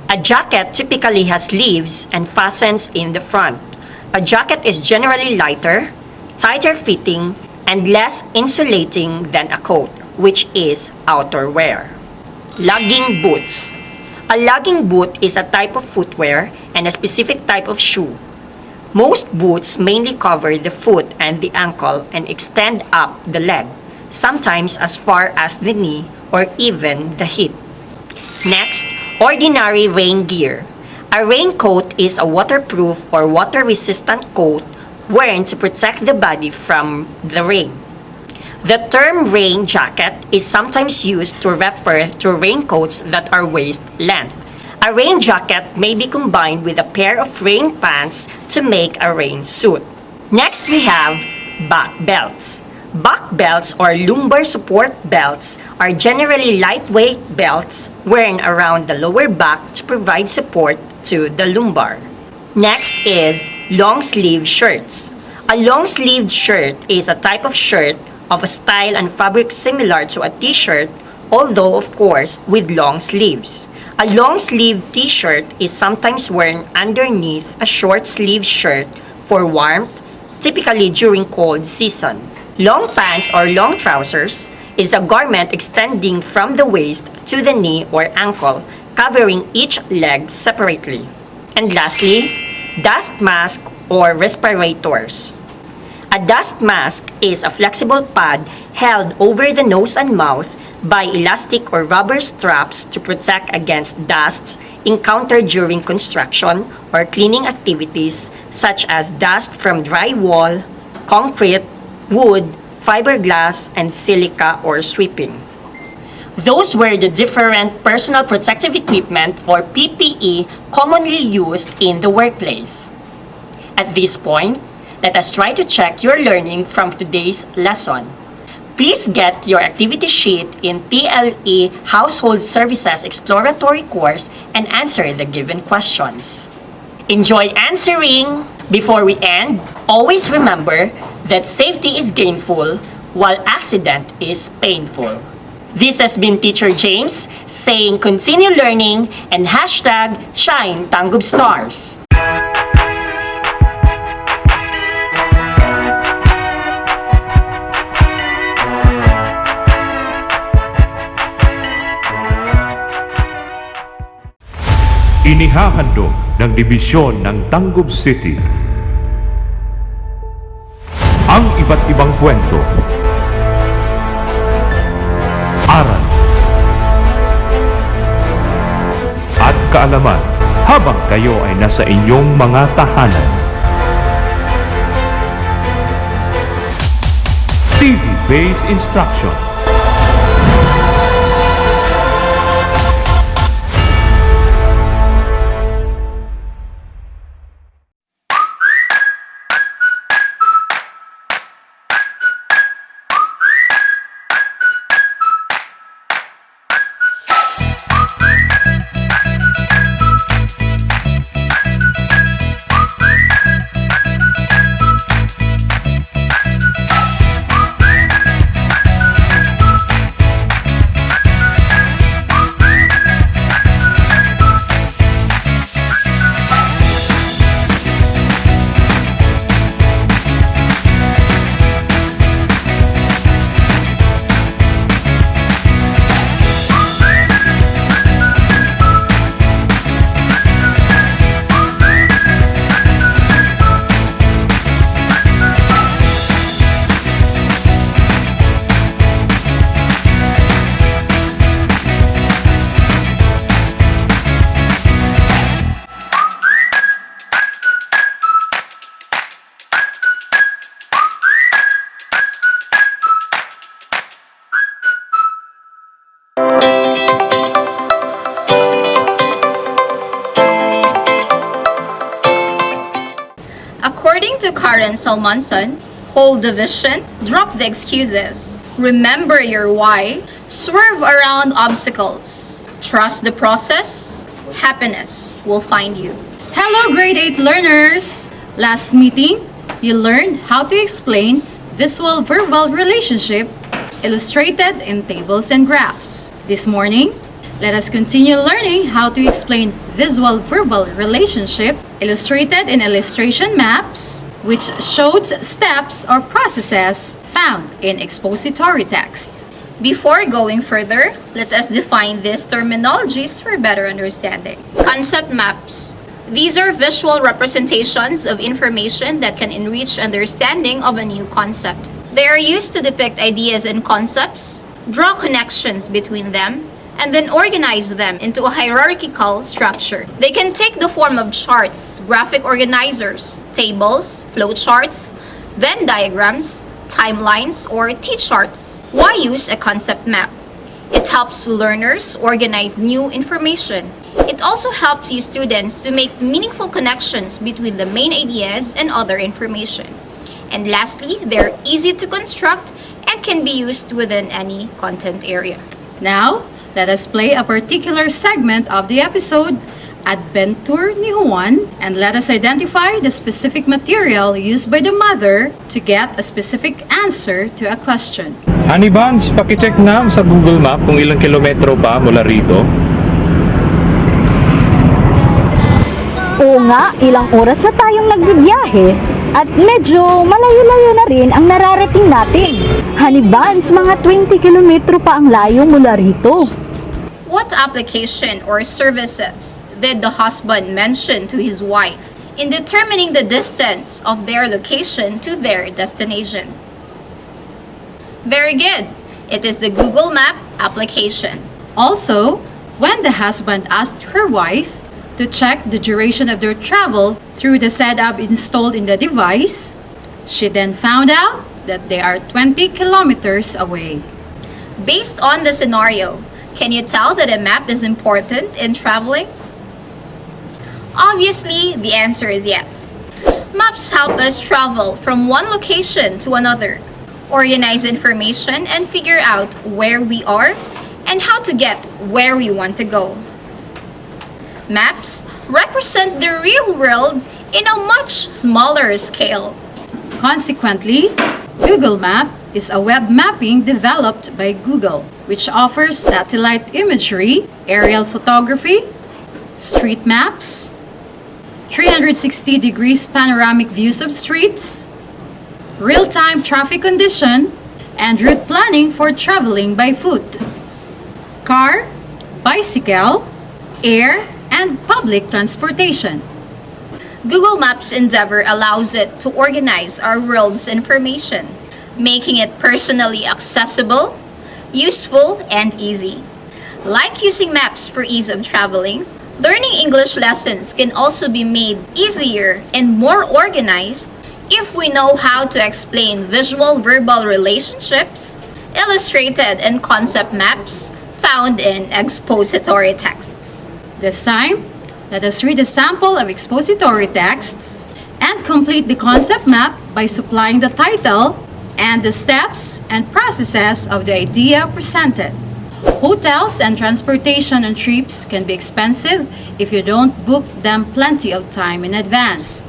[SPEAKER 6] A jacket typically has sleeves and fastens in the front. A jacket is generally lighter, tighter fitting, and less insulating than a coat, which is outerwear. Lugging boots. A lugging boot is a type of footwear and a specific type of shoe. Most boots mainly cover the foot and the ankle and extend up the leg, sometimes as far as the knee or even the hip. Next, ordinary rain gear. A raincoat is a waterproof or water-resistant coat worn to protect the body from the rain. The term rain jacket is sometimes used to refer to raincoats that are waist length. A rain jacket may be combined with a pair of rain pants to make a rain suit. Next, we have back belts. Back belts or lumbar support belts are generally lightweight belts worn around the lower back to provide support to the lumbar. Next is long-sleeve shirts. A long-sleeved shirt is a type of shirt of a style and fabric similar to a t-shirt, although of course with long sleeves. A long-sleeved t-shirt is sometimes worn underneath a short-sleeved shirt for warmth, typically during cold season. Long pants or long trousers is a garment extending from the waist to the knee or ankle, covering each leg separately. And lastly, dust mask or respirators. A dust mask is a flexible pad held over the nose and mouth by elastic or rubber straps to protect against dust encountered during construction or cleaning activities such as dust from drywall, concrete, wood, fiberglass, and silica or sweeping. Those were the different personal protective equipment or PPE commonly used in the workplace. At this point, let us try to check your learning from today's lesson. Please get your activity sheet in TLE Household Services Exploratory Course and answer the given questions. Enjoy answering! Before we end, always remember that safety is gainful while accident is painful. This has been Teacher James saying continue learning and hashtag shine TANGKUB stars.
[SPEAKER 17] Inihahandog ng Dibisyon ng TANGKUB City ang iba't ibang kwento, aral at kaalaman habang kayo ay nasa inyong mga tahanan. TV-based instruction.
[SPEAKER 5] According to Karen Salmanson, hold the vision, drop the excuses. Remember your why, swerve around obstacles. Trust the process, happiness will find you.
[SPEAKER 4] Hello, grade 8 learners! Last meeting, you learned how to explain visual-verbal relationship illustrated in tables and graphs. This morning, let us continue learning how to explain visual-verbal relationship illustrated in illustration maps, which shows steps or processes found in expository texts.
[SPEAKER 5] Before going further, let us define these terminologies for better understanding. Concept maps. These are visual representations of information that can enrich understanding of a new concept. They are used to depict ideas and concepts, draw connections between them, and then organize them into a hierarchical structure. They can take the form of charts, graphic organizers, tables, flowcharts, Venn diagrams, timelines, or T-charts. Why use a concept map? It helps learners organize new information. It also helps you students to make meaningful connections between the main ideas and other information. And lastly, they're easy to construct and can be used within any content area.
[SPEAKER 4] Now, let us play a particular segment of the episode, Adventure ni Juan, and let us identify the specific material used by the mother to get a specific answer to a question.
[SPEAKER 17] Honey Buns, pakicheck na sa Google Map kung ilang kilometro pa mula rito.
[SPEAKER 18] Oo nga, ilang oras na tayong nagbibiyahe at medyo malayo-layo na rin ang nararating natin. Honey Buns, mga 20 kilometro pa ang layo mula rito.
[SPEAKER 5] What application or services did the husband mention to his wife in determining the distance of their location to their destination? Very good. It is the Google Map application.
[SPEAKER 4] Also, when the husband asked her wife to check the duration of their travel through the setup installed in the device, she then found out that they are 20 kilometers away.
[SPEAKER 5] Based on the scenario, can you tell that a map is important in traveling? Obviously, the answer is yes. Maps help us travel from one location to another. organize information, and figure out where we are and how to get where we want to go. Maps represent the real world in a much smaller scale.
[SPEAKER 4] Consequently, Google Map is a web mapping developed by Google, which offers satellite imagery, aerial photography, street maps, 360 degrees panoramic views of streets, real-time traffic condition, and route planning for traveling by foot, car, bicycle, air, and public transportation.
[SPEAKER 5] Google Maps Endeavor allows it to organize our world's information, making it personally accessible, useful, and easy. Like using maps for ease of traveling, learning English lessons can also be made easier and more organized if we know how to explain visual-verbal relationships, illustrated and concept maps found in expository texts.
[SPEAKER 4] This time, let us read a sample of expository texts and complete the concept map by supplying the title and the steps and processes of the idea presented. Hotels and transportation on trips can be expensive if you don't book them plenty of time in advance.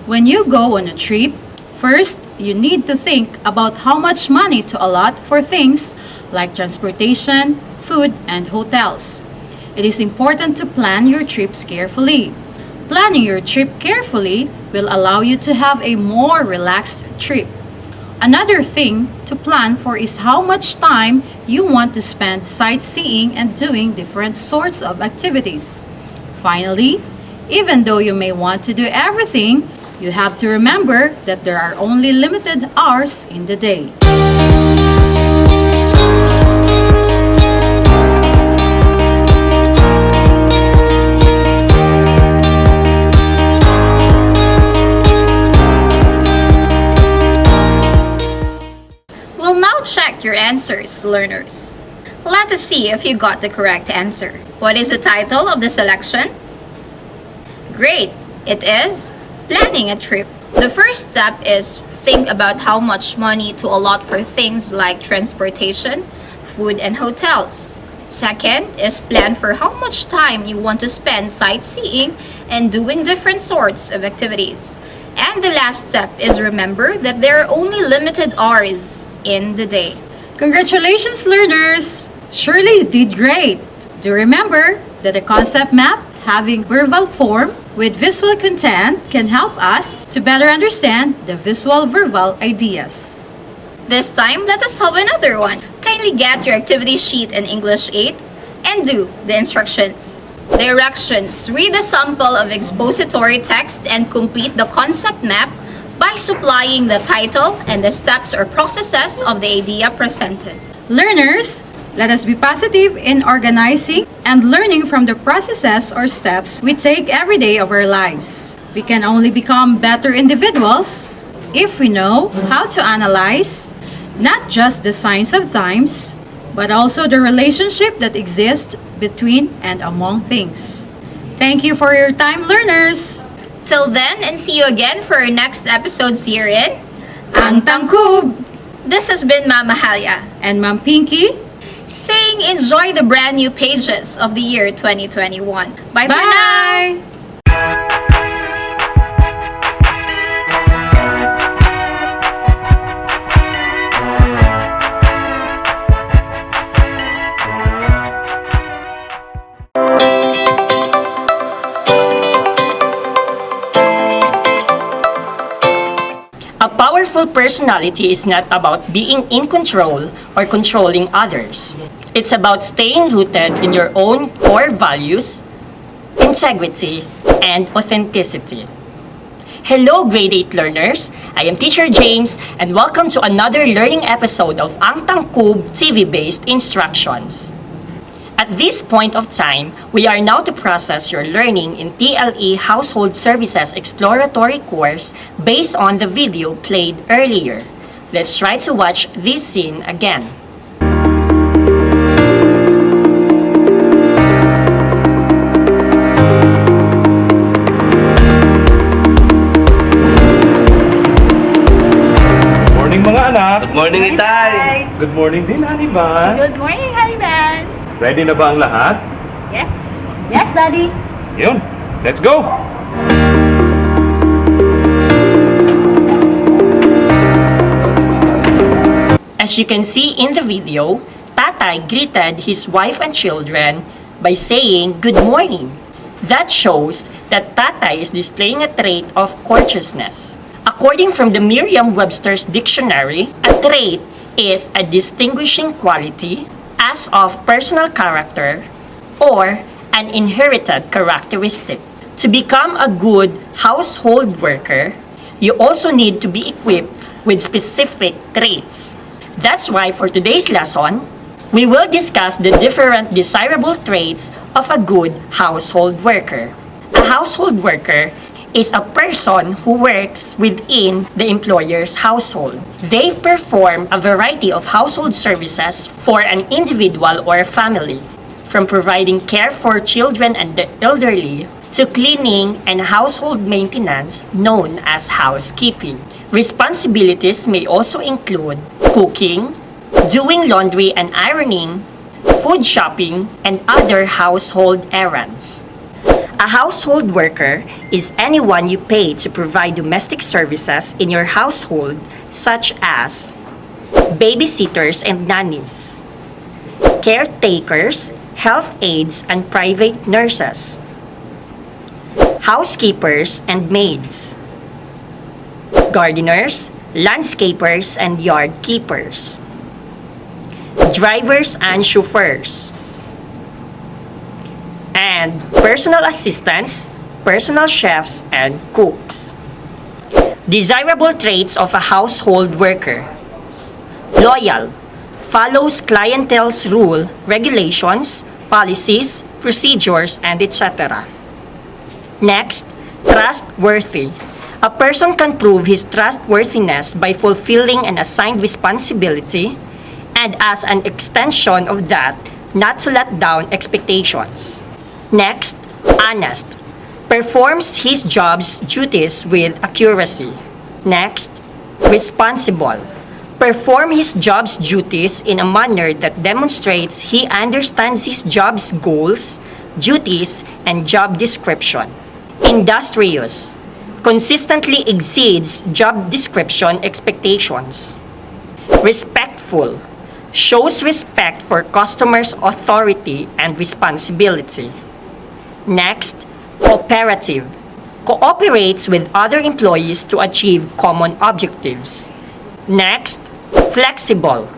[SPEAKER 4] When you go on a trip, first you need to think about how much money to allot for things like transportation, food, and hotels. It is important to plan your trips carefully. Planning your trip carefully will allow you to have a more relaxed trip. Another thing to plan for is how much time you want to spend sightseeing and doing different sorts of activities. Finally, even though you may want to do everything, you have to remember that there are only limited hours in the day.
[SPEAKER 5] We'll now check your answers, learners. Let us see if you got the correct answer. What is the title of the selection? Great! It is planning a trip. The first step is think about how much money to allot for things like transportation, food, and hotels. Second is plan for how much time you want to spend sightseeing and doing different sorts of activities. And the last step is remember that there are only limited hours in the day.
[SPEAKER 4] Congratulations, learners! Surely you did great! Do remember that a concept map having verbal form with visual content can help us to better understand the visual verbal ideas.
[SPEAKER 5] This time, let us have another one. Kindly get your activity sheet in English 8 and do the instructions. Directions. Read a sample of expository text and complete the concept map by supplying the title and the steps or processes of the idea presented.
[SPEAKER 4] Learners, let us be positive in organizing and learning from the processes or steps we take every day of our lives. We can only become better individuals if we know how to analyze not just the signs of times, but also the relationship that exists between and among things. Thank you for your time, learners!
[SPEAKER 5] Till then, and see you again for our next episodes here in Ang Tangkub! This has been Mama Halia
[SPEAKER 4] and Ma'am Pinky
[SPEAKER 5] saying enjoy the brand new pages of the year 2021. Bye for now!
[SPEAKER 6] A powerful personality is not about being in control or controlling others. It's about staying rooted in your own core values, integrity, and authenticity. Hello, grade 8 learners. I am Teacher James, and welcome to another learning episode of Ang TANGKUB TV-based instructions. At this point of time, we are now to process your learning in TLE Household Services Exploratory Course based on the video played earlier. Let's try to watch this scene again.
[SPEAKER 7] Morning mga anak!
[SPEAKER 17] anak.
[SPEAKER 16] Good morning, Itay.
[SPEAKER 17] Good morning din, Haniban.
[SPEAKER 15] Good morning, Hanibans!
[SPEAKER 17] Ready na ba ang lahat?
[SPEAKER 15] Yes! Yes, Daddy!
[SPEAKER 17] Yun, let's go!
[SPEAKER 6] As you can see in the video, Tatay greeted his wife and children by saying good morning. That shows that Tatay is displaying a trait of courteousness. According from the Merriam-Webster's dictionary, a trait is a distinguishing quality as of personal character or an inherited characteristic. To become a good household worker, you also need to be equipped with specific traits. That's why for today's lesson, we will discuss the different desirable traits of a good household worker. A household worker is a person who works within the employer's household. They perform a variety of household services for an individual or family, from providing care for children and the elderly to cleaning and household maintenance known as housekeeping. Responsibilities may also include cooking, doing laundry and ironing, food shopping, and other household errands. A household worker is anyone you pay to provide domestic services in your household, such as babysitters and nannies, caretakers, health aides, and private nurses, housekeepers and maids, gardeners, landscapers, and yard keepers, drivers and chauffeurs, and personal assistants, personal chefs, and cooks. Desirable traits of a household worker: loyal, follows clientele's rule, regulations, policies, procedures, and etc. Next, trustworthy. A person can prove his trustworthiness by fulfilling an assigned responsibility and as an extension of that, not to let down expectations. Next, honest. Performs his job's duties with accuracy. Next, responsible. Perform his job's duties in a manner that demonstrates he understands his job's goals, duties, and job description. Industrious. Consistently exceeds job description expectations. Respectful. Shows respect for customers' authority and responsibility. Next, cooperative. Cooperates with other employees to achieve common objectives. Next, flexible.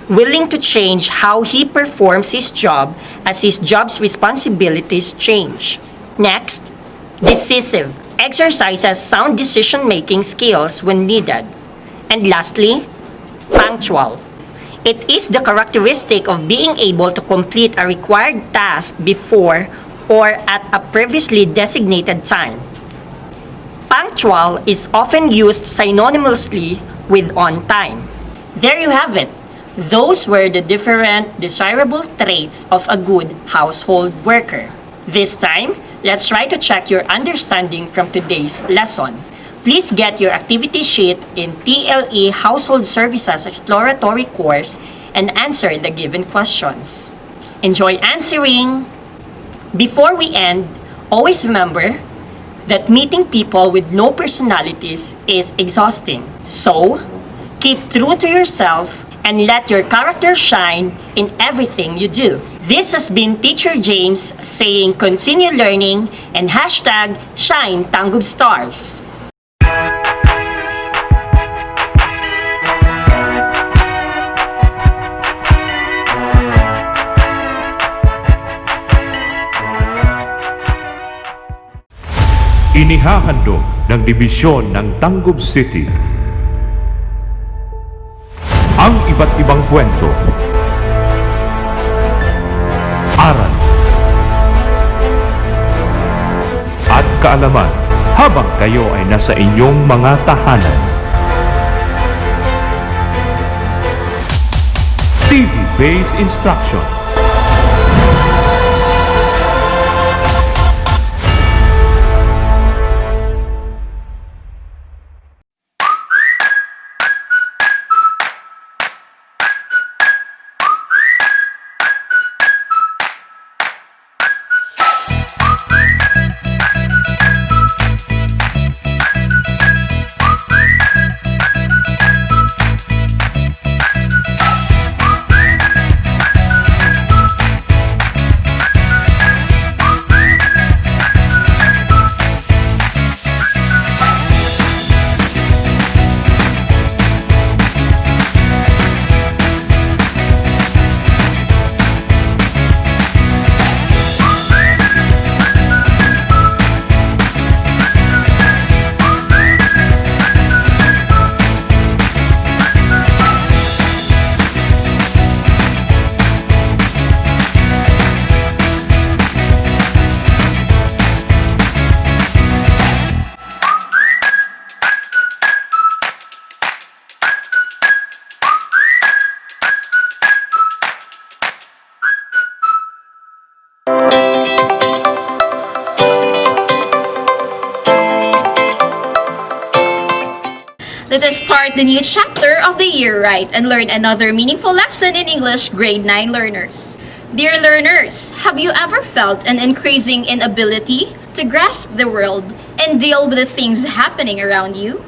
[SPEAKER 6] Willing to change how he performs his job as his job's responsibilities change. Next, decisive. Exercises sound decision-making skills when needed. And lastly, punctual. It is the characteristic of being able to complete a required task before or at a previously designated time. Punctual is often used synonymously with on time. There you have it. Those were the different desirable traits of a good household worker. This time, let's try to check your understanding from today's lesson. Please get your activity sheet in TLE Household Services Exploratory Course and answer the given questions. Enjoy answering! Before we end, always remember that meeting people with no personalities is exhausting. So, keep true to yourself and let your character shine in everything you do. This has been Teacher James saying continue learning and hashtag shine TANGKUB stars.
[SPEAKER 17] Inihahandog ng Dibisyon ng TANGKUB City ang iba't ibang kwento, aral, at kaalaman habang kayo ay nasa inyong mga tahanan. TV-based instruction.
[SPEAKER 5] Let us start the new chapter of the year right and learn another meaningful lesson in English grade 9 learners. Dear learners, have you ever felt an increasing inability to grasp the world and deal with the things happening around you?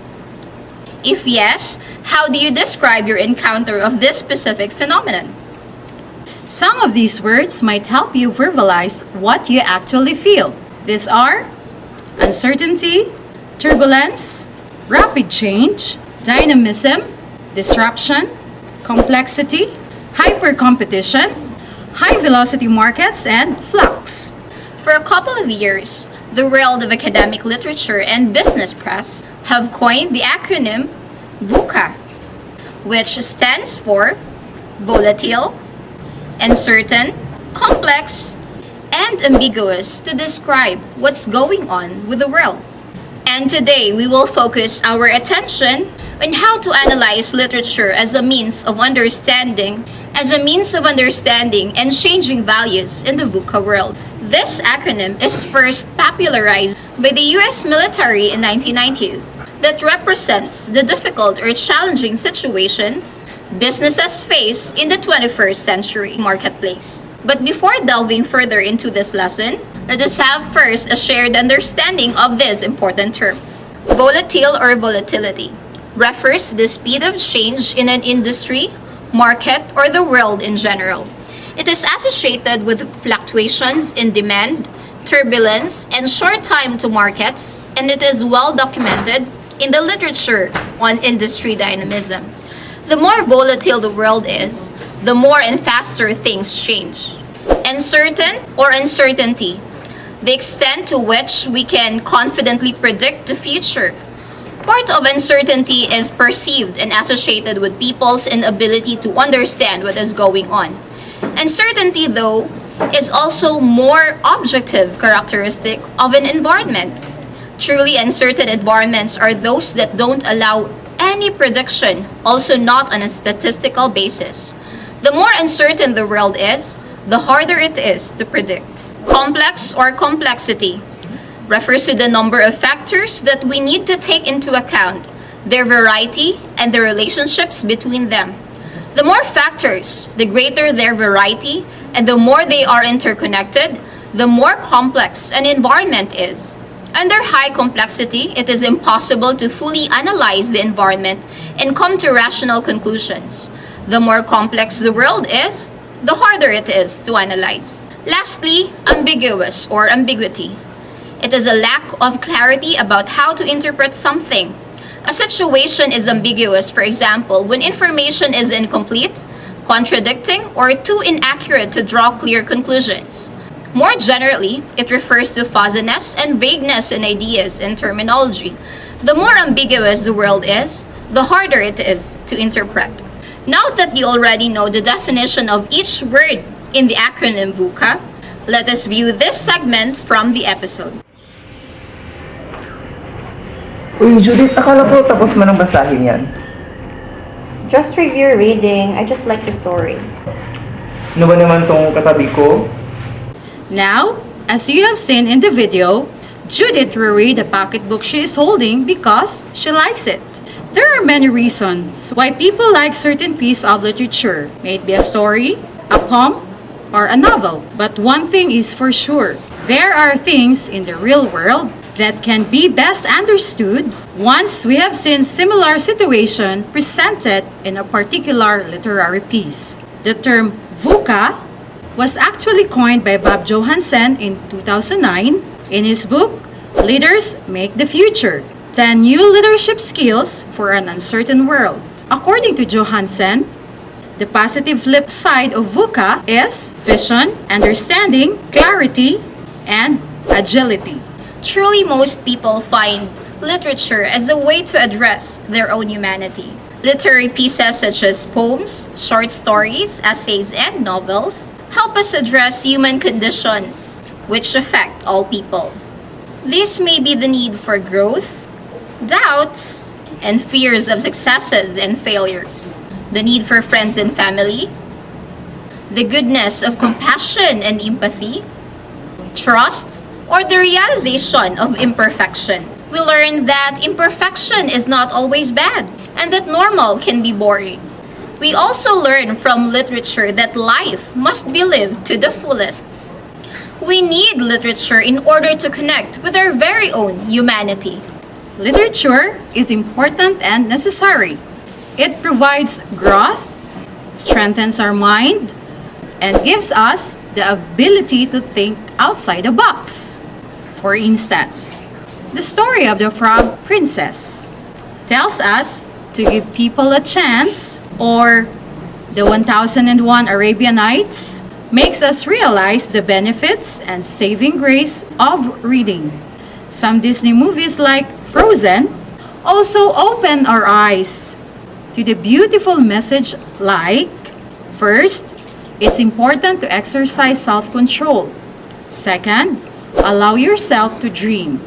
[SPEAKER 5] If yes, how do you describe your encounter of this specific phenomenon?
[SPEAKER 4] Some of these words might help you verbalize what you actually feel. These are uncertainty, turbulence, rapid change, dynamism, disruption, complexity, hyper-competition, high-velocity markets, and flux.
[SPEAKER 5] For a couple of years, the world of academic literature and business press have coined the acronym VUCA, which stands for volatile, uncertain, complex, and ambiguous to describe what's going on with the world. And today we will focus our attention on how to analyze literature as a means of understanding and changing values in the VUCA world. This acronym is first popularized by the US military in 1990s that represents the difficult or challenging situations businesses face in the 21st century marketplace. But before delving further into this lesson, let us have first a shared understanding of these important terms. Volatile or volatility refers to the speed of change in an industry, market, or the world in general. It is associated with fluctuations in demand, turbulence, and short time to markets, and it is well documented in the literature on industry dynamism. The more volatile the world is, the more and faster things change. Uncertain or uncertainty, the extent to which we can confidently predict the future. Part of uncertainty is perceived and associated with people's inability to understand what is going on. Uncertainty, though, is also more objective characteristic of an environment. Truly uncertain environments are those that don't allow any prediction, also not on a statistical basis. The more uncertain the world is, the harder it is to predict. Complex or complexity refers to the number of factors that we need to take into account, their variety, and the relationships between them. The more factors, the greater their variety, and the more they are interconnected, the more complex an environment is. Under high complexity, it is impossible to fully analyze the environment and come to rational conclusions. The more complex the world is, the harder it is to analyze. Lastly, ambiguous or ambiguity. It is a lack of clarity about how to interpret something. A situation is ambiguous, for example, when information is incomplete, contradicting, or too inaccurate to draw clear conclusions. More generally, it refers to fuzziness and vagueness in ideas and terminology. The more ambiguous the world is, the harder it is to interpret. Now that you already know the definition of each word in the acronym VUCA, let us view this segment from the episode.
[SPEAKER 22] Uy, Judith, akala ko tapos mo nang basahin yan.
[SPEAKER 23] Just review reading. I just like the story.
[SPEAKER 22] Ano ba naman tong katabi ko?
[SPEAKER 4] Now, as you have seen in the video, Judith will read the pocketbook she is holding because she likes it. There are many reasons why people like certain piece of literature, may it be a story, a poem, or a novel. But one thing is for sure, there are things in the real world that can be best understood once we have seen similar situation presented in a particular literary piece. The term VUCA was actually coined by Bob Johansen in 2009 in his book, Leaders Make the Future, 10 New Leadership Skills for an Uncertain World. According to Johansen, the positive flip side of VUCA is vision, understanding, clarity, and agility.
[SPEAKER 5] Truly, most people find literature as a way to address their own humanity. Literary pieces such as poems, short stories, essays, and novels help us address human conditions which affect all people. This may be the need for growth, doubts, and fears of successes and failures, the need for friends and family, the goodness of compassion and empathy, trust, or the realization of imperfection. We learn that imperfection is not always bad and that normal can be boring. We also learn from literature that life must be lived to the fullest. We need literature in order to connect with our very own humanity.
[SPEAKER 4] Literature is important and necessary. It provides growth, strengthens our mind, and gives us the ability to think outside the box. For instance, the story of the Frog Princess tells us to give people a chance, or the 1001 Arabian Nights makes us realize the benefits and saving grace of reading. Some Disney movies like Frozen also open our eyes to the beautiful message like, first, it's important to exercise self-control. Second, allow yourself to dream.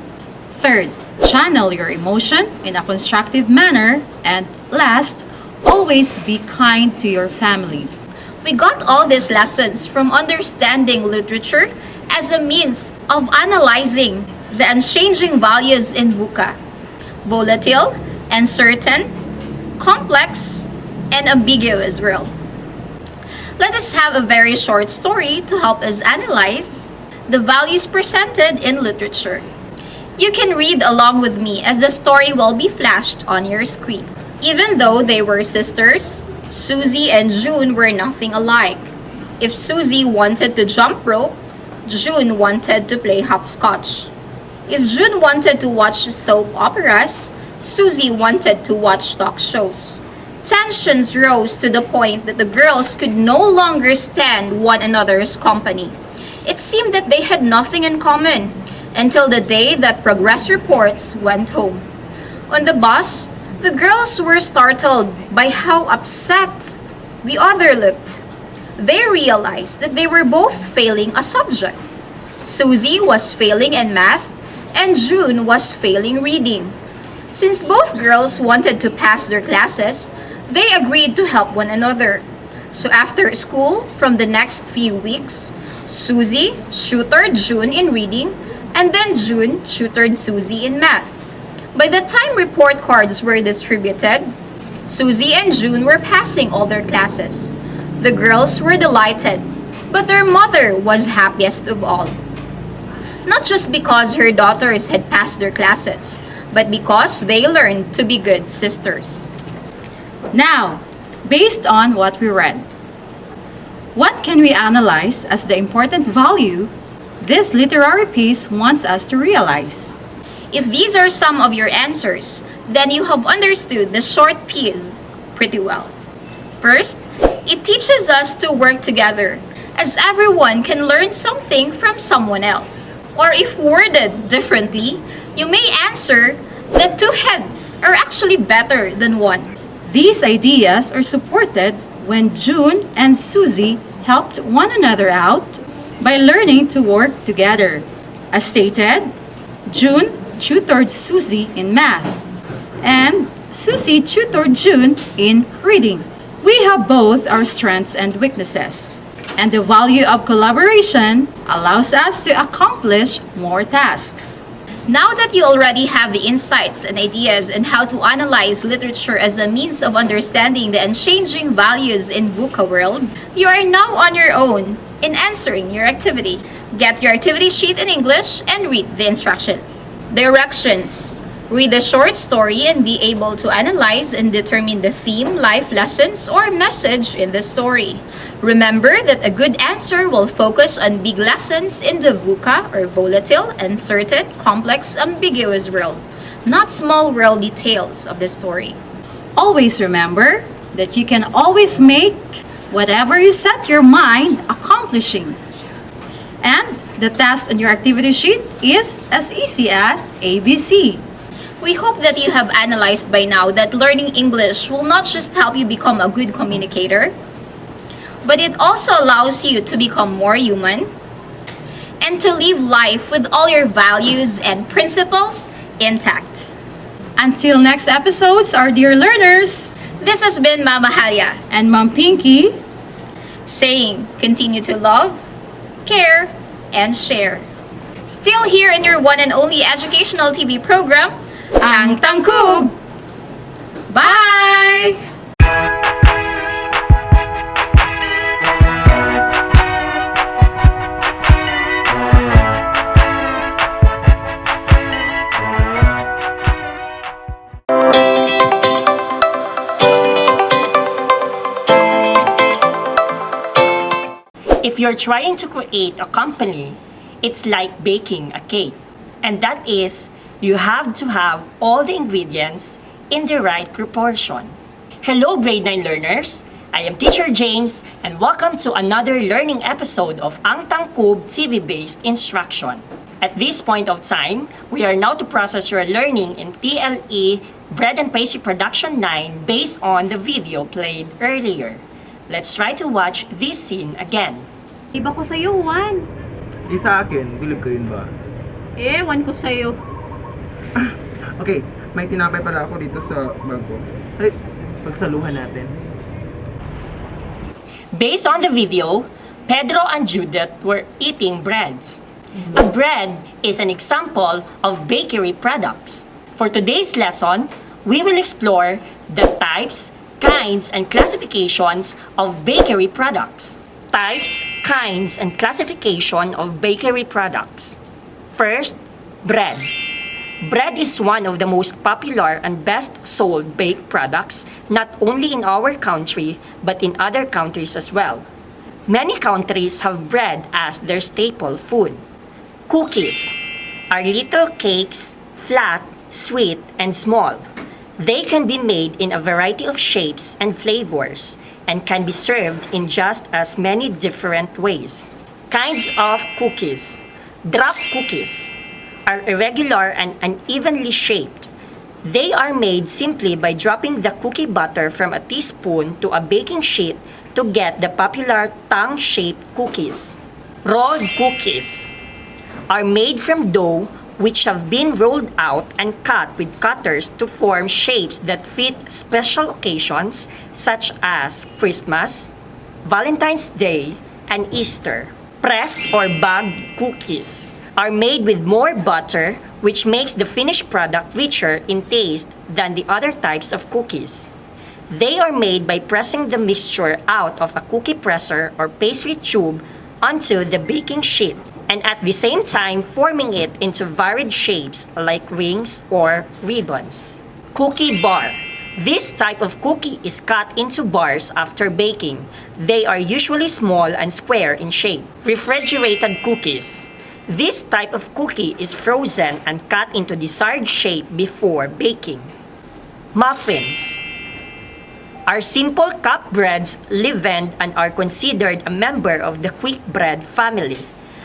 [SPEAKER 4] Third, channel your emotion in a constructive manner. And last, always be kind to your family.
[SPEAKER 5] We got all these lessons from understanding literature as a means of analyzing the unchanging values in VUCA: volatile, uncertain, complex, and ambiguous world. Let us have a very short story to help us analyze the values presented in literature. You can read along with me as the story will be flashed on your screen. Even though they were sisters, Susie and June were nothing alike. If Susie wanted to jump rope, June wanted to play hopscotch. If June wanted to watch soap operas, Susie wanted to watch talk shows. Tensions rose to the point that the girls could no longer stand one another's company. It seemed that they had nothing in common until the day that progress reports went home. On the bus, the girls were startled by how upset the other looked. They realized that they were both failing a subject. Susie was failing in math and June was failing reading. Since both girls wanted to pass their classes, they agreed to help one another. So after school, from the next few weeks, Susie tutored June in reading and then June tutored Susie in math. By the time report cards were distributed, Susie and June were passing all their classes. The girls were delighted, but their mother was happiest of all. Not just because her daughters had passed their classes, but because they learned to be good sisters.
[SPEAKER 4] Now, based on what we read, what can we analyze as the important value this literary piece wants us to realize?
[SPEAKER 5] If these are some of your answers, then you have understood the short piece pretty well. First, it teaches us to work together, as everyone can learn something from someone else. Or if worded differently, you may answer that two heads are actually better than one.
[SPEAKER 4] These ideas are supported when June and Susie helped one another out by learning to work together. As stated, June tutored Susie in math, and Susie tutored June in reading. We have both our strengths and weaknesses, and the value of collaboration allows us to accomplish more tasks.
[SPEAKER 5] Now that you already have the insights and ideas on how to analyze literature as a means of understanding the unchanging values in VUCA world, you are now on your own in answering your activity. Get your activity sheet in English and read the instructions. Directions. Read a short story and be able to analyze and determine the theme, life lessons, or message in the story. Remember that a good answer will focus on big lessons in the VUCA or volatile, uncertain, complex, ambiguous world, not small world details of the story.
[SPEAKER 4] Always remember that you can always make whatever you set your mind accomplishing. And the task on your activity sheet is as easy as ABC.
[SPEAKER 5] We hope that you have analyzed by now that learning English will not just help you become a good communicator, but it also allows you to become more human and to live life with all your values and principles intact.
[SPEAKER 4] Until next episodes, our dear learners,
[SPEAKER 5] this has been Mama Halia
[SPEAKER 4] and Mom Pinky
[SPEAKER 5] saying continue to love, care, and share. Still here in your one and only educational TV program, Ang Tangkub! Bye!
[SPEAKER 6] If you're trying to create a company, it's like baking a cake. And that is, you have to have all the ingredients in the right proportion. Hello, grade 9 learners! I am Teacher James, and welcome to another learning episode of Ang Tangkub TV-based instruction. At this point of time, we are now to process your learning in TLE Bread and Pastry Production 9 based on the video played earlier. Let's try to watch this scene again.
[SPEAKER 2] Iba ko sa'yo, Juan.
[SPEAKER 22] Di sa akin, bilib ka rin ba?
[SPEAKER 2] Ewan ko sa'yo.
[SPEAKER 22] Okay, may tinapay pala ako dito sa bag ko. Halit, pagsaluhan natin.
[SPEAKER 6] Based on the video, Pedro and Judith were eating breads. A bread is an example of bakery products. For today's lesson, we will explore the types, kinds, and classifications of bakery products. Types, kinds, and classification of bakery products. First, bread. Bread is one of the most popular and best sold baked products, not only in our country, but in other countries as well. Many countries have bread as their staple food. Cookies are little cakes, flat, sweet, and small. They can be made in a variety of shapes and flavors, and can be served in just as many different ways. Kinds of cookies. Drop cookies are irregular and unevenly shaped. They are made simply by dropping the cookie butter from a teaspoon to a baking sheet to get the popular tongue-shaped cookies. Rolled cookies are made from dough which have been rolled out and cut with cutters to form shapes that fit special occasions such as Christmas, Valentine's Day, and Easter. Pressed or bagged cookies are made with more butter, which makes the finished product richer in taste than the other types of cookies. They are made by pressing the mixture out of a cookie presser or pastry tube onto the baking sheet, and at the same time forming it into varied shapes like rings or ribbons. Cookie bar. This type of cookie is cut into bars after baking. They are usually small and square in shape. Refrigerated cookies. This type of cookie is frozen and cut into desired shape before baking. Muffins are simple cup breads leavened and are considered a member of the quick bread family.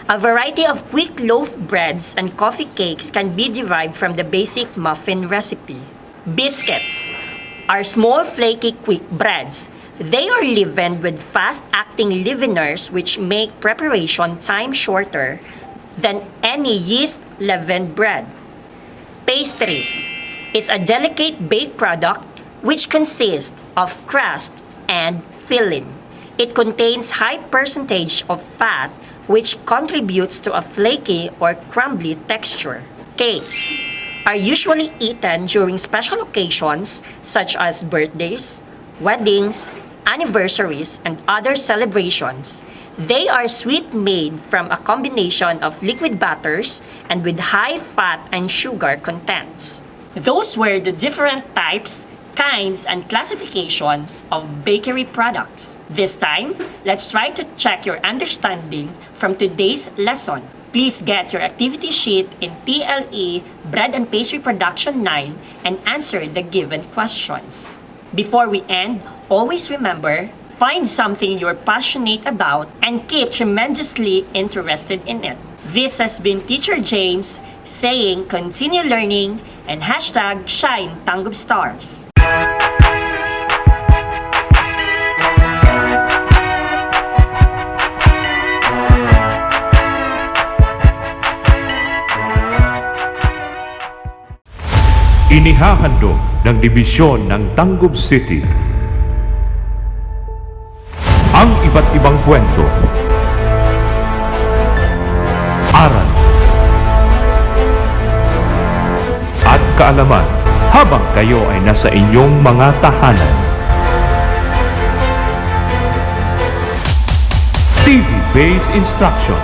[SPEAKER 6] A variety of quick loaf breads and coffee cakes can be derived from the basic muffin recipe. Biscuits are small flaky quick breads. They are leavened with fast-acting leaveners which make preparation time shorter than any yeast-leavened bread. Pastries is a delicate baked product which consists of crust and filling. It contains high percentage of fat which contributes to a flaky or crumbly texture. Cakes are usually eaten during special occasions such as birthdays, weddings, anniversaries, and other celebrations. They are sweet made from a combination of liquid batters and with high fat and sugar contents. Those were the different types, kinds, and classifications of bakery products. This time, let's try to check your understanding from today's lesson. Please get your activity sheet in TLE Bread and Pastry Production 9 and answer the given questions. Before we end, always remember, find something you're passionate about and keep tremendously interested in it. This has been Teacher James saying continue learning and hashtag Shine TANGKUB Stars.
[SPEAKER 17] Inihahandog ng Dibisyon ng Tangkub City ang iba't ibang kwento, aral, kaalaman habang kayo ay nasa inyong mga tahanan. TV-based instruction.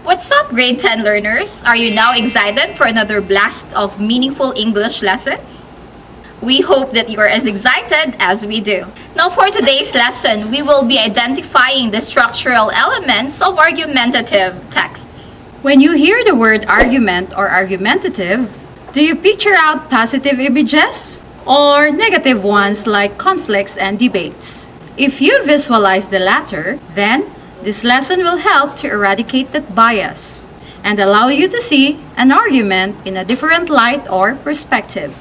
[SPEAKER 5] What's up, grade 10 learners? Are you now excited for another blast of meaningful English lessons? We hope that you are as excited as we do. Now for today's lesson, we will be identifying the structural elements of argumentative texts.
[SPEAKER 4] When you hear the word argument or argumentative, do you picture out positive images or negative ones like conflicts and debates? If you visualize the latter, then this lesson will help to eradicate that bias and allow you to see an argument in a different light or perspective.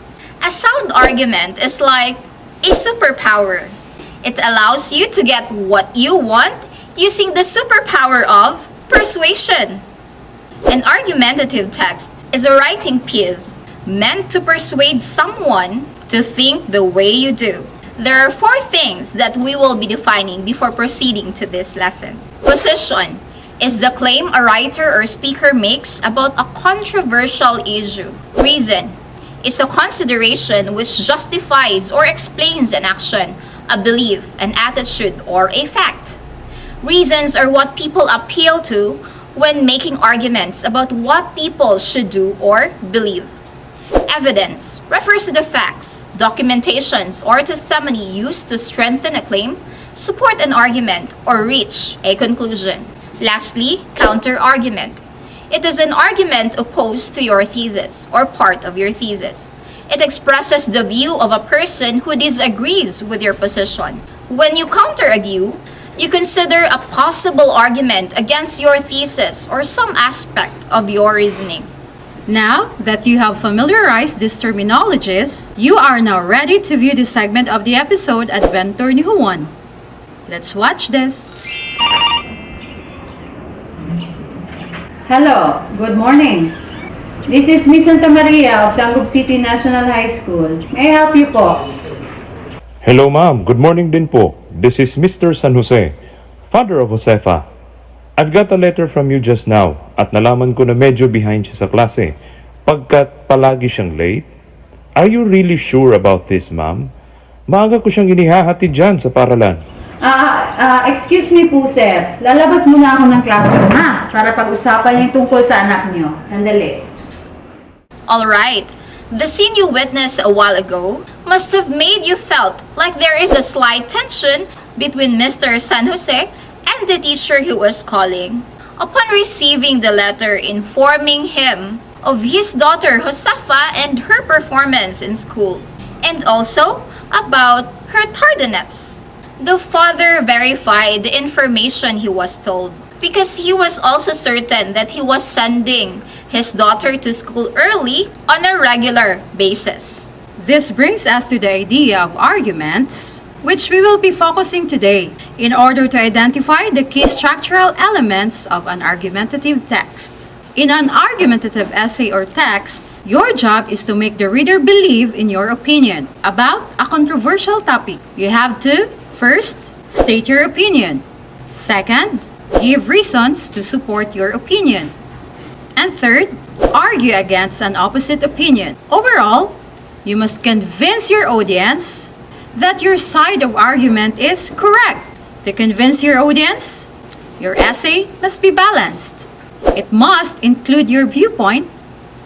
[SPEAKER 5] A sound argument is like a superpower. It allows you to get what you want using the superpower of persuasion. An argumentative text is a writing piece meant to persuade someone to think the way you do. There are 4 things that we will be defining before proceeding to this lesson. Position is the claim a writer or speaker makes about a controversial issue. Reason is a consideration which justifies or explains an action, a belief, an attitude, or a fact. Reasons are what people appeal to when making arguments about what people should do or believe. Evidence refers to the facts, documentations, or testimony used to strengthen a claim, support an argument, or reach a conclusion. Lastly, counter-argument. It is an argument opposed to your thesis or part of your thesis. It expresses the view of a person who disagrees with your position. When you counter-argue, you consider a possible argument against your thesis or some aspect of your reasoning.
[SPEAKER 4] Now that you have familiarized these terminologies, you are now ready to view this segment of the episode Adventure ni Juan. Let's watch this.
[SPEAKER 20] Hello, good morning. This is Miss Santa Maria of TANGKUB City National High School. May I help you po?
[SPEAKER 17] Hello ma'am, good morning din po. This is Mr. San Jose, father of Josefa. I've got a letter from you just now at nalaman ko na medyo behind siya sa klase pagkat palagi siyang late. Are you really sure about this, ma'am? Maaga ko siyang inihahatid dyan sa paralan.
[SPEAKER 20] Excuse me po, sir. Lalabas muna ako ng classroom, ha? Para pag-usapan niyo tungkol sa anak niyo. Sandali.
[SPEAKER 5] Alright, the scene you witnessed a while ago must have made you felt like there is a slight tension between Mr. San Jose and the teacher he was calling. Upon receiving the letter informing him of his daughter Josefa and her performance in school, and also about her tardiness, the father verified the information he was told because he was also certain that he was sending his daughter to school early on a regular basis.
[SPEAKER 4] This brings us to the idea of arguments, which we will be focusing today in order to identify the key structural elements of an argumentative text. In an argumentative essay or text, your job is to make the reader believe in your opinion about a controversial topic. You have to, first, State your opinion. Second, give reasons to support your opinion. And third, argue against an opposite opinion. Overall, you must convince your audience that your side of argument is correct. To convince your audience, your essay must be balanced. It must include your viewpoint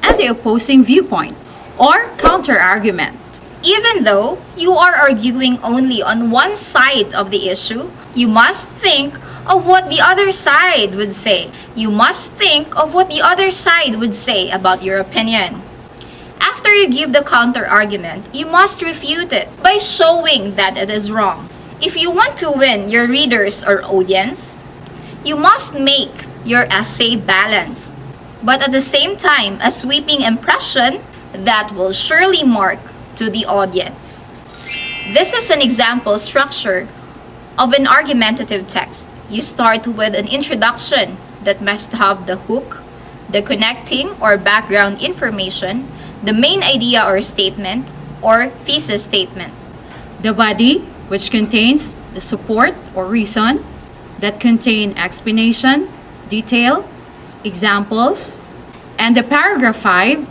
[SPEAKER 4] and the opposing viewpoint or counter-argument.
[SPEAKER 5] Even though you are arguing only on one side of the issue, you must think of what the other side would say. You must think of what the other side would say about your opinion. After you give the counter-argument, you must refute it by showing that it is wrong. If you want to win your readers or audience, you must make your essay balanced, but at the same time a sweeping impression that will surely mark to the audience. This is an example structure of an argumentative text. You start with an introduction that must have the hook, the connecting or background information, the main idea or statement, or thesis statement.
[SPEAKER 4] The body, which contains the support or reason, that contain explanation, detail, examples, and the paragraph 5,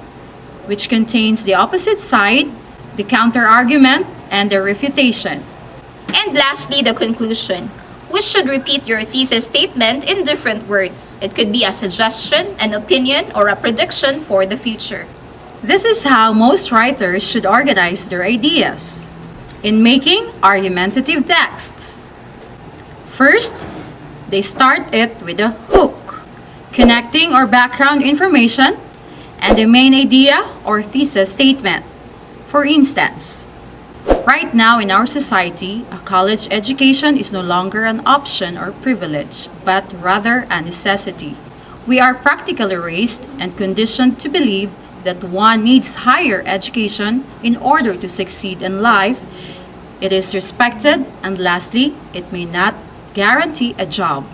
[SPEAKER 4] which contains the opposite side, the counter-argument, and the refutation.
[SPEAKER 5] And lastly, the conclusion, which should repeat your thesis statement in different words. It could be a suggestion, an opinion, or a prediction for the future.
[SPEAKER 4] This is how most writers should organize their ideas in making argumentative texts. First, they start it with a hook, connecting or background information, and the main idea or thesis statement. For instance, right now in our society, a college education is no longer an option or privilege, but rather a necessity. We are practically raised and conditioned to believe that one needs higher education in order to succeed in life. It is respected, and lastly, it may not guarantee a job.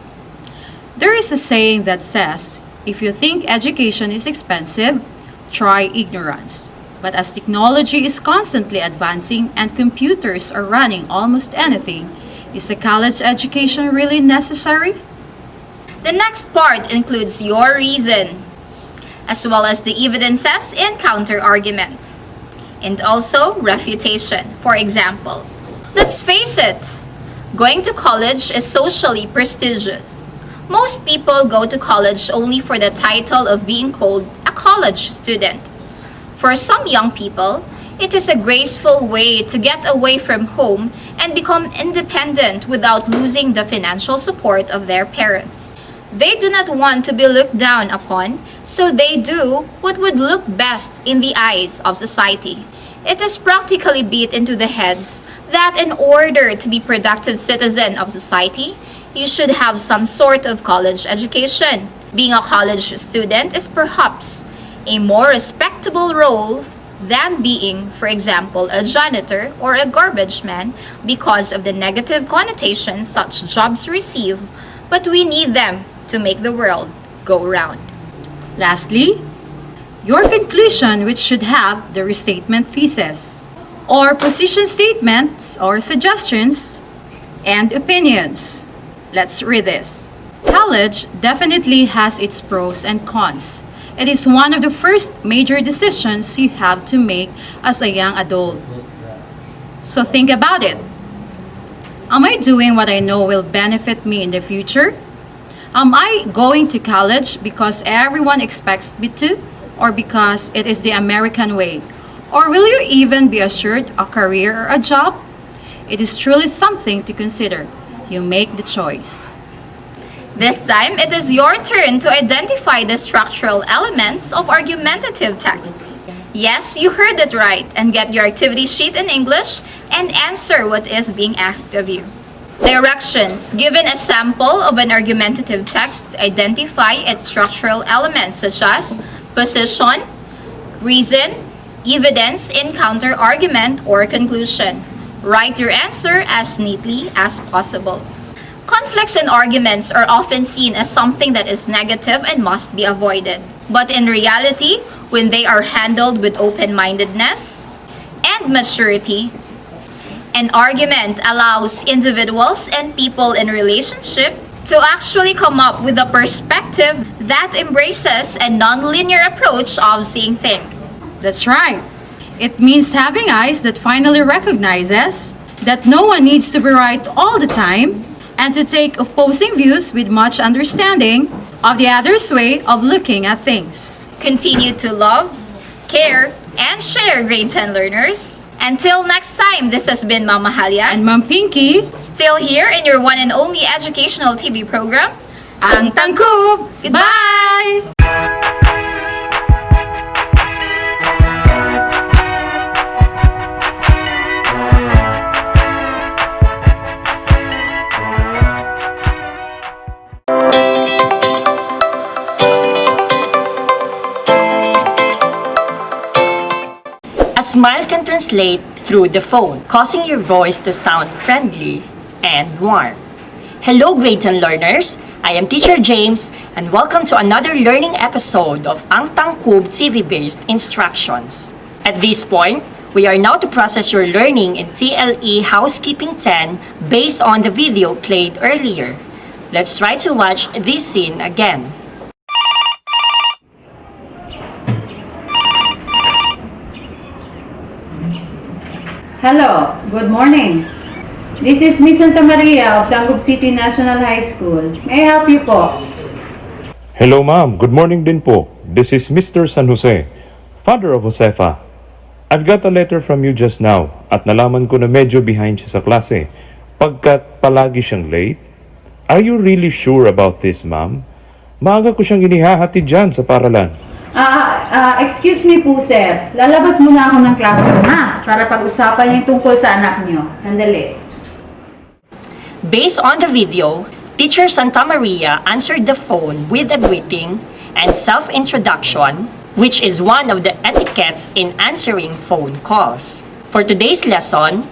[SPEAKER 4] There is a saying that says, if you think education is expensive, try ignorance. But as technology is constantly advancing and computers are running almost anything, is a college education really necessary?
[SPEAKER 5] The next part includes your reason, as well as the evidences and counter-arguments, and also refutation. For example, let's face it, going to college is socially prestigious. Most people go to college only for the title of being called a college student. For some young people, it is a graceful way to get away from home and become independent without losing the financial support of their parents. They do not want to be looked down upon, so they do what would look best in the eyes of society. It is practically beat into the heads that in order to be a productive citizen of society, you should have some sort of college education. Being a college student is perhaps a more respectable role than being, for example, a janitor or a garbage man because of the negative connotations such jobs receive, but we need them to make the world go round.
[SPEAKER 4] Lastly, your conclusion, which should have the restatement thesis, or position statements or suggestions, and opinions. Let's read this. College definitely has its pros and cons. It is one of the first major decisions you have to make as a young adult. So think about it. Am I doing what I know will benefit me in the future? Am I going to college because everyone expects me to, or because it is the American way? Or will you even be assured a career or a job? It is truly something to consider. You make the choice.
[SPEAKER 5] This time, it is your turn to identify the structural elements of argumentative texts. Yes, you heard it right, and get your activity sheet in English and answer what is being asked of you. Directions. Given a sample of an argumentative text, identify its structural elements such as position, reason, evidence in counter-argument, or conclusion. Write your answer as neatly as possible. Conflicts and arguments are often seen as something that is negative and must be avoided. But in reality, when they are handled with open-mindedness and maturity An argument allows individuals and people in relationship to actually come up with a perspective that embraces a non-linear approach of seeing things.
[SPEAKER 4] That's right. It means having eyes that finally recognizes that no one needs to be right all the time and to take opposing views with much understanding of the other's way of looking at things.
[SPEAKER 5] Continue to love, care, and share grade 10 learners. Until next time, this has been Mama Halia
[SPEAKER 4] and Ma'am Pinky,
[SPEAKER 5] still here in your one and only educational TV program, Ang
[SPEAKER 4] TANGKUB!
[SPEAKER 5] Goodbye!
[SPEAKER 4] Bye!
[SPEAKER 6] A smile can translate through the phone, causing your voice to sound friendly and warm. Hello, grade 10 learners! I am Teacher James, and welcome to another learning episode of Ang TANGKUB TV-based instructions. At this point, we are now to process your learning in TLE Housekeeping 10 based on the video played earlier. Let's try to watch this scene again.
[SPEAKER 20] Hello, good morning. This is Miss Santa Maria of TANGKUB City National High School. May I help you po?
[SPEAKER 17] Hello ma'am, good morning din po. This is Mr. San Jose, father of Josefa. I've got a letter from you just now at nalaman ko na medyo behind siya sa klase pagkat palagi siyang late. Are you really sure about this ma'am? Maaga ko siyang inihahatid dyan sa paralan.
[SPEAKER 20] Excuse me po, sir. Lalabas muna ako ng classroom, ha? Para pag-usapan yung tungkol sa anak niyo. Sandali.
[SPEAKER 6] Based on the video, Teacher Santa Maria answered the phone with a greeting and self-introduction, which is one of the etiquettes in answering phone calls. For today's lesson,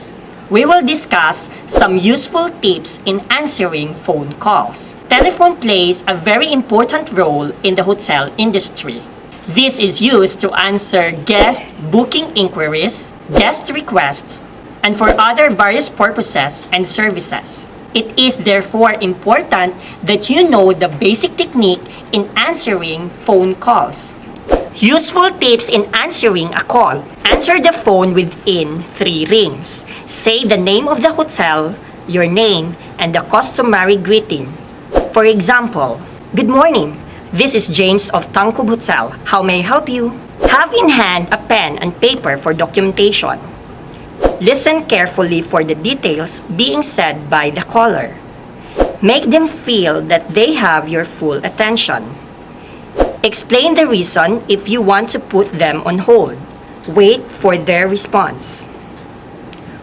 [SPEAKER 6] we will discuss some useful tips in answering phone calls. Telephone plays a very important role in the hotel industry. This is used to answer guest booking inquiries, guest requests, and for other various purposes and services. It is therefore important that you know the basic technique in answering phone calls. Useful tips in answering a call. Answer the phone within 3 rings. Say the name of the hotel, your name, and the customary greeting. For example, good morning. This is James of TANGKUB Hotel. How may I help you? Have in hand a pen and paper for documentation. Listen carefully for the details being said by the caller. Make them feel that they have your full attention. Explain the reason if you want to put them on hold. Wait for their response.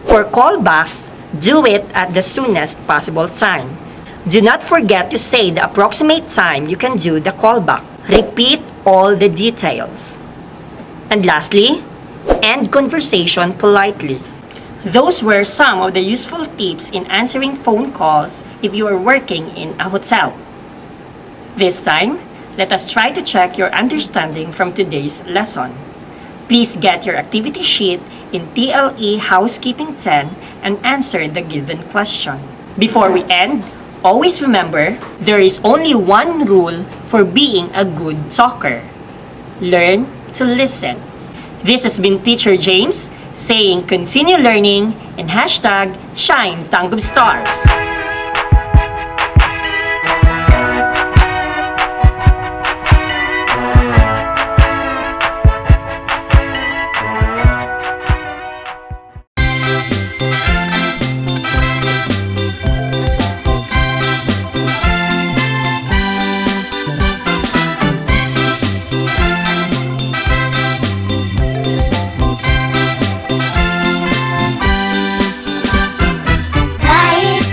[SPEAKER 6] For callback, do it at the soonest possible time. Do not forget to say the approximate time you can do the callback. Repeat all the details. And lastly, end conversation politely. Those were some of the useful tips in answering phone calls if you are working in a hotel. This time, let us try to check your understanding from today's lesson. Please get your activity sheet in TLE Housekeeping 10 and answer the given question. Before we end, always remember, there is only one rule for being a good talker. Learn to listen. This has been Teacher James saying continue learning and hashtag Shine TANGKUB Stars.
[SPEAKER 7] Kahit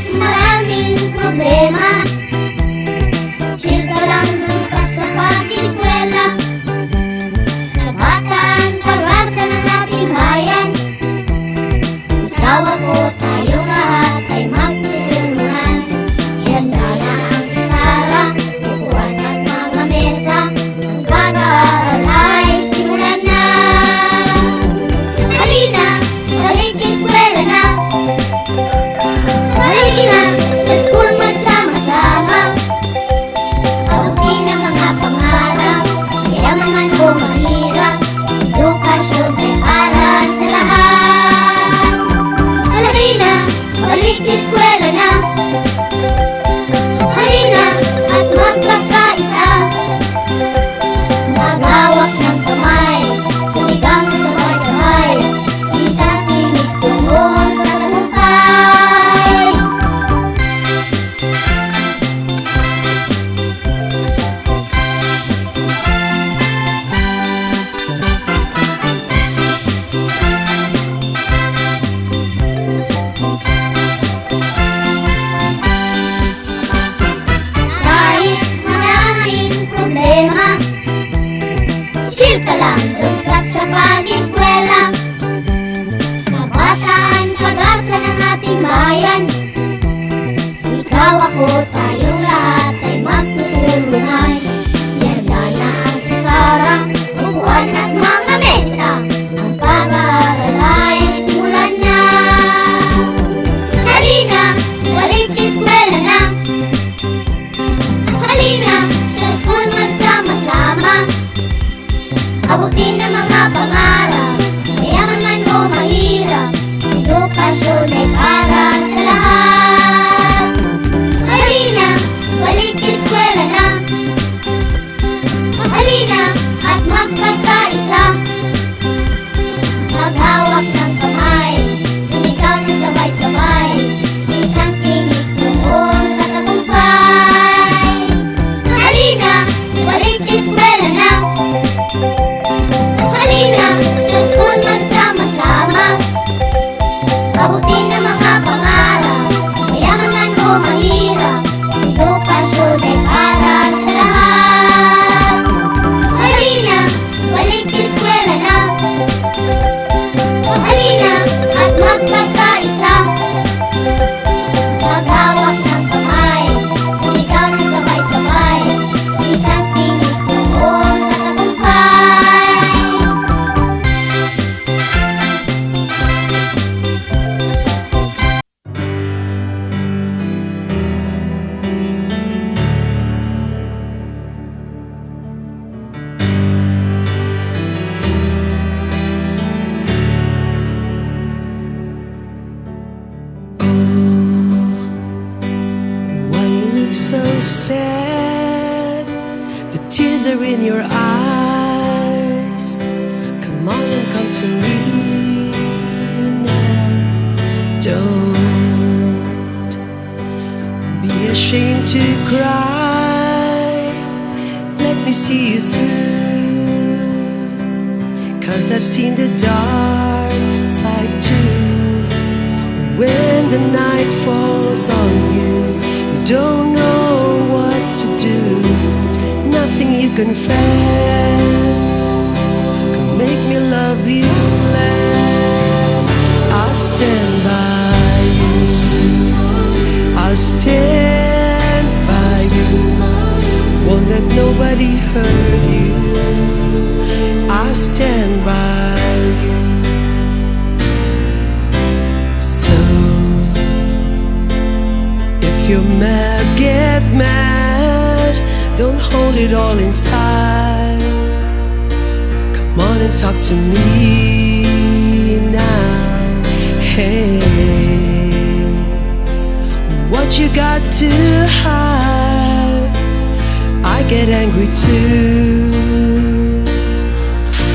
[SPEAKER 7] ako, tayong lahat ay magtutulungan. Ihanda na ang pizarra, upuan at mga mesa. Ang pag-aaral ay simulan na. Halina, balik eskwela na. Halina, sa school magsama-sama. Abutin ang mga pangarap, mayaman man o mahirap. Edukasyon ay para sa lahat. Halina, balik eskwela na. Halina, at magkakaisa. Maghawak ng kamay, sumigaw ng sabay-sabay. Isang tinig tungo sa tagumpay. Halina, balik eskwela na. Halina, sa school magsama-sama. Abutin ang mga pangarap, mayaman man o mahirap. Edukasyon ay para sa lahat. Halina, balik eskwela na. Halina, at magkakaisa. Maghawak ng kamay, sumigaw ng sabay-sabay. Isang tinig tungo sa tagumpay.
[SPEAKER 12] Why you look so sad? The tears are in your eyes. Come on and come to me now. Don't be ashamed to cry. Let me see you through. 'Cause I've seen the dark side too. When the night falls on you, you don't know what to do. Nothing you confess can make me love you less. I'll stand by you. I'll stand by you. Won't let nobody hurt you. I'll stand by you. So if you're mad, get mad. Don't hold it all inside. Come on and talk to me now. Hey, what you got to hide? I get angry too.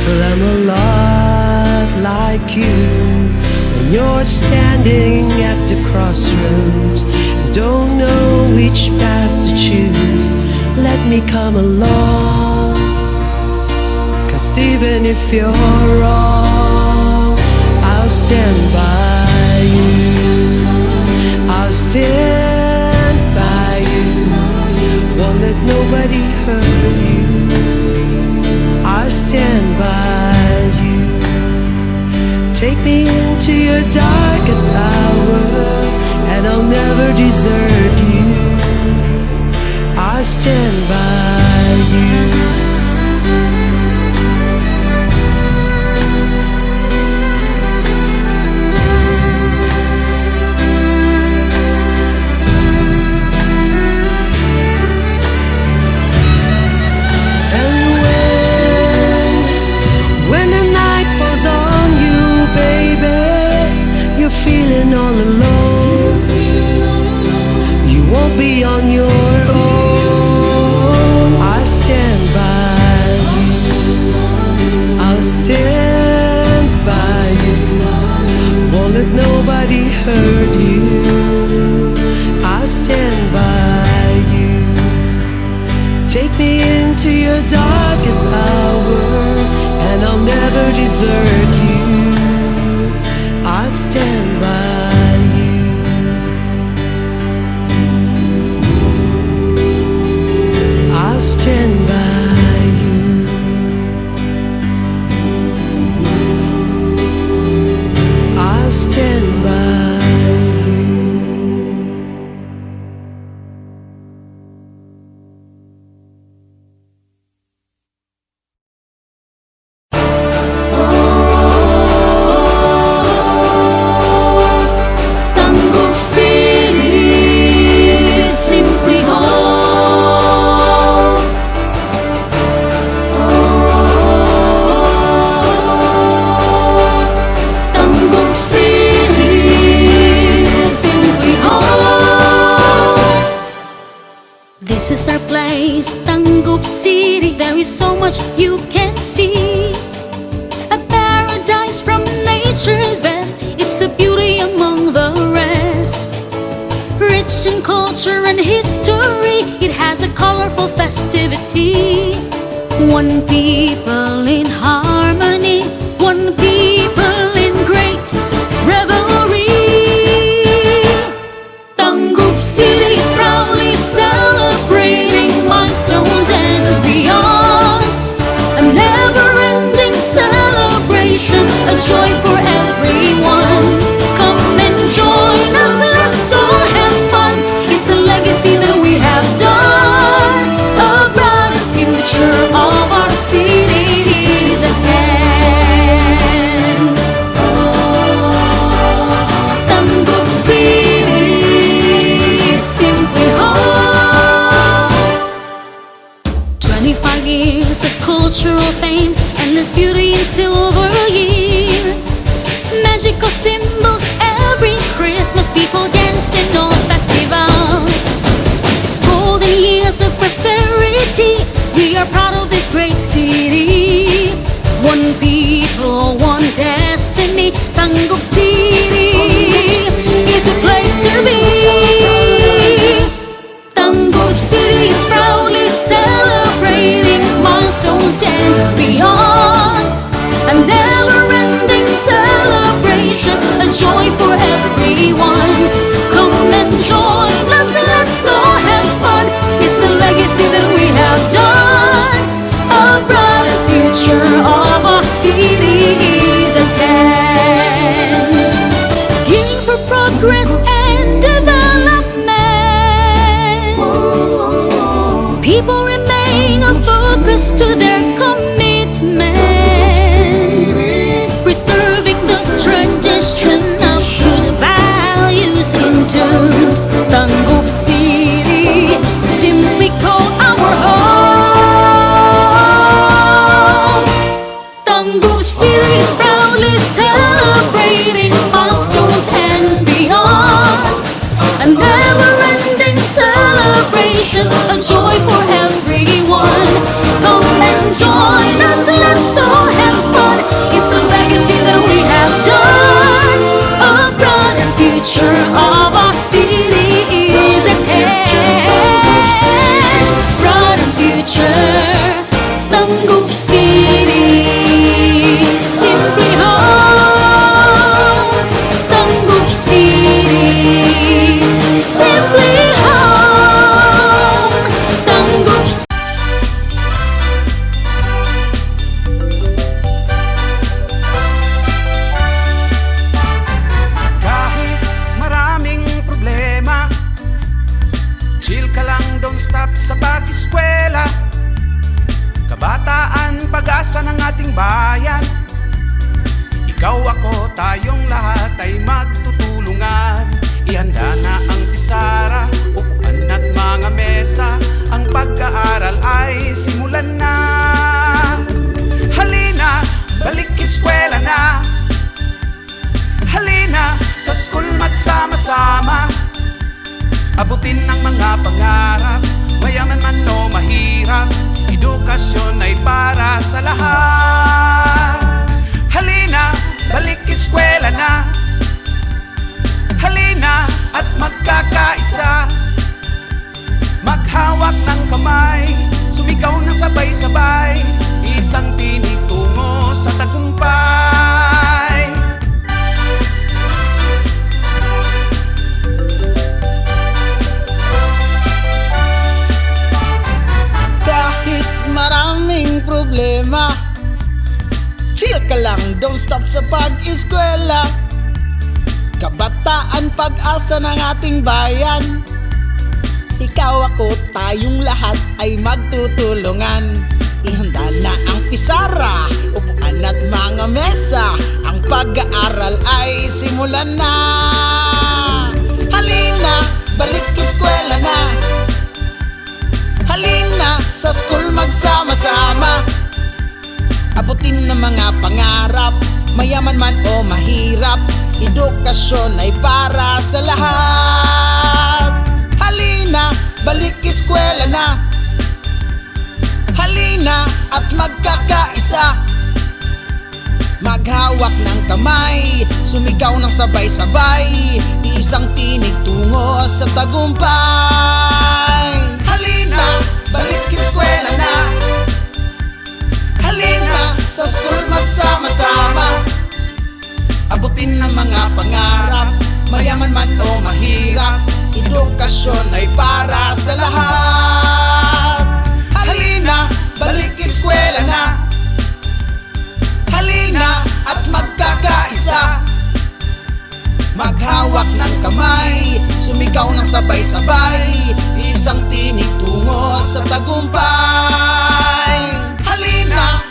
[SPEAKER 12] Well, I'm a lot like you. When you're standing at the crossroads and don't know which path to choose, let me come along. 'Cause even if you're wrong, I'll stand by you. I'll stand by you. Won't let nobody hurt you. I'll stand by you. Take me into your darkest hour, and I'll never desert you. I'll stand by you. And when the night falls on you, baby, you're feeling all alone. You won't be on your own. I'll stand by you. I'll stand by you. Won't let nobody hurt you. I'll stand by you. Take me into your darkest hour, and I'll never desert you. I'll stand by you. I'll stand by you. I'll stand by you.
[SPEAKER 3] place, TANGKUB City. There is so much you can see. A paradise from nature's best. It's a beauty among the rest. Rich in culture and history, it has a colorful festivity. One people in harmony, one people in great revelry. TANGKUB City is proudly celebrating milestones and beyond. A never-ending celebration, a joy for everyone. Come and join us, let's all have fun. It's a legacy that we have done. A brighter future of our city is at hand. TANGKUB City, simply home. 25 years of cultural fame, endless beauty in silver years. Magical symbols every Christmas, people dance in all festivals. Golden years of prosperity, we are proud of this great city. One people, one destiny. TANGKUB City is a place to be. TANGKUB City is proudly celebrating milestones and beyond. A never-ending celebration, a joy for everyone. Come and join us, let's all have fun. It's a legacy that we have done. A brighter future of our city is at hand. Gearing for progress and development, people remain focused to their commitment. Preserving the tradition of good values into TANGKUB City, simply call our home. TANGKUB City is proudly celebrating milestones and beyond. A never-ending celebration, a joy for everyone. Come and join us, let's all have fun. It's a legacy that we have done. A brighter future of our city is at hand. Brighter future, TANGKUB City, simply home. TANGKUB City, simply home. TANGKUB City.
[SPEAKER 8] Kahit maraming problema, chill ka lang, don't stop sa pag-eskwela. Kabataan, pag-asa ng ating bayan. Ikaw, ako, tayong lahat ay magtutulungan. Ihanda na ang pisara, upuan at mga mesa. Ang pag-aaral ay simulan na. Halina, balik eskwela na. Halina, sa school magsama-sama. Abutin ang mga pangarap, mayaman man o mahirap. Edukasyon ay para sa lahat. Halina, balik eskwela na. Halina at magkakaisa. Maghawak ng kamay, sumigaw na sabay-sabay. Isang tinig tungo sa tagumpay.
[SPEAKER 9] Kahit maraming problema, chill ka lang, don't stop sa pag-eskwela. Kabataan, pag-asa ng ating bayan. Ikaw, ako, tayong lahat ay magtutulungan. Ihanda na ang pisara, upuan at mga mesa. Ang pag-aaral ay simulan na. Halina, balik eskwela na. Halina, sa school magsama-sama. Abutin ng mga pangarap, mayaman man o mahirap. Edukasyon ay para sa lahat. Halina, balik eskwela na. Maghawak ng kamay, sumigaw ng sabay-sabay, isang tinig tungo sa tagumpay. Halina, balik eskwela na. Halina, sa school magsama-sama. Abutin ng mga pangarap, mayaman man o mahirap, edukasyon ay para sa lahat. Halina, balik eskwela na. Halina at magkakaisa. Maghawak ng kamay, sumigaw ng sabay-sabay, isang tinig tungo sa tagumpay. Halina.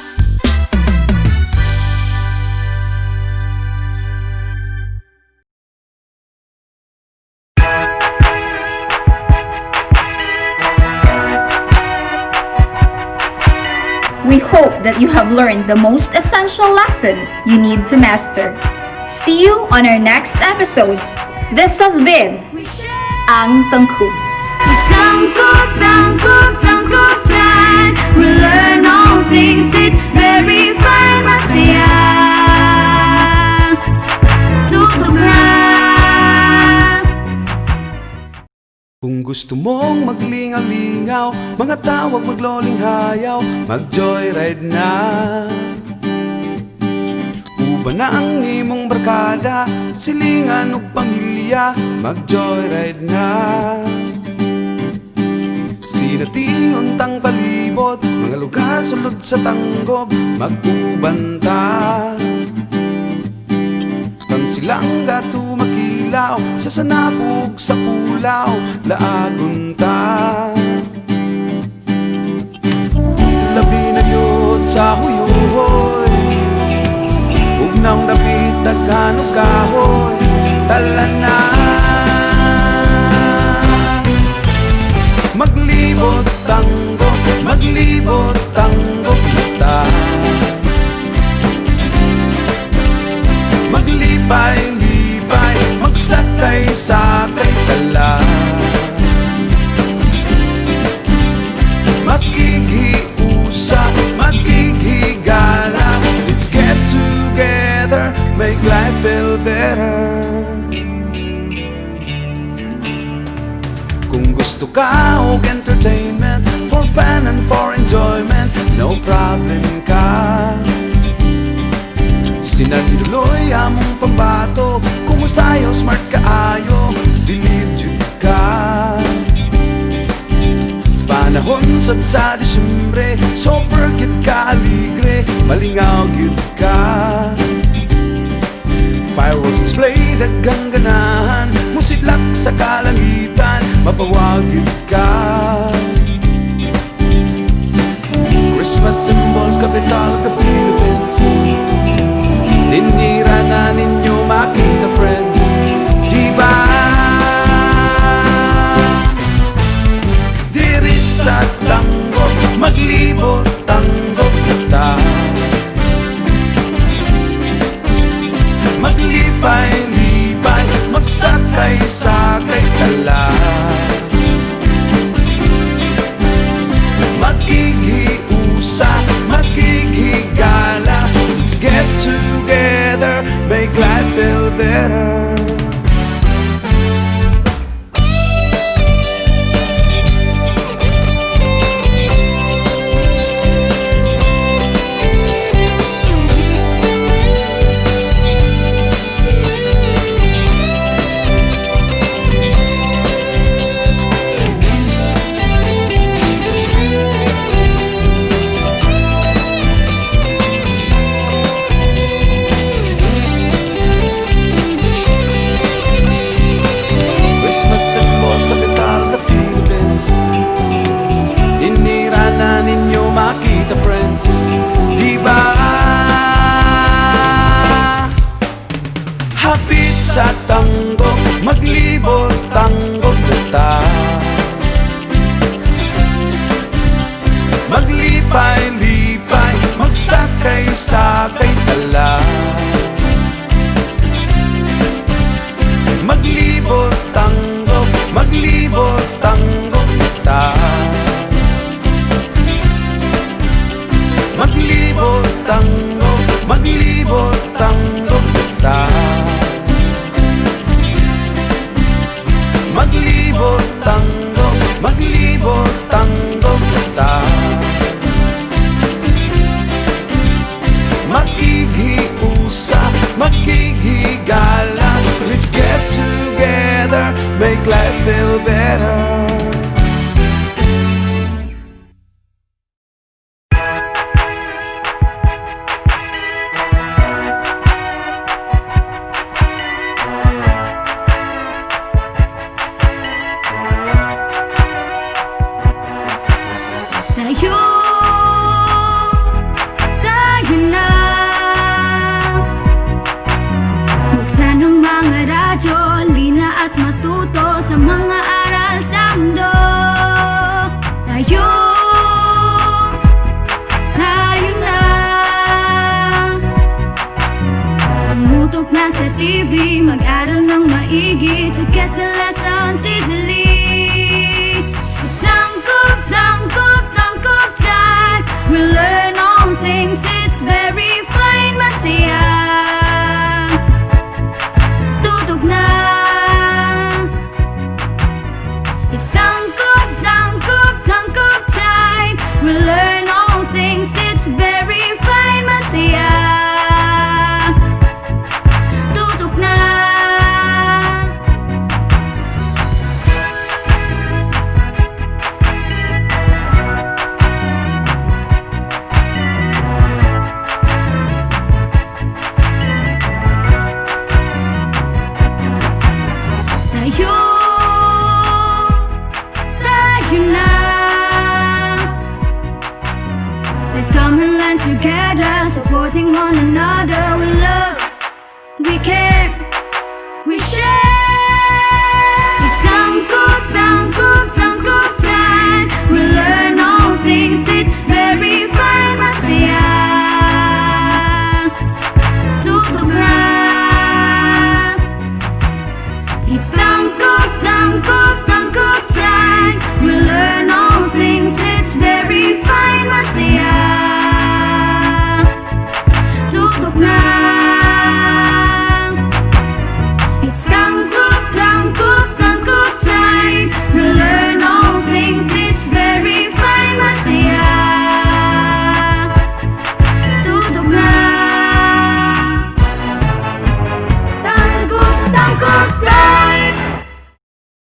[SPEAKER 5] We hope that you have learned the most essential lessons you need to master. See you on our next episodes. This has been Ang Tangkub.
[SPEAKER 3] It's Tangkub, Tangkub, Tangkub time. We learn all things, it's very fun, masaya. Tugtog na.
[SPEAKER 8] Kung gusto mong maglingaw-lingaw, mga tawag magloling hayaw, mag-joyride na. Uba na ang imong barkada, silingan o pamilya, mag-joyride na. Sinatiyon tang palibot, mga lugar sulod sa tanggob, mag-ubanta. Silang gato makilaw, sa sanabog sa pulaw, laagunta. Labi na yun sa huyuhoy, ugnang dapit daghanong kahoy, tala na. Maglibot tango, maglibot tango kita. Maglipay-lipay, magsakay-sakay tala. Maghihiusa, maghihigala. Let's get together, make life feel better. Kung gusto ka og entertainment, for fun and for enjoyment, no problem ka. Sinanduloy among pambato, kung usayo smart kaayo, believe jud ka. Panahon sad sa Disyembre, super gid ka aligre, malingaw gid ka. Fireworks display daghang ganahan, musidlak sa kalangitan, mapawag gid ka. Christmas symbols, capital of the Philippines. Ninira na ninyo makita, friends, diba? Diri sa tango, maglibot tango kita. Maglipay-lipay, magsakay-sakay tala. Maghihiusa, maghihigala. Let's get together, make life feel better. Makita, friends, diba? Hapit sa tango, maglibot tango kita. Maglipay-lipay, magsakay-sakay tala. Maglibot tango, maglibot tango kita. Maglibot tango, maglibot tango.
[SPEAKER 3] learn all things, it's very fine, masaya. Tutok na. Let's come and learn together, supporting one another with love. We care.